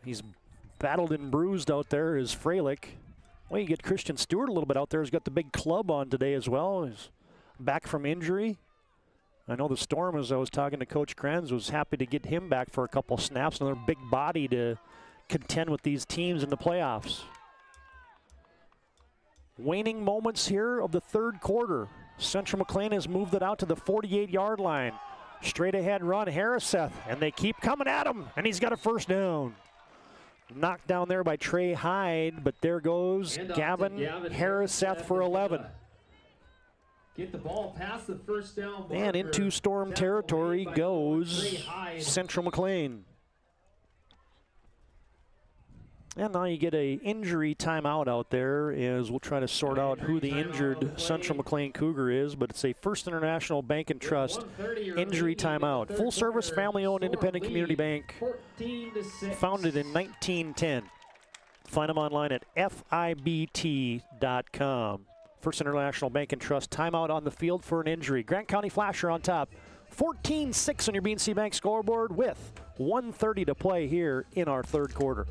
He's battled and bruised out there is Freilich. Well, you get Christian Stewart a little bit out there. He's got the big club on today as well. He's back from injury. I know the Storm, as I was talking to Coach Krenz, was happy to get him back for a couple snaps. Another big body to contend with these teams in the playoffs. Waning moments here of the third quarter. Central Mclean has moved it out to the 48-yard line. Straight ahead run, Harriseth, and they keep coming at him, and he's got a first down. Knocked down there by Trey Hyde, but there goes Gavin Harriseth for 11. Get the ball past the first down. And into Storm territory goes Central Mclean. And now you get a injury timeout out there as we'll try to sort out who the injured Central Mclean Cougar is, but it's a First International Bank and Trust injury timeout. Full service, family-owned, independent community bank, founded in 1910. Find them online at FIBT.com. First International Bank and Trust timeout on the field for an injury. Grant County Flasher on top. 14-6 on your BNC Bank scoreboard with 1:30 to play here in our third quarter.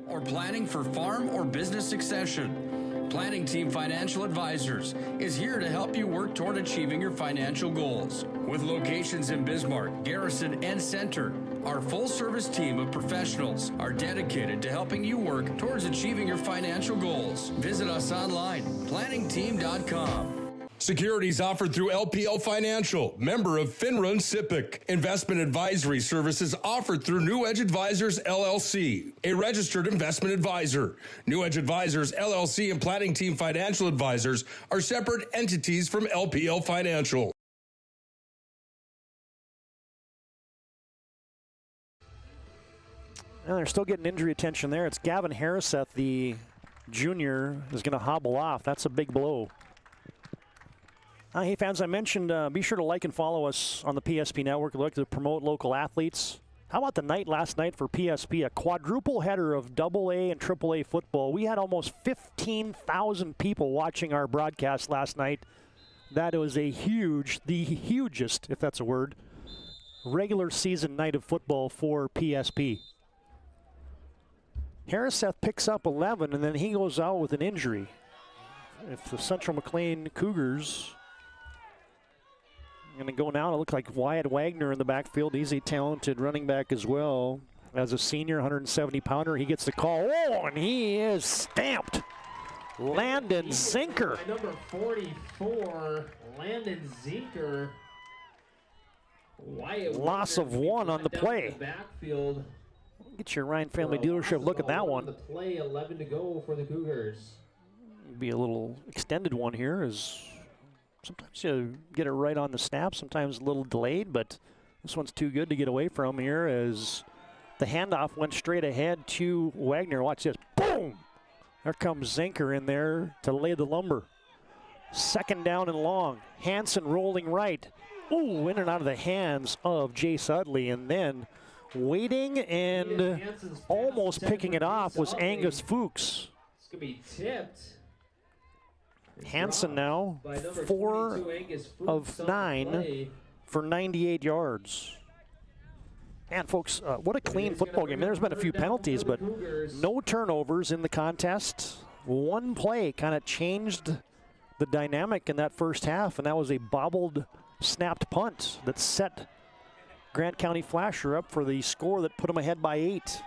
Or planning for farm or business succession. Planning Team Financial Advisors is here to help you work toward achieving your financial goals. With locations in Bismarck, Garrison, and Center, our full-service team of professionals are dedicated to helping you work towards achieving your financial goals. Visit us online, planningteam.com. Securities offered through LPL Financial, member of Finrun SIPC. Investment advisory services offered through New Edge Advisors, LLC, a registered investment advisor. New Edge Advisors, LLC, and Planning Team Financial Advisors are separate entities from LPL Financial. And they're still getting injury attention there. It's Gavin Harriseth, the junior, is going to hobble off. That's a big blow. Hey fans, I mentioned be sure to like and follow us on the PSP Network. We like to promote local athletes. How about the night last night for PSP? A quadruple header of AA and AAA football. We had almost 15,000 people watching our broadcast last night. That was a huge, the hugest, if that's a word, regular season night of football for PSP. Harriseth picks up 11, and then he goes out with an injury. If the Central Mclean Cougars going to go now, it looks like Wyatt Wagner in the backfield. He's a talented running back as well. As a senior, 170-pounder, he gets the call. Oh, and he is stamped. Landon Zinker. Number 44, Landon Zinker. Loss of one on the play. Backfield. Get your Ryan Family Dealership look at that one. The play, 11 to go for the Cougars. Be a little extended one here, as sometimes you get it right on the snap, sometimes a little delayed, but this one's too good to get away from here as the handoff went straight ahead to Wagner. Watch this. Boom! There comes Zinker in there to lay the lumber. Second down and long. Hansen rolling right. Ooh, in and out of the hands of Jace Utley, and then waiting and almost picking it off was Angus Fuchs. It's going to be tipped. Hansen now 4 of 9 for 98 yards. And folks, what a clean football game. There's been a few penalties, but no turnovers in the contest. One play kind of changed the dynamic in that first half, and that was a bobbled, snapped punt that set Grant County Flasher up for the score that put them ahead by 8.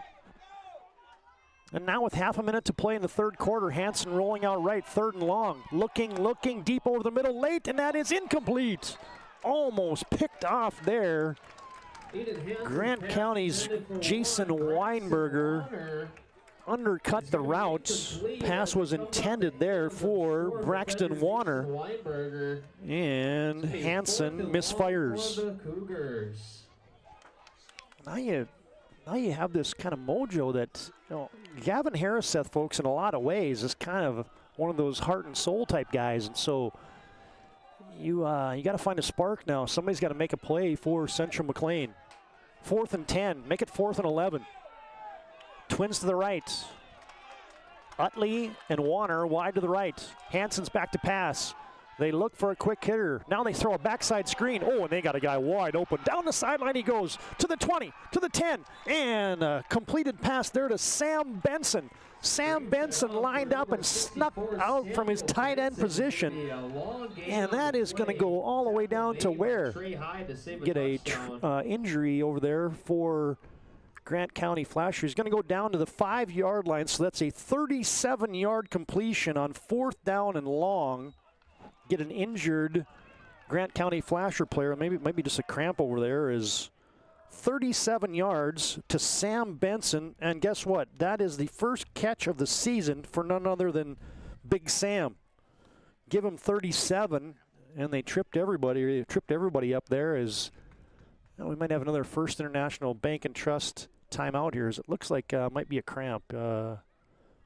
And now with half a minute to play in the third quarter, Hansen rolling out right, third and long. Looking deep over the middle, late, and that is incomplete. Almost picked off there. Grant County's Jason Weinberger undercut the route. Pass was intended there for Braxton Warner. And Hansen misfires. Now you have this kind of mojo that, you know, Gavin Harriseth, folks, in a lot of ways is kind of one of those heart and soul type guys, and so you got to find a spark now. Somebody's got to make a play for Central Mclean. 4th and 10, make it 4th and 11. Twins to the right. Utley and Warner wide to the right. Hansen's back to pass. They look for a quick hitter. Now they throw a backside screen. Oh, and they got a guy wide open. Down the sideline he goes to the 20, to the 10, and a completed pass there to Sam Benson. Sam Benson lined up and snuck out from his tight end position. And that is going to go all the way down to where? Get a injury over there for Grant County Flasher. He's going to go down to the 5-yard line, so that's a 37-yard completion on 4th down and long. Get an injured Grant County Flasher player, maybe just a cramp over there, is 37 yards to Sam Benson. And guess what? That is the first catch of the season for none other than Big Sam. Give him 37, and they tripped everybody. They tripped everybody up there. As well, we might have another First International Bank and Trust timeout here. As it looks like might be a cramp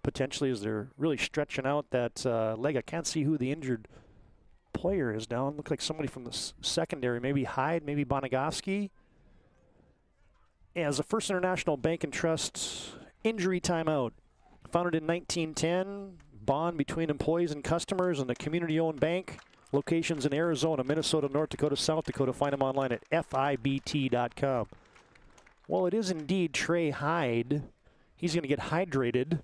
potentially, as they're really stretching out that leg. I can't see who the injured player is down. Looks like somebody from the secondary, maybe Hyde, maybe Bonigoski. As a First International Bank and Trust injury timeout. Founded in 1910, bond between employees and customers and a community-owned bank. Locations in Arizona, Minnesota, North Dakota, South Dakota. Find them online at FIBT.com. Well, it is indeed Trey Hyde. He's going to get hydrated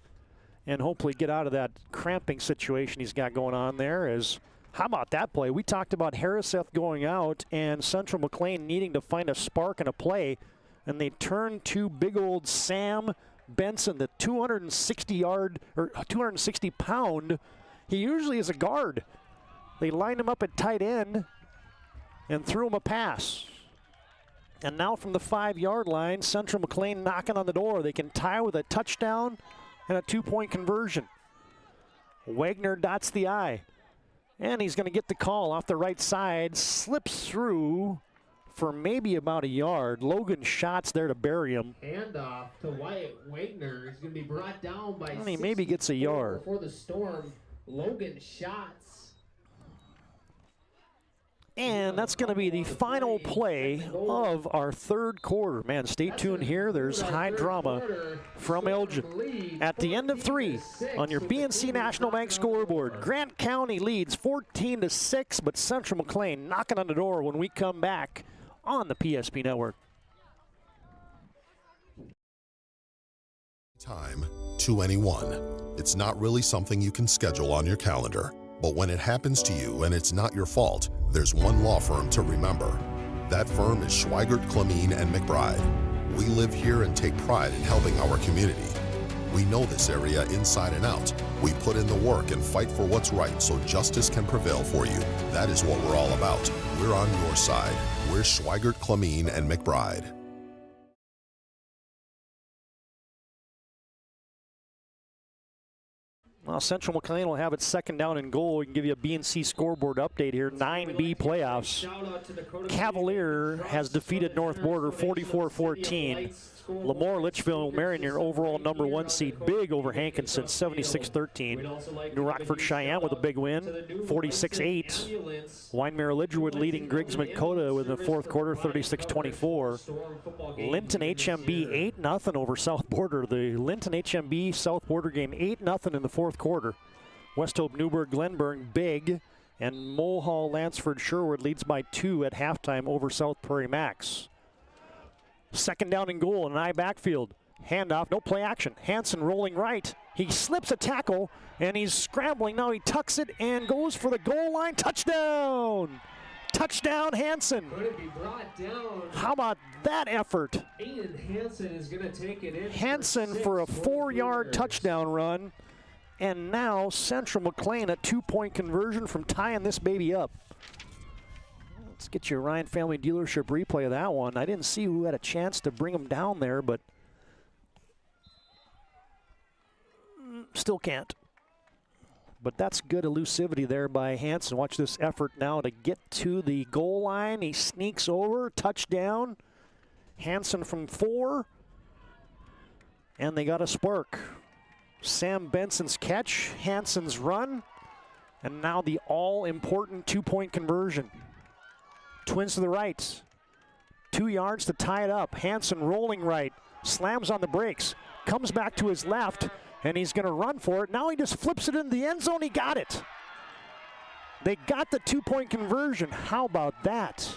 and hopefully get out of that cramping situation he's got going on there. As how about that play? We talked about Harriseth going out and Central Mclean needing to find a spark in a play, and they turned to big old Sam Benson, the 260-pound. He usually is a guard. They lined him up at tight end and threw him a pass. And now from the 5-yard line, Central Mclean knocking on the door. They can tie with a touchdown and a 2-point conversion. Wagner dots the I. And he's going to get the call off the right side. Slips through for maybe about a yard. Logan Schatz there to bury him. Handoff to Wyatt Wagner. He's going to be brought down by and he maybe gets a yard. Before the Storm, Logan Schatz. And that's going to be the final play of our third quarter. Man, stay tuned here. There's high drama from Elgin. At the end of 3 on your BNC National Bank scoreboard, Grant County leads 14-6, but Central Mclean knocking on the door when we come back on the PSP Network. Time to anyone. It's not really something you can schedule on your calendar. But when it happens to you and it's not your fault, there's one law firm to remember. That firm is Schweigert, Clemeen, and McBride. We live here and take pride in helping our community. We know this area inside and out. We put in the work and fight for what's right so justice can prevail for you. That is what we're all about. We're on your side. We're Schweigert, Clemeen, and McBride. Well, Central Mclean will have its 2nd down and goal. We can give you a BNC scoreboard update here. 9B playoffs. Cavalier has defeated North Border 44-14. Lemoore Litchfield Marion, your overall number 1 seed, big over Hankinson, 76-13. New Rockford Cheyenne with a big win, 46-8. Wyndmere Lidgerwood leading Griggs Dakota with the 4th quarter, 36-24. Linton HMB 8-0 over South Border. The Linton HMB South Border game 8-0 in the 4th quarter. West Hope Newburgh Glenburn big, and Mulhall Lansford Sherwood leads by 2 at halftime over South Prairie Max. 2nd down and goal in an I backfield. Handoff, no play action. Hansen rolling right. He slips a tackle and he's scrambling. Now he tucks it and goes for the goal line. Touchdown! Touchdown, Hansen. Could it be brought down? How about that effort? Aiden Hansen is going to take it in. Hansen for a 4-yard touchdown run. And now Central Mclean a 2-point conversion from tying this baby up. Let's get you a Ryan Family Dealership replay of that one. I didn't see who had a chance to bring him down there, but still can't. But that's good elusivity there by Hansen. Watch this effort now to get to the goal line. He sneaks over, touchdown. Hansen from 4. And they got a spark. Sam Benson's catch, Hansen's run, and now the all-important 2-point conversion. Twins to the right. 2 yards to tie it up. Hansen rolling right. Slams on the brakes. Comes back to his left, and he's going to run for it. Now he just flips it into the end zone. He got it. They got the two-point conversion. How about that?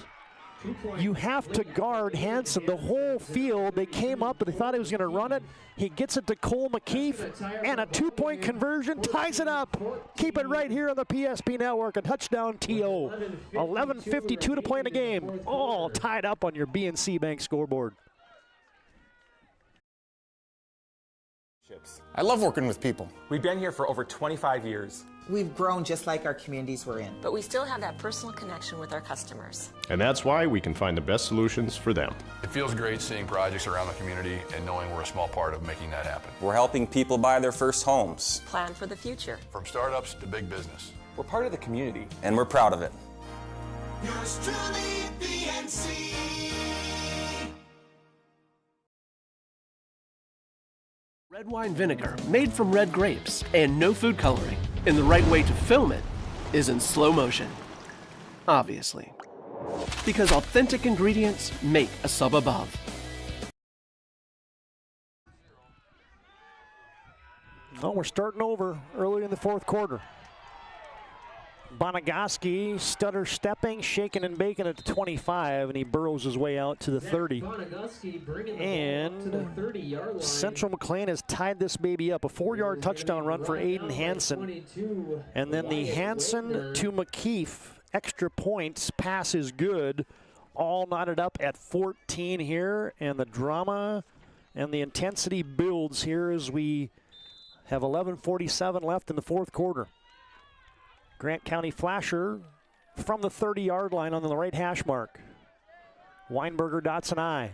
You have to guard Hansen the whole field. They came up, but they thought he was going to run it. He gets it to Cole McKeef, and a two-point conversion ties it up. Keep it right here on the PSP Network. A touchdown TO. 11:52 to play in the game. All tied up on your BNC Bank scoreboard. I love working with people. We've been here for over 25 years. We've grown just like our communities we're in. But we still have that personal connection with our customers. And that's why we can find the best solutions for them. It feels great seeing projects around the community and knowing we're a small part of making that happen. We're helping people buy their first homes. Plan for the future. From startups to big business. We're part of the community. And we're proud of it. Yours truly, BNC. Red wine vinegar, made from red grapes, and no food coloring. And the right way to film it is in slow motion. Obviously. Because authentic ingredients make a sub above. Well, we're starting over early in the fourth quarter. Bonagaski stutter stepping, shaking and baking at the 25, and he burrows his way out to the 30. And Central Mclean has tied this baby up. A 4-yard touchdown run for Aiden Hansen. And then the Hansen to McKeef extra points pass is good. All knotted up at 14 here, and the drama and the intensity builds here as we have 11:47 left in the fourth quarter. Grant County Flasher from the 30-yard line on the right hash mark. Weinberger dots an I.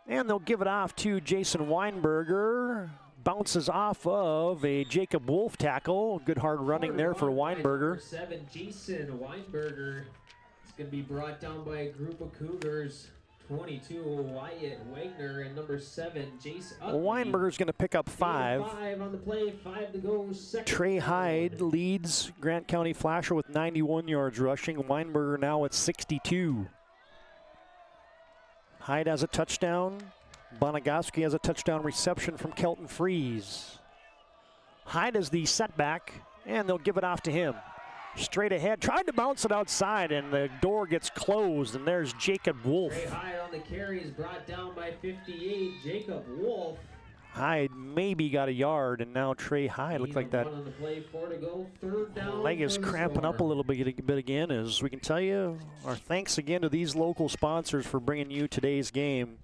And they'll give it off to Jason Weinberger. Bounces off of a Jacob Wolf tackle. Good hard running there for Weinberger. 7, Jason Weinberger is going to be brought down by a group of Cougars. 22, Wyatt Wagner, and number 7, Jace Utley. Weinberger's going to pick up 5. 5 on the play, 5 to go. Trey Hyde leads Grant County Flasher with 91 yards rushing. Weinberger now at 62. Hyde has a touchdown. Bonagaski has a touchdown reception from Kelton Freeze. Hyde is the setback, and they'll give it off to him. Straight ahead, tried to bounce it outside, and the door gets closed, and there's Jacob Wolf. Trey Hyde on the carry is brought down by 58, Jacob Wolf. Hyde maybe got a yard, and now Trey Hyde looks like that on the play, 4 to go, 3rd down. leg is cramping up a little bit again. As we can tell you, our thanks again to these local sponsors for bringing you today's game.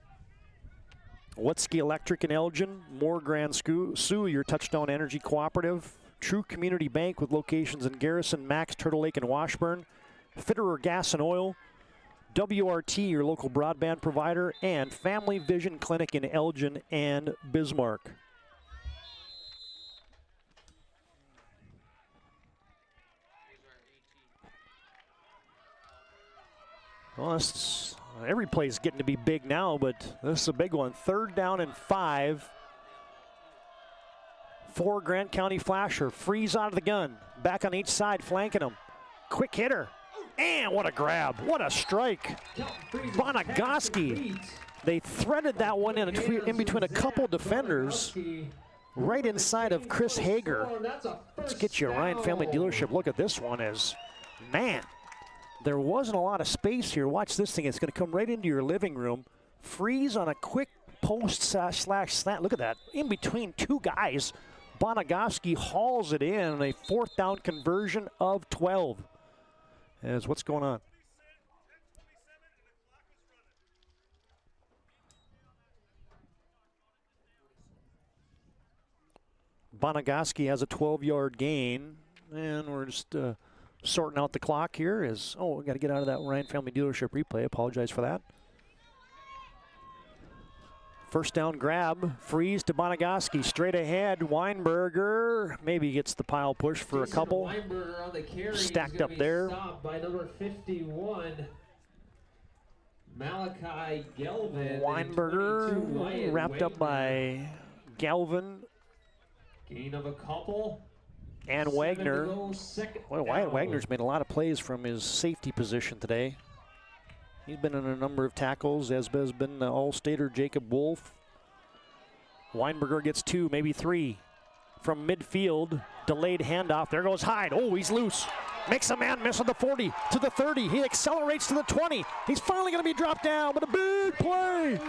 Watsky Electric in Elgin, Moore Grand Sioux, your Touchdown Energy Cooperative, True Community Bank with locations in Garrison, Max, Turtle Lake, and Washburn, Fitterer Gas and Oil, WRT, your local broadband provider, and Family Vision Clinic in Elgin and Bismarck. Well, every play is getting to be big now, but this is a big one. 3rd down and 5. For Grant County Flasher. Freeze out of the gun. Back on each side, flanking him. Quick hitter. And what a grab. What a strike. Bonagaski. They threaded that one in between a couple defenders. Right inside of Chris Hager. Let's get you a Ryan Family Dealership. Look at this one as, man, there wasn't a lot of space here. Watch this thing. It's going to come right into your living room. Freeze on a quick post slash slant. Look at that. In between two guys. Bonagaski hauls it in, a 4th down conversion of 12. As what's going on? Bonagaski has a 12-yard gain, and we're just sorting out the clock here. We got to get out of that Ryan Family Dealership replay. Apologize for that. 1st down grab, Freeze to Bonagaski, straight ahead, Weinberger, maybe gets the pile push for a couple. Weinberger on the carry. Stacked up there. Stopped by number 51, Malachi Galvin. Weinberger wrapped up by Galvin. Gain of a couple. And Wagner. Well, Wyatt Wagner's made a lot of plays from his safety position today. He's been in a number of tackles, as has been All-Stater Jacob Wolf. Weinberger gets 2, maybe 3. from midfield. Delayed handoff. There goes Hyde. Oh, he's loose. Makes a man miss at the 40 to the 30. He accelerates to the 20. He's finally going to be dropped down, but a big play.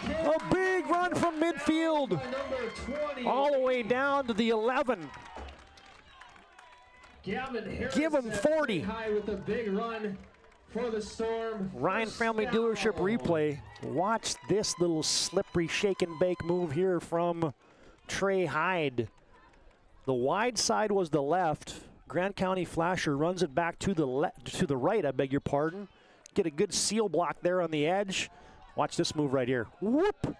A big run from midfield. All the way down to the 11. Give him 40. High with a big run for the Storm. Ryan Family Dealership replay. Watch this little slippery shake and bake move here from Trey Hyde. The wide side was the left. Grant County Flasher runs it back to the right, I beg your pardon. Get a good seal block there on the edge. Watch this move right here. Whoop!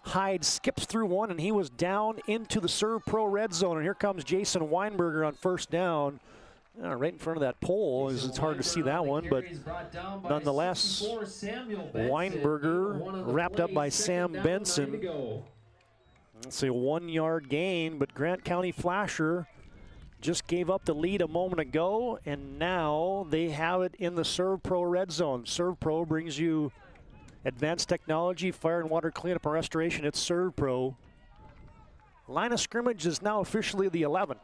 Hyde skips through one, and he was down into the Serve Pro red zone. And here comes Jason Weinberger on first down. Right in front of that pole. It's hard to see that one, but nonetheless, Weinberger wrapped up by Sam Benson. It's a 1 yard gain, but Grant County Flasher just gave up the lead a moment ago, and now they have it in the Serve Pro red zone. Serve Pro brings you advanced technology, fire and water cleanup and restoration. It's Serve Pro. Line of scrimmage is now officially the 11.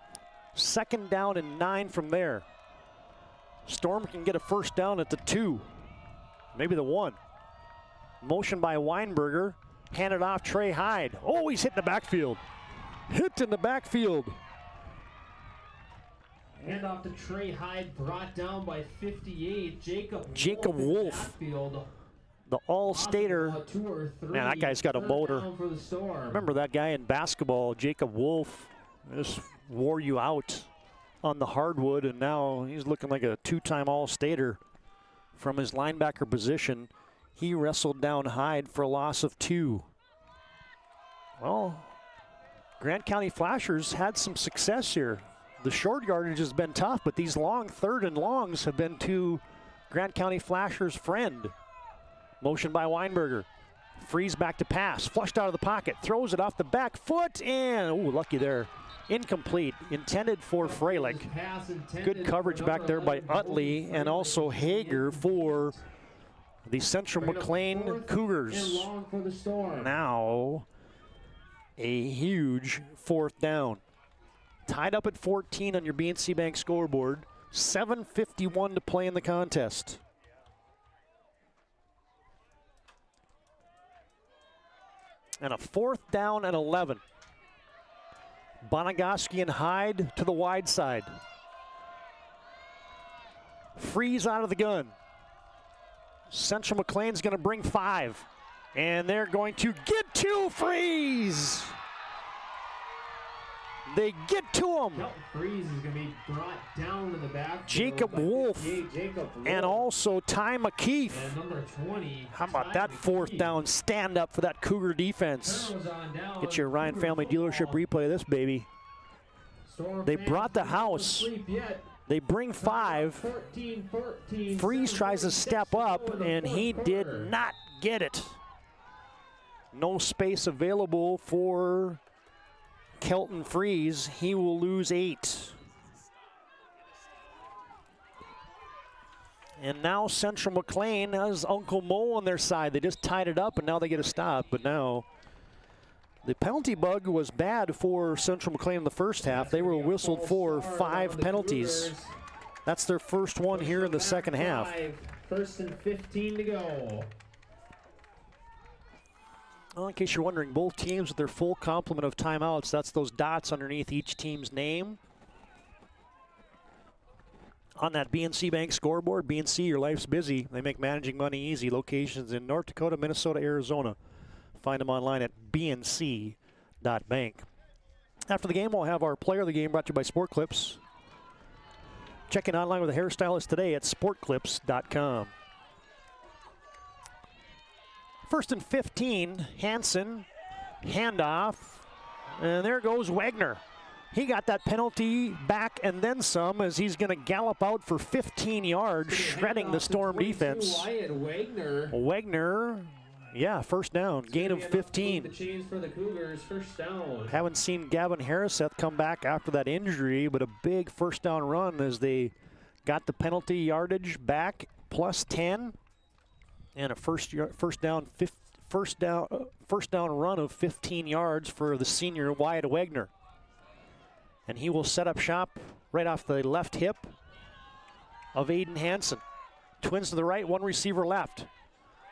Second down and 9 from there. Storm can get a first down at the 2, maybe the 1. Motion by Weinberger. Handed off Trey Hyde. Oh, he's hit in the backfield. Hit in the backfield. Hand off to Trey Hyde, brought down by 58. Jacob Wolf. The All-Stater. Man, that guy's got a motor. Remember that guy in basketball, Jacob Wolf, just wore you out on the hardwood, and now he's looking like a 2-time All-Stater from his linebacker position. He wrestled down Hyde for a loss of 2. Well, Grant County Flashers had some success here. The short yardage has been tough, but these long third and longs have been to Grant County Flashers' friend. Motion by Weinberger. Freeze back to pass. Flushed out of the pocket. Throws it off the back foot, and, ooh, lucky there. Incomplete. Intended for Freilich. Good coverage back there by Utley and also Hager for the Central Mclean Cougars. Now, a huge fourth down. Tied up at 14 on your BNC Bank scoreboard. 7:51 to play in the contest. And a fourth down and 11. Bonagoski and Hyde to the wide side. Freeze out of the gun. Central McLean's going to bring 5. And they're going to get to Freeze. They get to him. Freeze is going to be brought down in the back. Jacob Wolf and also Ty McKeith. And number 20. How about that fourth down stand up for that Cougar defense? Get your Ryan Family Dealership replay of this, baby. They brought the house. They bring 5. Freeze tries to step up, and he did not get it. No space available for Kelton Freeze. He will lose 8. And now Central McLean has Uncle Mo on their side. They just tied it up, and now they get a stop. But now the penalty bug was bad for Central McLean in the first half. They were whistled for 5 penalties. That's their first one here in the second half. 1st and 15 to go. Well, in case you're wondering, both teams with their full complement of timeouts. That's those dots underneath each team's name. On that BNC Bank scoreboard, BNC, your life's busy. They make managing money easy. Locations in North Dakota, Minnesota, Arizona. Find them online at bnc.bank. After the game, we'll have our player of the game brought to you by Sport Clips. Check in online with a hairstylist today at sportclips.com. 1st and 15, Hansen, handoff, and there goes Wagner. He got that penalty back and then some as he's going to gallop out for 15 yards, shredding the Storm defense. Wagner, yeah, first down, gain of 15. For the Cougars, first down. Haven't seen Gavin Harriseth come back after that injury, but a big first down run as they got the penalty yardage back, plus 10. And a first down run of 15 yards for the senior Wyatt Wagner. And he will set up shop right off the left hip of Aiden Hansen. Twins to the right, one receiver left.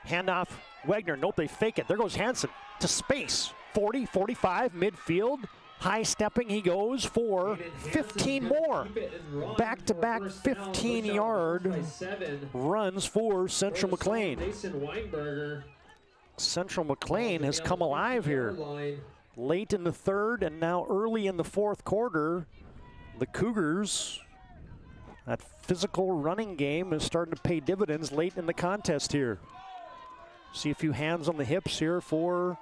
Handoff, Wagner. Nope, they fake it. There goes Hansen to space. 40, 45, midfield. High stepping he goes for 15 more. Back-to-back 15-yard runs for Central Mclean. Central Mclean has come alive here. Late in the third and now early in the fourth quarter, the Cougars, that physical running game is starting to pay dividends late in the contest here. See a few hands on the hips here for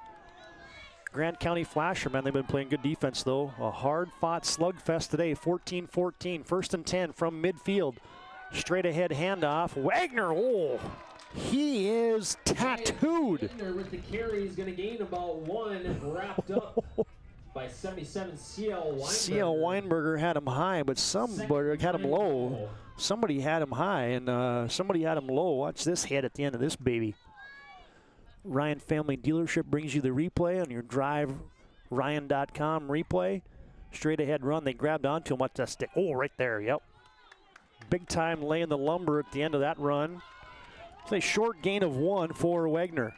Grant County Flasher, man. They've been playing good defense, though. A hard-fought slugfest today, 14-14. 1st and 10 from midfield. Straight ahead handoff. Wagner, oh, he is tattooed. Wagner with the carry is going to gain about 1, wrapped up by 77 C.L. Weinberger. C.L. Weinberger had him high, but somebody had him low. Somebody had him high, and somebody had him low. Watch this hit at the end of this baby. Ryan Family Dealership brings you the replay on your DriveRyan.com replay. Straight ahead run. They grabbed onto him. Watch that stick. Oh, right there. Yep. Big time laying the lumber at the end of that run. It's a short gain of 1 for Wagner.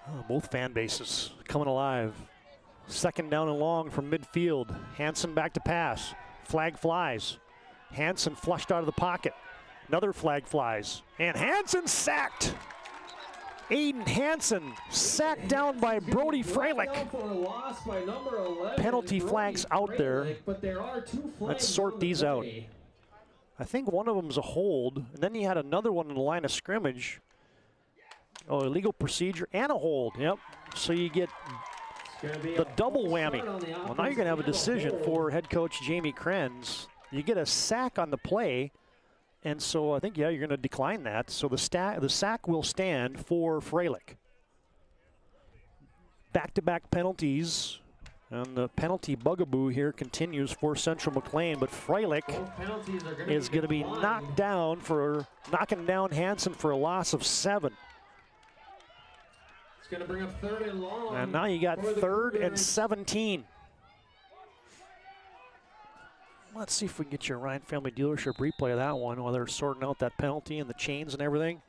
Oh, both fan bases coming alive. 2nd down and long from midfield. Hansen back to pass. Flag flies. Hansen flushed out of the pocket. Another flag flies. And Hansen sacked. Aiden Hansen sacked down by Brody Freilich. Penalty flags out there. Let's sort these out. I think one of them's a hold. And then you had another one in the line of scrimmage. Oh, illegal procedure and a hold. Yep. So you get the double whammy. Well, now you're going to have a decision for head coach Jamie Krenz. You get a sack on the play, and so I think, yeah, you're going to decline that. So the sack will stand for Freilich. Back-to-back penalties, and the penalty bugaboo here continues for Central Mclean, but Freilich is going to be knocked down for knocking down Hansen for a loss of 7. It's going to bring up 3rd and long. And now you got 3rd and 17. Let's see if we can get your Ryan Family Dealership replay of that one while they're sorting out that penalty and the chains and everything.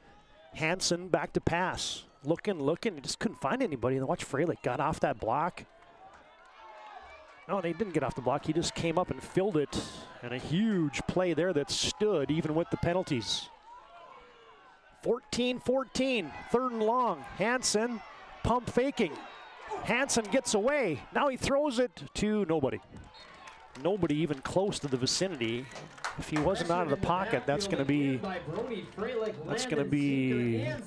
Hansen back to pass. Looking. He just couldn't find anybody. And watch Freilich got off that block. No, he didn't get off the block. He just came up and filled it. And a huge play there that stood even with the penalties. 14-14, 3rd and long. Hansen pump faking. Hansen gets away. Now he throws it to nobody. Nobody even close to the vicinity. If he wasn't out of the pocket, that's going to be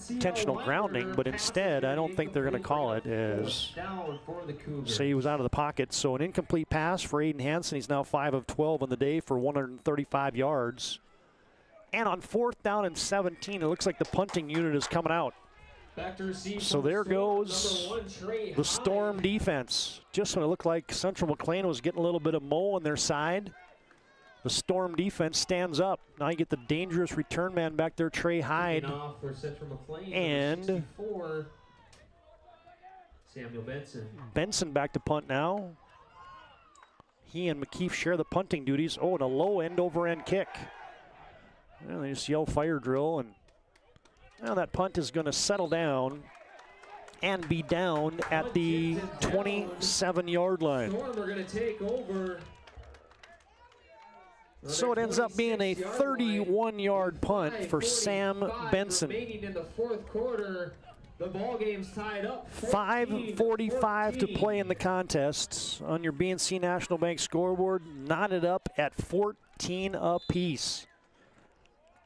intentional grounding. But instead, I don't think they're going to call it as say he was out of the pocket. So an incomplete pass for Aiden Hansen. He's now 5 of 12 on the day for 135 yards. And on 4th down and 17, it looks like the punting unit is coming out. So there goes the Storm defense. Just when it looked like Central Mclean was getting a little bit of mo on their side, the Storm defense stands up. Now you get the dangerous return man back there, Trey Hyde. And Samuel Benson back to punt now. He and McKeef share the punting duties. Oh, and a low end over end kick. Well, they just yell fire drill, and now that punt is going to settle down and be down at the 27-yard line. Storm are going to take over. So it ends up being a 31-yard punt for Sam Benson. In the 4th quarter, the ball game's tied up. 5:45 to play in the contest. On your BNC National Bank scoreboard, knotted up at 14 apiece.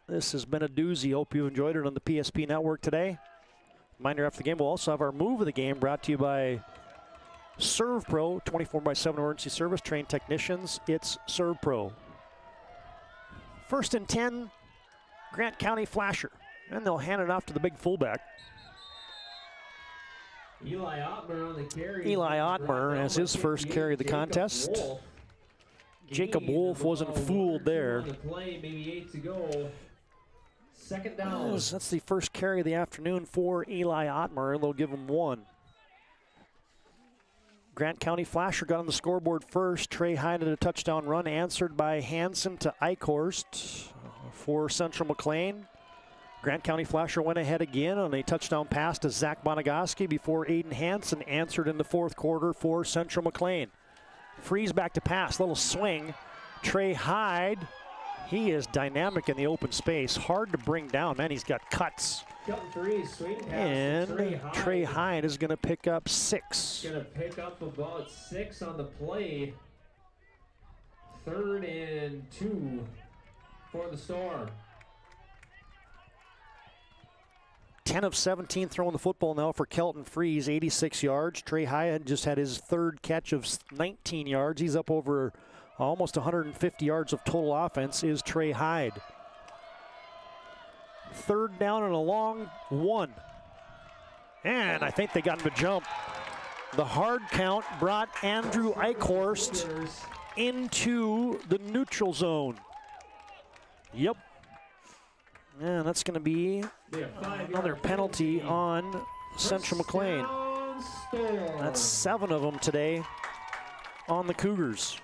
This has been a doozy. Hope you enjoyed it on the PSP Network today. Reminder, after the game, we'll also have our move of the game brought to you by Serve Pro, 24/7 emergency service, trained technicians. It's Serve Pro. 1st and 10, Grant County Flasher. And they'll hand it off to the big fullback. Eli Ottmer on the carry. Eli Ottmer has his first carry of the contest. Jacob Wolf wasn't fooled there. Maybe 8 to go. 2nd down. That's the first carry of the afternoon for Eli Ottmer. They'll give him 1. Grant County Flasher got on the scoreboard first. Trey Hyde had a touchdown run answered by Hansen to Eichhorst for Central Mclean. Grant County Flasher went ahead again on a touchdown pass to Zach Bonagoski before Aiden Hansen answered in the fourth quarter for Central Mclean. Freeze back to pass, little swing. Trey Hyde, he is dynamic in the open space. Hard to bring down, man, he's got cuts. And Trey Hyde is going to pick up 6. Going to pick up about 6 on the play. 3rd and 2 for the Storm. 10 of 17 throwing the football now for Kelton Freeze, 86 yards. Trey Hyde just had his 3rd catch of 19 yards. He's up over almost 150 yards of total offense is Trey Hyde. 3rd down and a long 1. And I think they got him to jump. The hard count brought Andrew Eichhorst into the neutral zone. Yep. And that's going to be another penalty on Central Mclean. That's 7 of them today on the Cougars.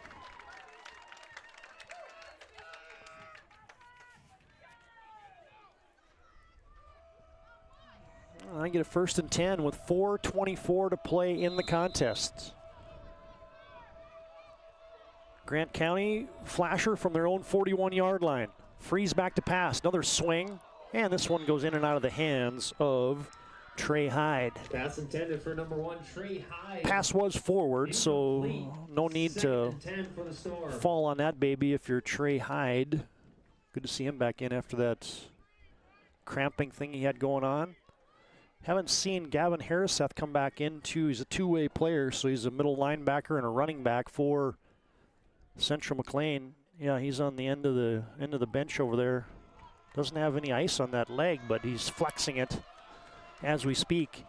I get a 1st and 10 with 4:24 to play in the contest. Grant County Flasher from their own 41-yard line. Freeze back to pass, another swing, and this one goes in and out of the hands of Trey Hyde. Pass intended for number 1, Trey Hyde. Pass was forward, so no need to fall on that baby if you're Trey Hyde. Good to see him back in after that cramping thing he had going on. Haven't seen Gavin Harriseth come back into, he's a two-way player, so he's a middle linebacker and a running back for Central Mclean. Yeah, he's on the end of the bench over there. Doesn't have any ice on that leg, but he's flexing it as we speak.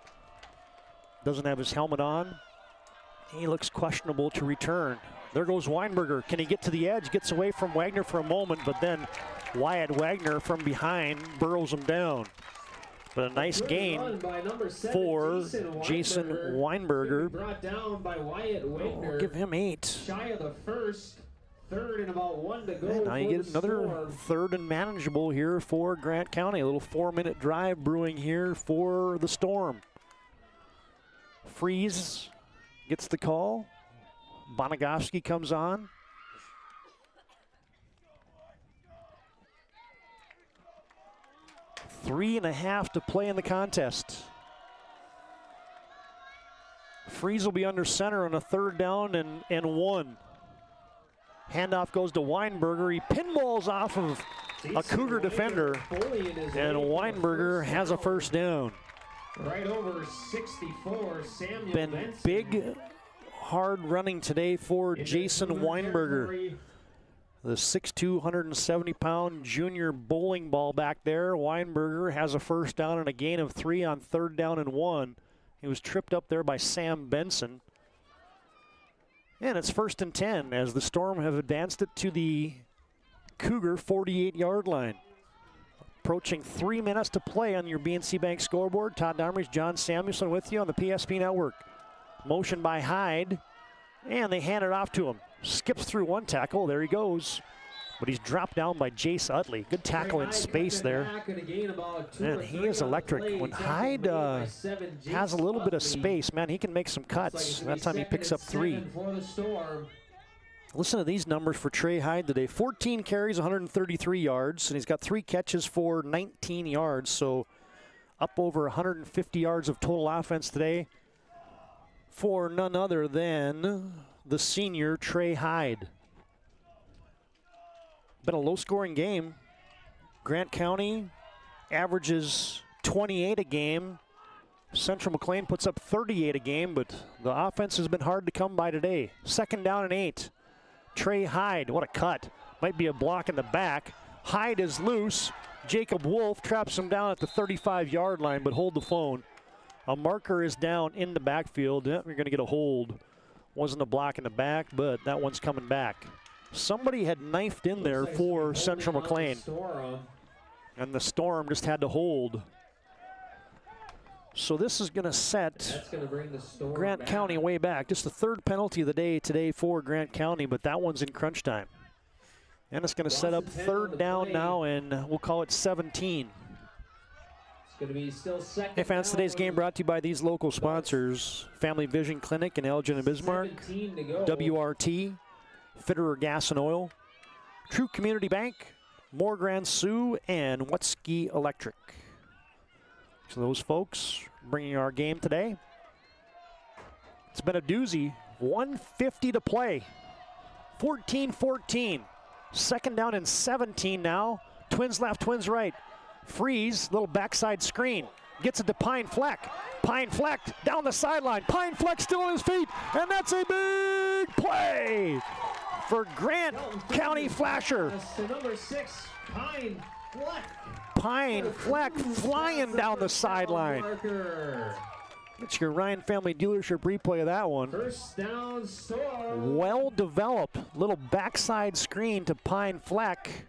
Doesn't have his helmet on. He looks questionable to return. There goes Weinberger. Can he get to the edge? Gets away from Wagner for a moment, but then Wyatt Wagner from behind burrows him down. But a nice gain for Jason Weinberger. Brought down by Wyatt Wagner. We'll give him 8. Shy of the first. 3rd and about 1 to go. And now you get another 3rd and manageable here for Grant County. A little 4-minute drive brewing here for the Storm. Freeze gets the call. Bonagoski comes on. Three and a half to play in the contest. Freeze will be under center on a 3rd down and 1. Handoff goes to Weinberger. He pinballs off of a Cougar defender, and Weinberger has a 1st down. Right over 64, Samuel Been Benson. big, hard running today for Jason Weinberger. The 6'2", 170-pound junior bowling ball back there. Weinberger has a 1st down and a gain of 3 on 3rd down and 1. He was tripped up there by Sam Benson. And it's 1st and 10 as the Storm have advanced it to the Cougar 48-yard line. Approaching 3 minutes to play on your BNC Bank scoreboard. Todd Domres, John Samuelson with you on the PSP Network. Motion by Hyde, and they hand it off to him. Skips through 1 tackle, there he goes. But he's dropped down by Jace Utley. Good tackle in space there. And he is electric. When Hyde has a little bit of space, man, he can make some cuts. That time he picks up 3. Listen to these numbers for Trey Hyde today. 14 carries, 133 yards, and he's got 3 catches for 19 yards. So up over 150 yards of total offense today for none other than the senior Trey Hyde. Been a low-scoring game. Grant County averages 28 a game. Central Mclean puts up 38 a game, but the offense has been hard to come by today. 2nd down and 8. Trey Hyde, what a cut. Might be a block in the back. Hyde is loose. Jacob Wolf traps him down at the 35-yard line, but hold the phone. A marker is down in the backfield. Yep, you're going to get a hold. Wasn't a block in the back, but that one's coming back. Somebody had knifed in there for Central Mclean, and the Storm just had to hold. So this is going to set That's going to bring the Storm Grant back. County way back. Just the third penalty of the day today for Grant County, but that one's in crunch time. And it's going to set up third down now, and we'll call it 17. It's going to be still second. Hey fans, today's game brought to you by these local sponsors: Family Vision Clinic in Elgin and Bismarck, 17 to go. WRT, Fitterer Gas and Oil, True Community Bank, Moore Grand Sioux, and Wetski Electric. So those folks bringing our game today. It's been a doozy. 1:50 to play. 14-14. Second down and 17 now. Twins left, Twins right. Freeze, little backside screen. Gets it to Pine Fleck. Pine Fleck down the sideline. Pine Fleck still on his feet. And that's a big play for Grant County Flasher. That's number 6, Pine Fleck. Pine Fleck flying down the sideline. It's your Ryan Family Dealership replay of that one. First down, Storm. Well developed. Little backside screen to Pine Fleck.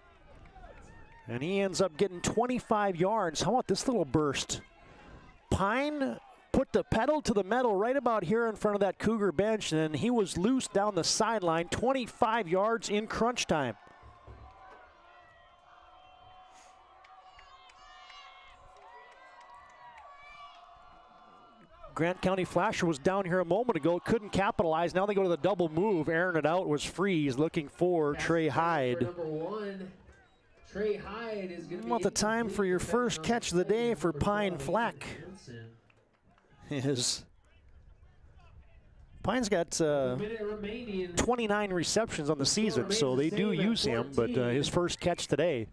And he ends up getting 25 yards. How about this little burst? Pine put the pedal to the metal right about here in front of that Cougar bench, and he was loose down the sideline. 25 yards in crunch time. Grant County Flasher was down here a moment ago, couldn't capitalize. Now they go to the double move. Airing it out was Freeze, looking for Trey Hyde. Number 1, Trey Hyde is going to be About the time for your first catch of the day for Pine Fleck. Pine's got 29 receptions on the season, so they do use him, but his first catch today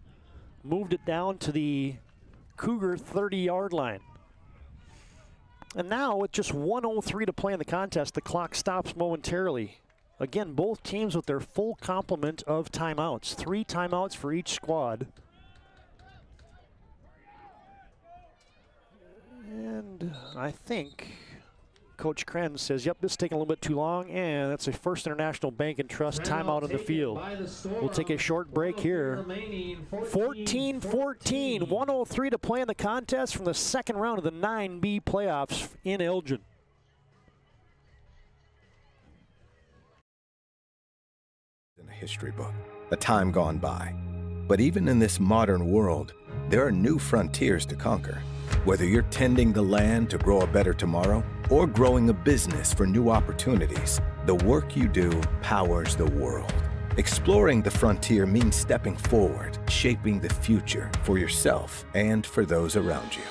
moved it down to the Cougar 30-yard line. And now, with just 1:03 to play in the contest, the clock stops momentarily. Again, both teams with their full complement of timeouts. 3 timeouts for each squad. And I think Coach Kren says, yep, this is taking a little bit too long, and that's a First International Bank and Trust timeout on the field. We'll take a short break here. 14-14, 1:03 to play in the contest from the second round of the 9B playoffs in Elgin. In a history book, a time gone by. But even in this modern world, there are new frontiers to conquer. Whether you're tending the land to grow a better tomorrow or growing a business for new opportunities, the work you do powers the world. Exploring the frontier means stepping forward, shaping the future for yourself and for those around you.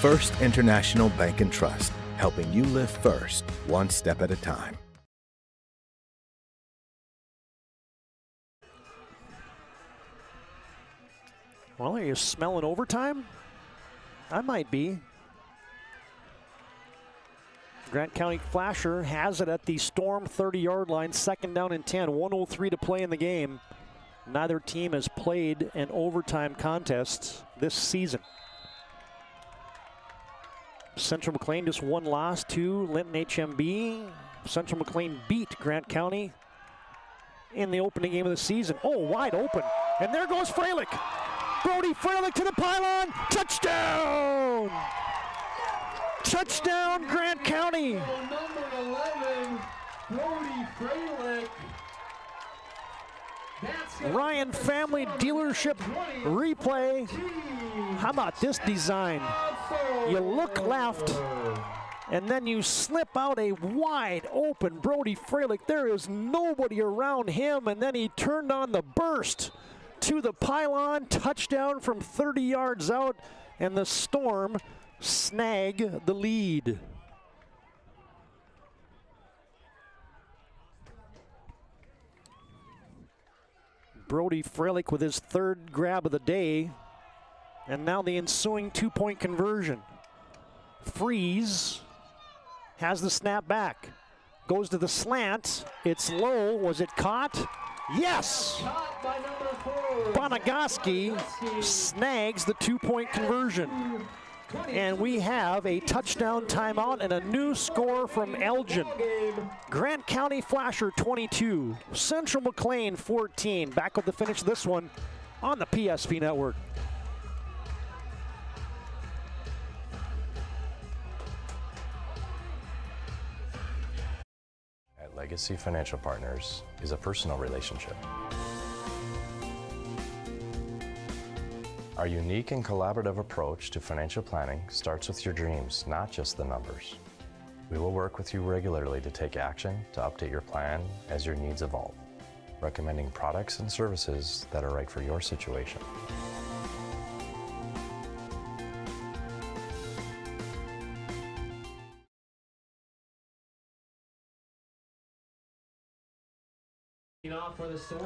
First International Bank and Trust, helping you live first, one step at a time. Well, are you smelling overtime? I might be. Grant County Flasher has it at the Storm 30-yard line, second down and 10, 1:03 to play in the game. Neither team has played an overtime contest this season. Central Mclean just one loss to Linton HMB. Central Mclean beat Grant County in the opening game of the season. Oh, wide open. And there goes Freilich. Brody Freilich to the pylon. Touchdown! Touchdown, Grant County. Number 11, Brody Freilich. Ryan Family Dealership replay. How about this design? You look left, and then you slip out a wide open Brody Freilich. There is nobody around him, and then he turned on the burst to the pylon. Touchdown from 30 yards out, and the Storm snag the lead. Brody Freilich with his third grab of the day, and now the ensuing two-point conversion. Freeze has the snap back, goes to the slant. It's low. Was it caught? Yes! Bonagaski snags the two-point conversion. And we have a touchdown timeout and a new score from Elgin. Grant County Flasher 22, Central Mclean 14. Back with the finish of this one on the PSP Network. Legacy Financial Partners is a personal relationship. Our unique and collaborative approach to financial planning starts with your dreams, not just the numbers. We will work with you regularly to take action to update your plan as your needs evolve, recommending products and services that are right for your situation.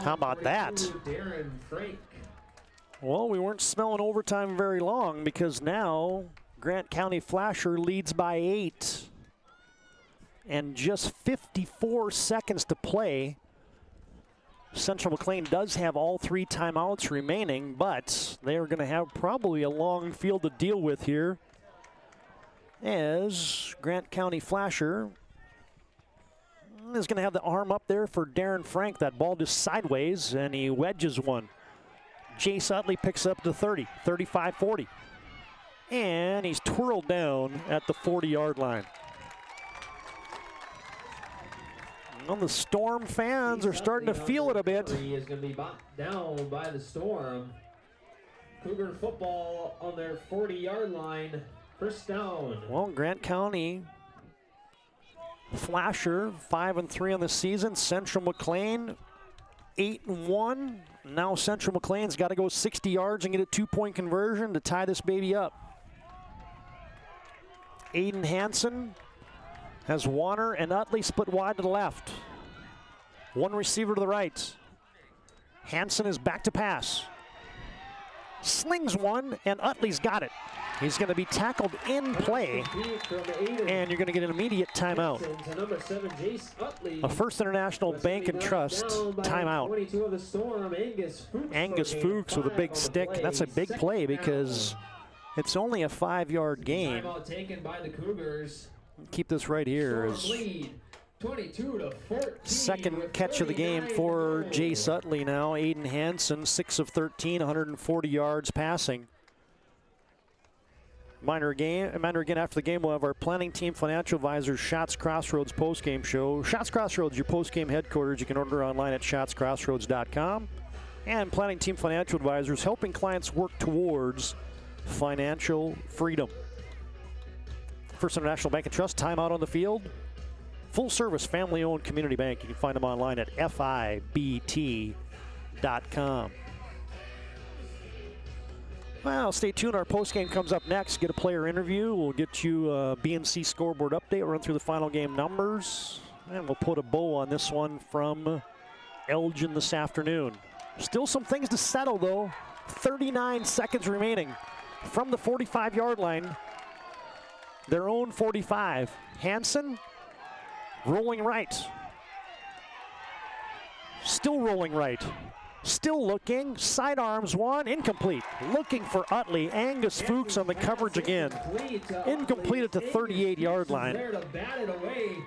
How about that? Well, we weren't smelling overtime very long because now Grant County Flasher leads by 8. And just 54 seconds to play. Central Mclean does have all 3 timeouts remaining, but they're going to have probably a long field to deal with here as Grant County Flasher is going to have the arm up there for Darren Frank. That ball just sideways, and he wedges one. Jace Utley picks up to 30, 35-40. And he's twirled down at the 40-yard line. Well, the Storm fans are starting to feel it a bit. He is going to be bopped down by the Storm. Cougar football on their 40-yard line. First down. Well, Grant County Flasher 5-3 on the season. Central Mclean 8-1. Now Central Mclean's got to go 60 yards and get a 2-point conversion to tie this baby up. Aiden Hansen has Warner and Utley split wide to the left. One receiver to the right. Hansen is back to pass. Slings one, and Utley's got it. He's going to be tackled in play, and you're going to get an immediate timeout. A First International Bank and Trust timeout. Angus Fuchs with a big stick. That's a big play because it's only a 5-yard gain. Timeout taken by the Cougars. Keep this right here. As 22-14. second catch of the game for Jace Utley now. Aiden Hansen, 6 of 13, 140 yards passing. Reminder again, after the game, we'll have our planning team financial advisors, Shots Crossroads postgame show. Shots Crossroads, your postgame headquarters. You can order online at shotscrossroads.com. And planning team financial advisors, helping clients work towards financial freedom. First International Bank and Trust, timeout on the field. Full service, family owned community bank. You can find them online at FIBT.com. Well, stay tuned. Our postgame comes up next. Get a player interview. We'll get you a BNC scoreboard update. Run through the final game numbers. And we'll put a bow on this one from Elgin this afternoon. Still some things to settle, though. 39 seconds remaining from the 45-yard line. Their own 45. Hansen rolling right. Still rolling right. Still looking. Sidearms one. Incomplete. Looking for Utley. Angus Fuchs on the coverage again. Incomplete at the 38-yard line. There to bat it away.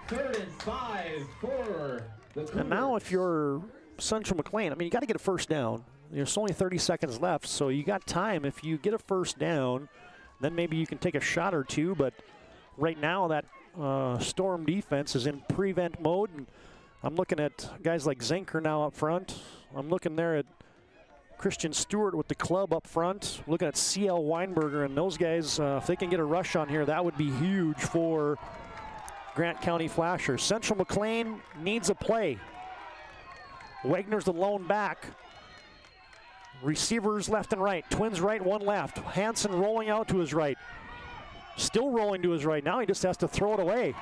3rd and 5 for the Cougars. And now if you're Central Mclean, I mean, you got to get a first down. There's only 30 seconds left, so you got time. If you get a first down, then maybe you can take a shot or two. But right now, that Storm defense is in prevent mode. And I'm looking at guys like Zinker now up front. I'm looking there at Christian Stewart with the club up front. Looking at C.L. Weinberger, and those guys, if they can get a rush on here, that would be huge for Grant County Flasher. Central Mclean needs a play. Wagner's the lone back. Receivers left and right. Twins right, one left. Hansen rolling out to his right. Still rolling to his right. Now he just has to throw it away.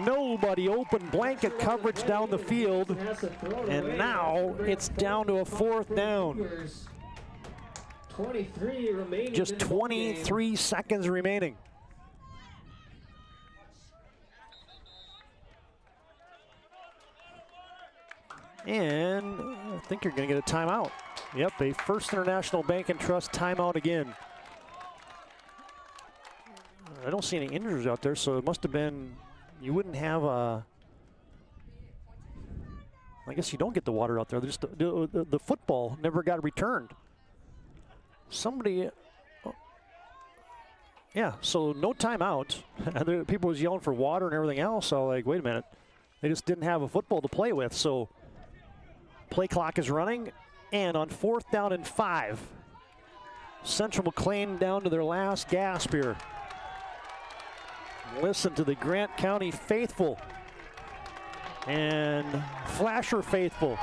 Nobody open, blanket coverage down the field. And now it's down to a 4th down. 23 remaining. Just 23 seconds remaining. And I think you're going to get a timeout. Yep, a First International Bank and Trust timeout again. I don't see any injuries out there, so it must have been, you wouldn't have a, I guess you don't get the water out there. Just the football never got returned. Somebody, yeah, so no timeout. People was yelling for water and everything else. So like, wait a minute. They just didn't have a football to play with, so play clock is running. And on 4th down and 5, Central Mclean down to their last gasp here. Listen to the Grant County faithful and Flasher faithful.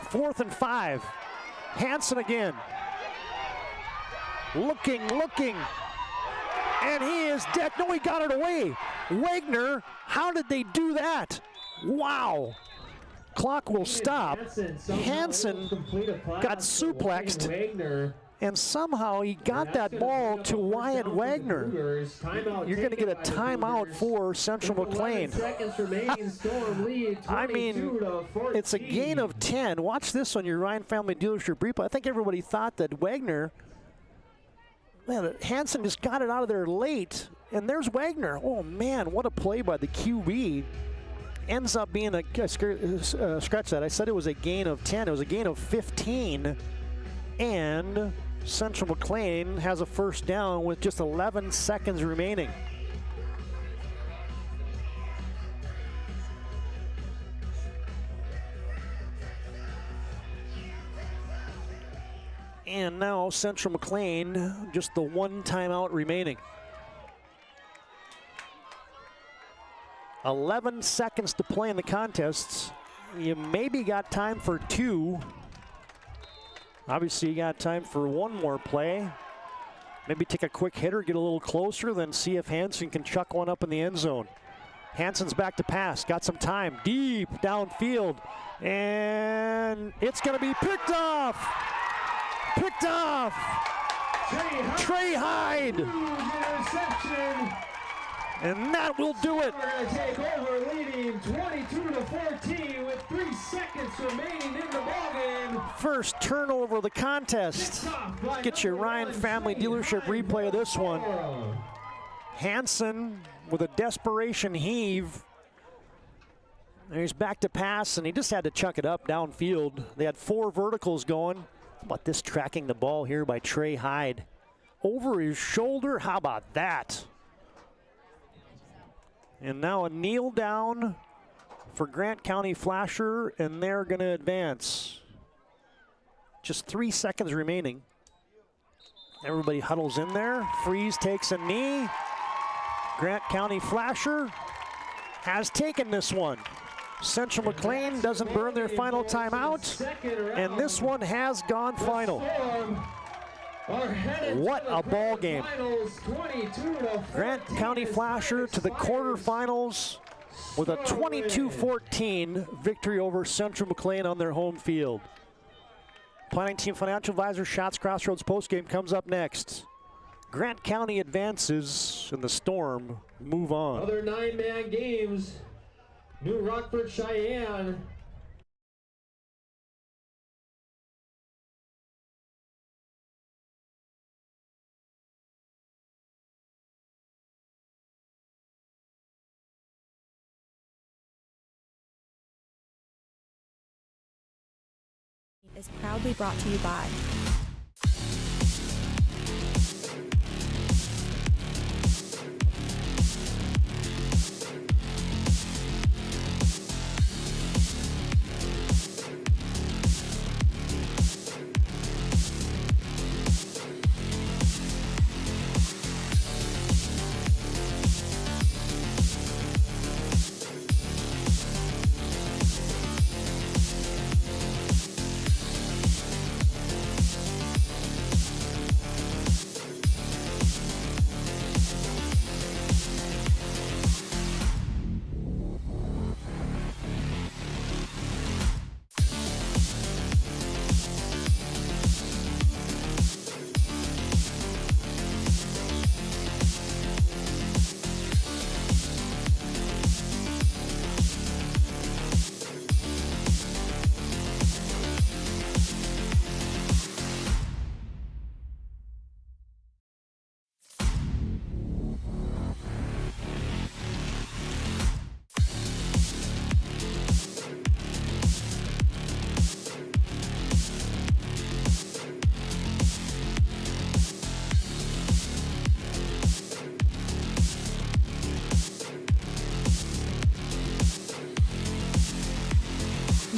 4th and 5. Hansen again. Looking. And he is dead. No, he got it away. Wagner, how did they do that? Wow. Clock will stop. Hansen got suplexed. And somehow he got that ball to Wyatt Wagner. You're going to get a timeout for Central Mclean. I mean, it's a gain of 10. Watch this on your Ryan Family Dealership replay. I think everybody thought that Wagner, man, Hansen just got it out of there late. And there's Wagner. Oh, man, what a play by the QB. Ends up being scratch that. I said it was a gain of 10. It was a gain of 15. And Central Mclean has a first down with just 11 seconds remaining. And now Central Mclean, just the one timeout remaining. 11 seconds to play in the contests. You maybe got time for 2. Obviously, you got time for one more play. Maybe take a quick hitter, get a little closer, then see if Hansen can chuck one up in the end zone. Hansen's back to pass, got some time, deep downfield, and it's going to be picked off. Picked off. Trey Hyde. Interception. And that will do it. We're going to take over, leading 22-14 with 3 seconds remaining in the ballgame. First turnover of the contest. Get your Ryan Family Dealership replay of this one. Hansen with a desperation heave. And he's back to pass, and he just had to chuck it up downfield. They had 4 verticals going. How about this tracking the ball here by Trey Hyde? Over his shoulder, how about that? And now a kneel down for Grant County Flasher, and they're going to advance. Just 3 seconds remaining. Everybody huddles in there. Freeze takes a knee. Grant County Flasher has taken this one. Central Mclean doesn't burn their final timeout, and this one has gone final. What a ball game. Grant County Flasher to the quarterfinals with a 22-14 victory over Central Mclean on their home field. Planning Team Financial Advisor Shots Crossroads postgame comes up next. Grant County advances and the Storm move on. Other 9-man games. New Rockford Cheyenne. Is proudly brought to you by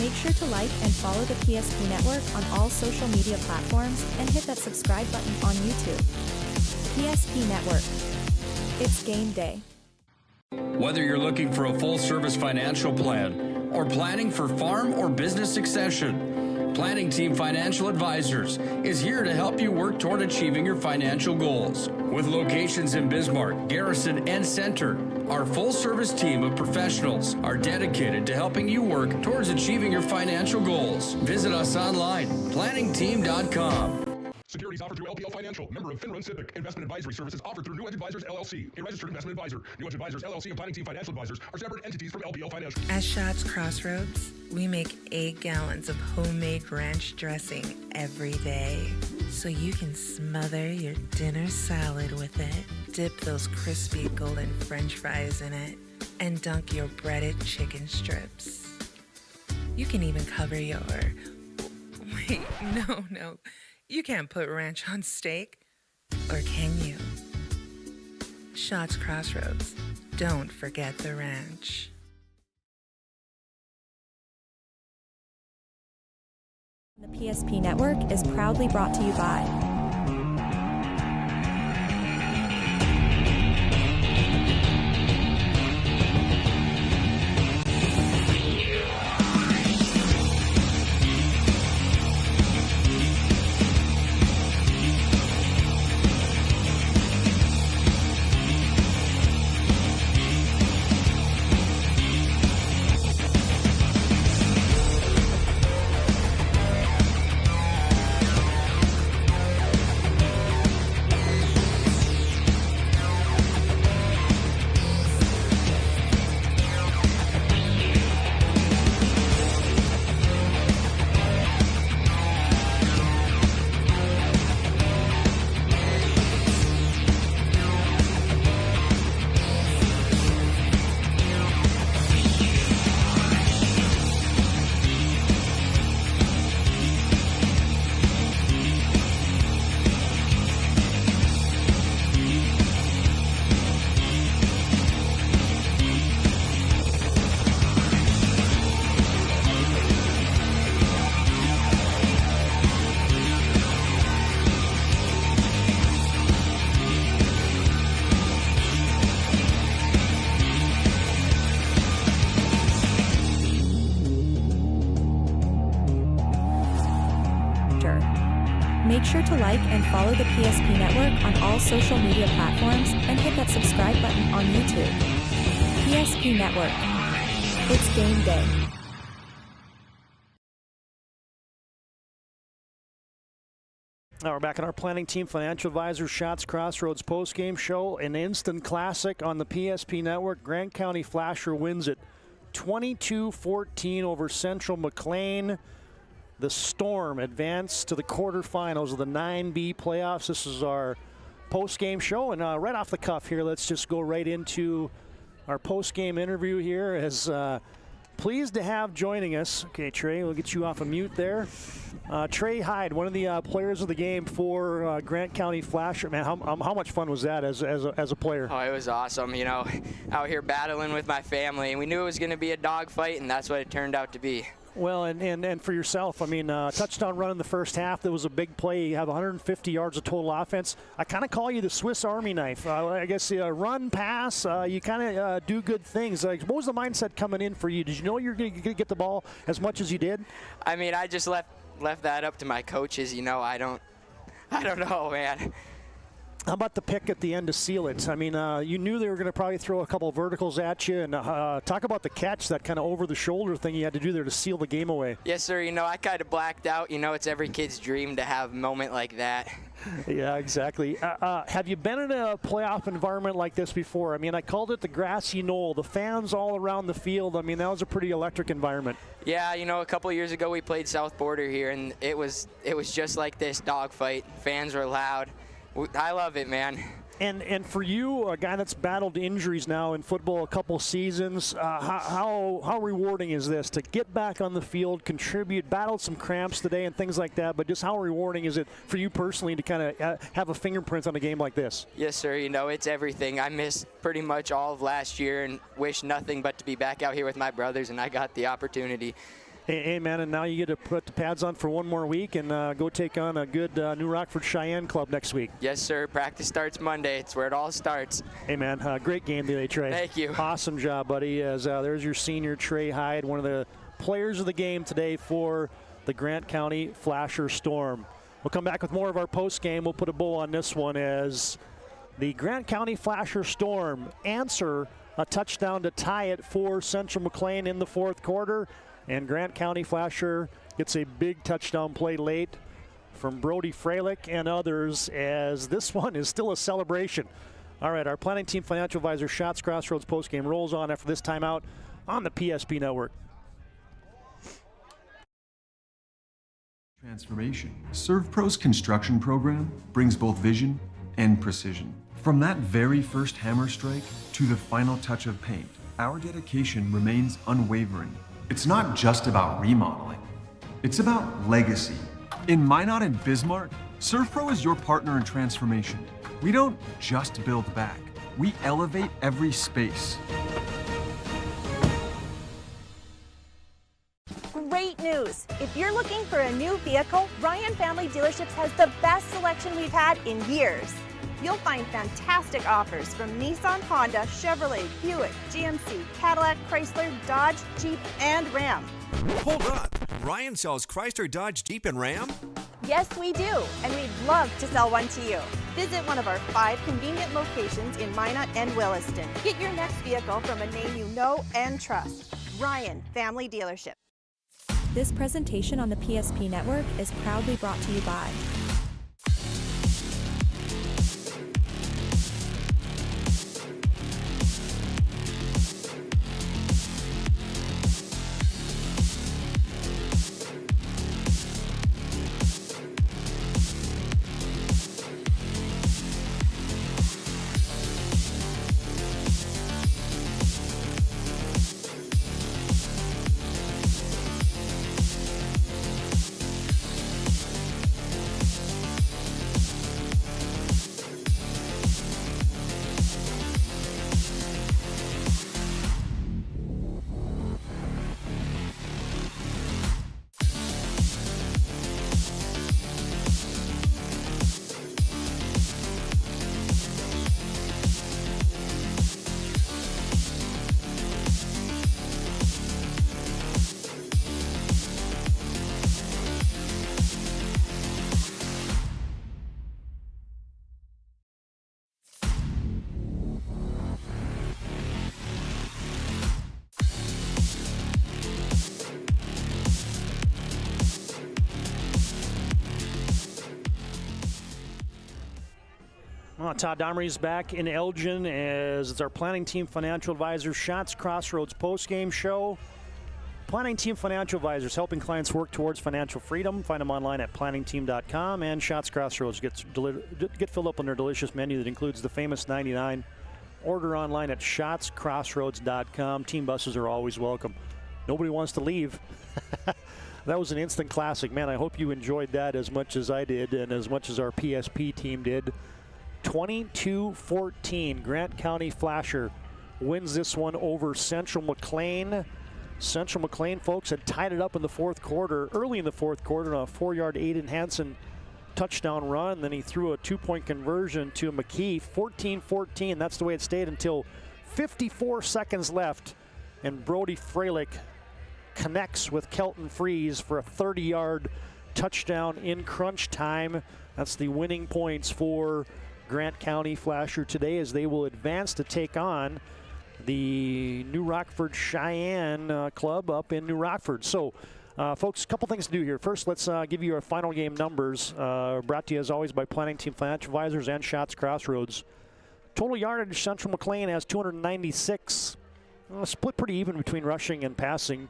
Make sure to like and follow the PSP Network on all social media platforms and hit that subscribe button on YouTube. PSP Network. It's game day. Whether you're looking for a full-service financial plan or planning for farm or business succession, Planning Team Financial Advisors is here to help you work toward achieving your financial goals. With locations in Bismarck, Garrison, and Center, our full-service team of professionals are dedicated to helping you work towards achieving your financial goals. Visit us online, planningteam.com. Securities offered through LPL Financial, member of FinRun SIPC. Investment advisory services offered through New Edge Advisors, LLC, a registered investment advisor. New Edge Advisors, LLC, and Planning Team Financial Advisors are separate entities from LPL Financial. At Shots Crossroads, we make 8 gallons of homemade ranch dressing every day, so you can smother your dinner salad with it, dip those crispy golden French fries in it, and dunk your breaded chicken strips. You can even cover your... Wait, no. You can't put ranch on steak, or can you? Shots Crossroads. Don't forget the ranch. The PSP Network is proudly brought to you by Make sure to like and follow the PSP Network on all social media platforms and hit that subscribe button on YouTube. PSP Network. It's game day. Now we're back in our Planning Team Financial Advisors Shots Crossroads postgame show. An instant classic on the PSP Network. Grant County Flasher wins it 22-14 over Central Mclean. The Storm advanced to the quarterfinals of the 9B playoffs. This is our post-game show, and right off the cuff here, let's just go right into our post-game interview here. As pleased to have joining us. Okay, Trey, we'll get you off of mute there. Trey Hyde, one of the players of the game for Grant County Flasher. Man, how much fun was that as a player? Oh, it was awesome. You know, out here battling with my family, and we knew it was going to be a dogfight, and that's what it turned out to be. Well, and for yourself, I mean, touchdown run in the first half, that was a big play. You have 150 yards of total offense. I kind of call you the Swiss Army knife. I guess run, pass, you kind of do good things. Like, what was the mindset coming in for you? Did you know you were going to get the ball as much as you did? I mean, I just left that up to my coaches. You know, I don't know, man. How about the pick at the end to seal it? I mean, you knew they were going to probably throw a couple of verticals at you. And talk about the catch, that kind of over-the-shoulder thing you had to do there to seal the game away. Yes, sir. You know, I kind of blacked out. You know, it's every kid's dream to have a moment like that. Yeah, exactly. Have you been in a playoff environment like this before? I mean, I called it the grassy knoll. The fans all around the field. I mean, that was a pretty electric environment. Yeah, you know, a couple of years ago we played South Border here, and it was just like this, dogfight. Fans were loud. I love it, man. And for you, a guy that's battled injuries now in football a couple seasons, how rewarding is this to get back on the field, contribute, battled some cramps today and things like that, but just how rewarding is it for you personally to kind of have a fingerprint on a game like this? Yes, sir. You know, it's everything. I missed pretty much all of last year and wish nothing but to be back out here with my brothers, and I got the opportunity. Hey, man, and now you get to put the pads on for one more week and go take on a good New Rockford Cheyenne club next week. Yes, sir. Practice starts Monday. It's where it all starts. Hey, man, great game today, Trey. Thank you. Awesome job, buddy. As there's your senior, Trey Hyde, one of the players of the game today for the Grant County Flasher Storm. We'll come back with more of our post game. We'll put a bow on this one as the Grant County Flasher Storm answer a touchdown to tie it for Central Mclean in the fourth quarter. And Grant County Flasher gets a big touchdown play late from Brody Freilich and others, as this one is still a celebration. All right, our planning team financial advisor Shots Crossroads postgame rolls on after this timeout on the PSP Network. Transformation. ServPro's construction program brings both vision and precision. From that very first hammer strike to the final touch of paint, our dedication remains unwavering. It's not just about remodeling, it's about legacy. In Minot and Bismarck, ServPro is your partner in transformation. We don't just build back, we elevate every space. Great news! If you're looking for a new vehicle, Ryan Family Dealerships has the best selection we've had in years. You'll find fantastic offers from Nissan, Honda, Chevrolet, Buick, GMC, Cadillac, Chrysler, Dodge, Jeep, and Ram. Hold on. Ryan sells Chrysler, Dodge, Jeep, and Ram? Yes, we do, and we'd love to sell one to you. Visit one of our 5 convenient locations in Minot and Williston. Get your next vehicle from a name you know and trust. Ryan Family Dealership. This presentation on the PSP Network is proudly brought to you by Todd Domres back in Elgin as it's our planning team financial advisor Shots Crossroads post-game show. Planning Team Financial Advisors, helping clients work towards financial freedom. Find them online at planningteam.com, and Shots Crossroads get filled up on their delicious menu that includes the famous 99. Order online at shotscrossroads.com. Team buses are always welcome. Nobody wants to leave. That was an instant classic. Man, I hope you enjoyed that as much as I did and as much as our PSP team did. 22-14, Grant County Flasher wins this one over Central Mclean. Central Mclean, folks, had tied it up in the fourth quarter, early in the fourth quarter on a 4-yard Aiden Hansen touchdown run. Then he threw a 2-point conversion to McKee, 14-14. That's the way it stayed until 54 seconds left. And Brody Freilich connects with Kelton Freeze for a 30-yard touchdown in crunch time. That's the winning points for Grant County Flasher today as they will advance to take on the New Rockford Cheyenne club up in New Rockford. So, folks, a couple things to do here. First, let's give you our final game numbers, brought to you as always by Planning Team Financial Advisors and Shots Crossroads. Total yardage, Central Mclean has 296. Split pretty even between rushing and passing.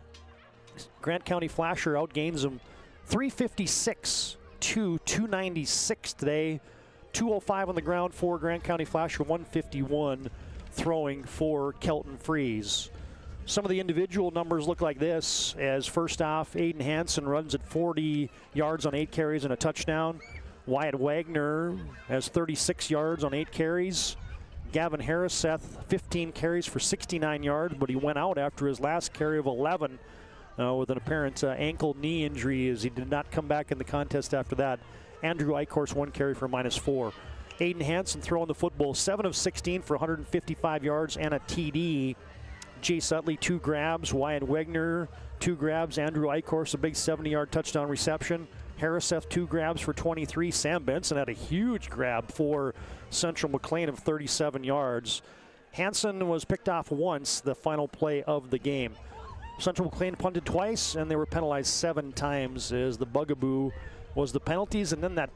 Grant County Flasher outgains them 356 to 296 today. 205 on the ground for Grant County Flasher, 151 throwing for Kelton Freeze. Some of the individual numbers look like this, as first off, Aiden Hansen runs at 40 yards on 8 carries and a touchdown. Wyatt Wagner has 36 yards on 8 carries. Gavin Harriseth, 15 carries for 69 yards, but he went out after his last carry of 11 with an apparent ankle-knee injury as he did not come back in the contest after that. Andrew Eichhorst, 1 carry for -4. Aiden Hansen throwing the football, 7 of 16 for 155 yards and a TD. Jay Sutley, 2 grabs. Wyatt Wegner, 2 grabs. Andrew Eichhorst, a big 70-yard touchdown reception. Harriseth, 2 grabs for 23. Sam Benson had a huge grab for Central Mclean of 37 yards. Hansen was picked off once, the final play of the game. Central Mclean punted twice, and they were penalized 7 times as the bugaboo was the penalties, and then that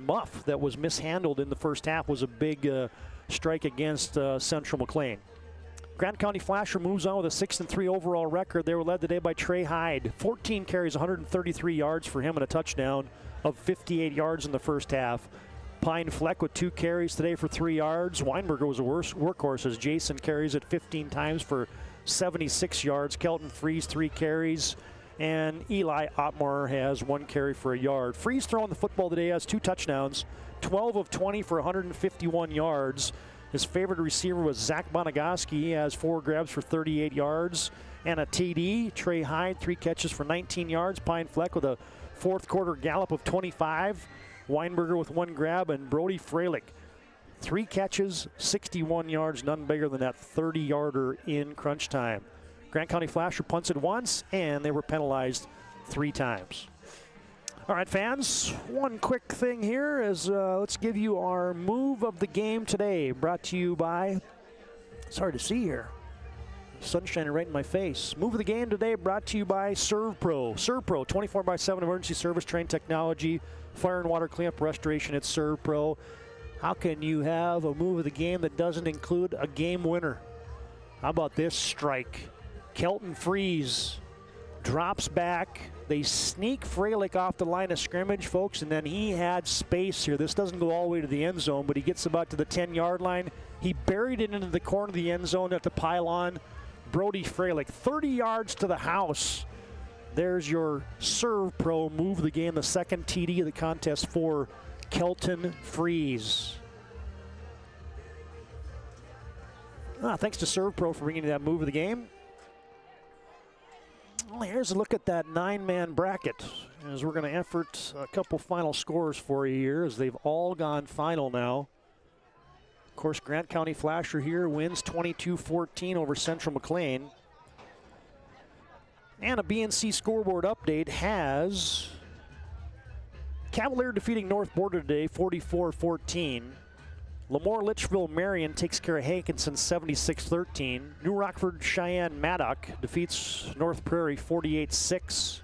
muff that was mishandled in the first half was a big strike against Central Mclean. Grant County Flasher moves on with a 6-3 overall record. They were led today by Trey Hyde. 14 carries, 133 yards for him and a touchdown of 58 yards in the first half. Pine Fleck with 2 carries today for 3 yards. Weinberger was a workhorse as Jason carries it 15 times for 76 yards. Kelton Freeze, 3 carries. And Eli Ottmar has 1 carry for a yard. Freeze throwing the football today has 2 touchdowns, 12 of 20 for 151 yards. His favorite receiver was Zach Bonagoski. He has 4 grabs for 38 yards and a TD. Trey Hyde, 3 catches for 19 yards. Pine Fleck with a fourth quarter gallop of 25. Weinberger with 1 grab, and Brody Freilich, 3 catches, 61 yards, none bigger than that 30-yarder in crunch time. Grant County Flasher punts it once, and they were penalized 3 times. All right, fans, one quick thing here is let's give you our move of the game today, brought to you by, it's hard to see here, sun shining right in my face. Move of the game today brought to you by ServPro. ServPro, 24/7 emergency service, trained technology, fire and water cleanup restoration at ServPro. How can you have a move of the game that doesn't include a game winner? How about this strike? Kelton Freeze drops back. They sneak Freilich off the line of scrimmage, folks, and then he had space here. This doesn't go all the way to the end zone, but he gets about to the 10-yard line. He buried it into the corner of the end zone at the pylon. Brody Freilich, 30 yards to the house. There's your ServPro move of the game, the second TD of the contest for Kelton Freeze. Thanks to ServPro for bringing that move of the game. Well, here's a look at that 9-man bracket as we're going to effort a couple final scores for you here as they've all gone final now. Of course, Grant County Flasher here wins 22-14 over Central Mclean. And a BNC scoreboard update has Cavalier defeating North Border today 44-14. Lemoore Litchfield Marion takes care of Hankinson 76-13. New Rockford Cheyenne Maddock defeats North Prairie 48-6.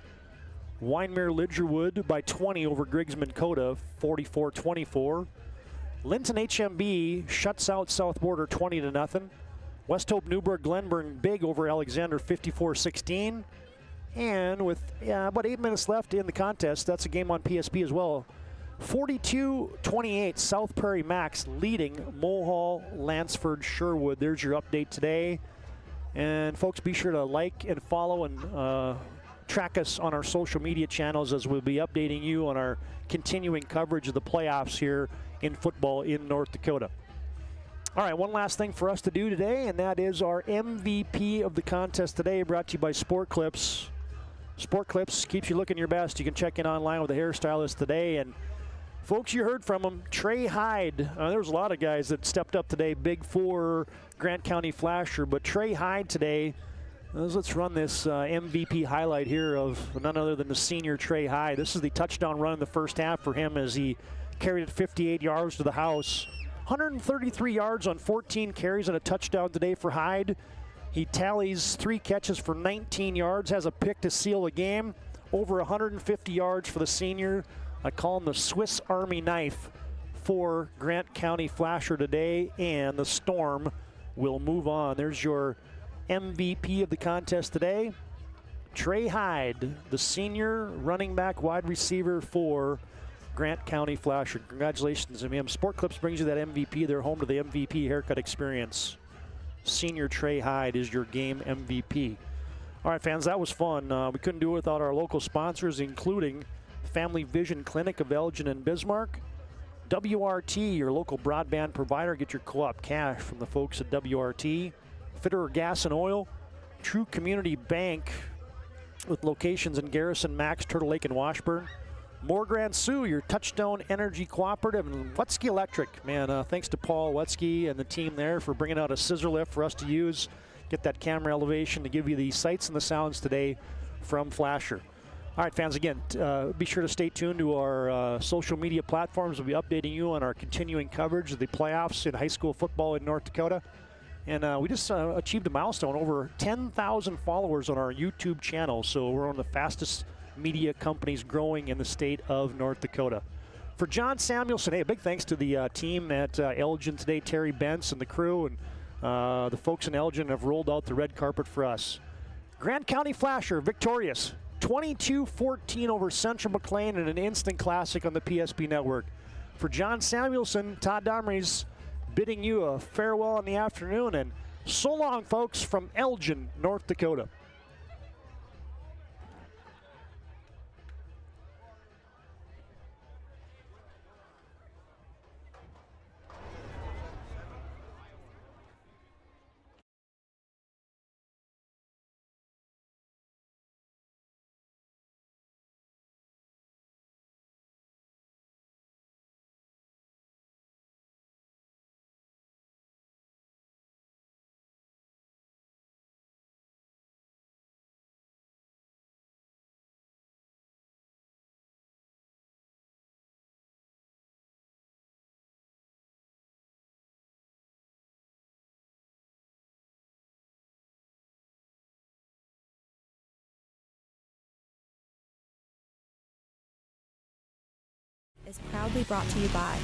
Wyndmere Lidgerwood by 20 over Griggs Minn-Kota 44-24. Linton HMB shuts out South Border 20-0. West Hope Newburgh Glenburn big over Alexander 54-16. And with about 8 minutes left in the contest, that's a game on PSP as well. 42-28, South Prairie Max leading Mulhall, Lansford, Sherwood. There's your update today. And folks, be sure to like and follow and track us on our social media channels as we'll be updating you on our continuing coverage of the playoffs here in football in North Dakota. All right, one last thing for us to do today, and that is our MVP of the contest today, brought to you by Sport Clips. Sport Clips keeps you looking your best. You can check in online with a hairstylist today. And folks, you heard from him. Trey Hyde. There was a lot of guys that stepped up today, big for Grant County Flasher. But Trey Hyde today, let's run this MVP highlight here of none other than the senior Trey Hyde. This is the touchdown run in the first half for him as he carried it 58 yards to the house. 133 yards on 14 carries and a touchdown today for Hyde. He tallies 3 catches for 19 yards, has a pick to seal the game. Over 150 yards for the senior. I call him the Swiss Army knife for Grant County Flasher today, and the Storm will move on. There's your MVP of the contest today. Trey Hyde, the senior running back wide receiver for Grant County Flasher. Congratulations to him. Sport Clips brings you that MVP. They're home to the MVP haircut experience. Senior Trey Hyde is your game MVP. All right, fans, that was fun. We couldn't do it without our local sponsors, including Family Vision Clinic of Elgin and Bismarck. WRT, your local broadband provider. Get your co-op cash from the folks at WRT. Fitterer Gas and Oil. True Community Bank. with locations in Garrison, Max, Turtle Lake, and Washburn. More Grand Sioux, your Touchstone Energy Cooperative, and Wetzky Electric. Man, thanks to Paul Wetzky and the team there for bringing out a scissor lift for us to use, get that camera elevation to give you the sights and the sounds today from Flasher. All right, fans, again, be sure to stay tuned to our social media platforms. We'll be updating you on our continuing coverage of the playoffs in high school football in North Dakota. And we just achieved a milestone, over 10,000 followers on our YouTube channel. So we're one of the fastest media companies growing in the state of North Dakota. For John Samuelson, hey, a big thanks to the team at Elgin today, Terry Bentz and the crew, and the folks in Elgin have rolled out the red carpet for us. Grand County Flasher victorious, 22-14 over Central Mclean in an instant classic on the PSP network. For John Samuelson, Todd Domres bidding you a farewell in the afternoon, and so long, folks, from Elgin, North Dakota. Is proudly brought to you by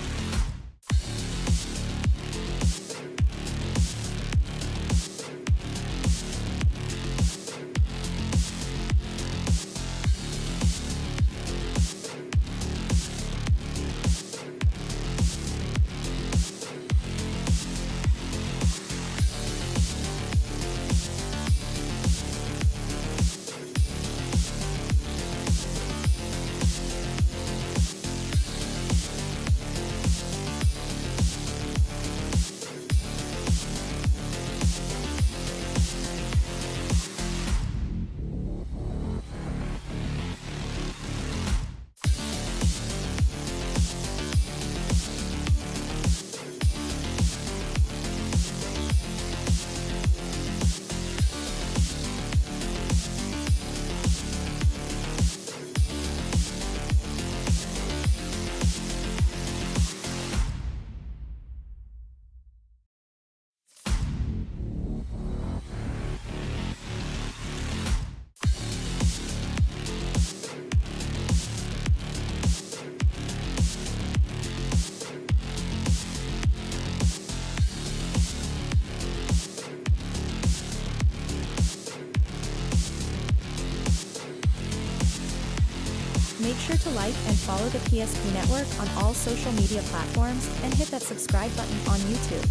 Make sure to like and follow the PSP Network on all social media platforms and hit that subscribe button on YouTube.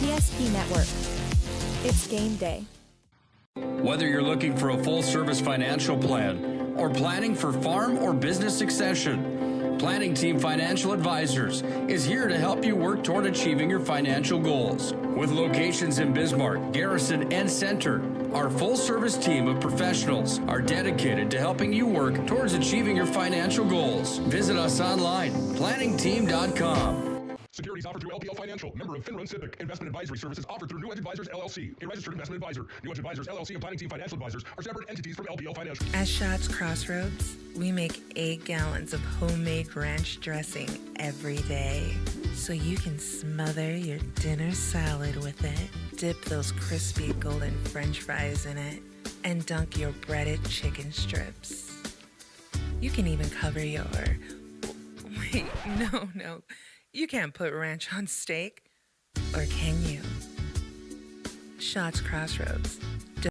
PSP Network. It's game day. Whether you're looking for a full-service financial plan or planning for farm or business succession, Planning Team Financial Advisors is here to help you work toward achieving your financial goals. With locations in Bismarck, Garrison, and Center, our full-service team of professionals are dedicated to helping you work towards achieving your financial goals. Visit us online, planningteam.com. Securities offered through LPL Financial, member of FinRun Civic. Investment advisory services offered through New Edge Advisors, LLC, a registered investment advisor. New Edge Advisors, LLC, and Planning Team Financial Advisors are separate entities from LPL Financial. At Schatz Crossroads, we make 8 gallons of homemade ranch dressing every day, so you can smother your dinner salad with it, dip those crispy golden French fries in it, and dunk your breaded chicken strips. You can even cover your... Wait, no. You can't put ranch on steak, or can you? Schatz Crossroads,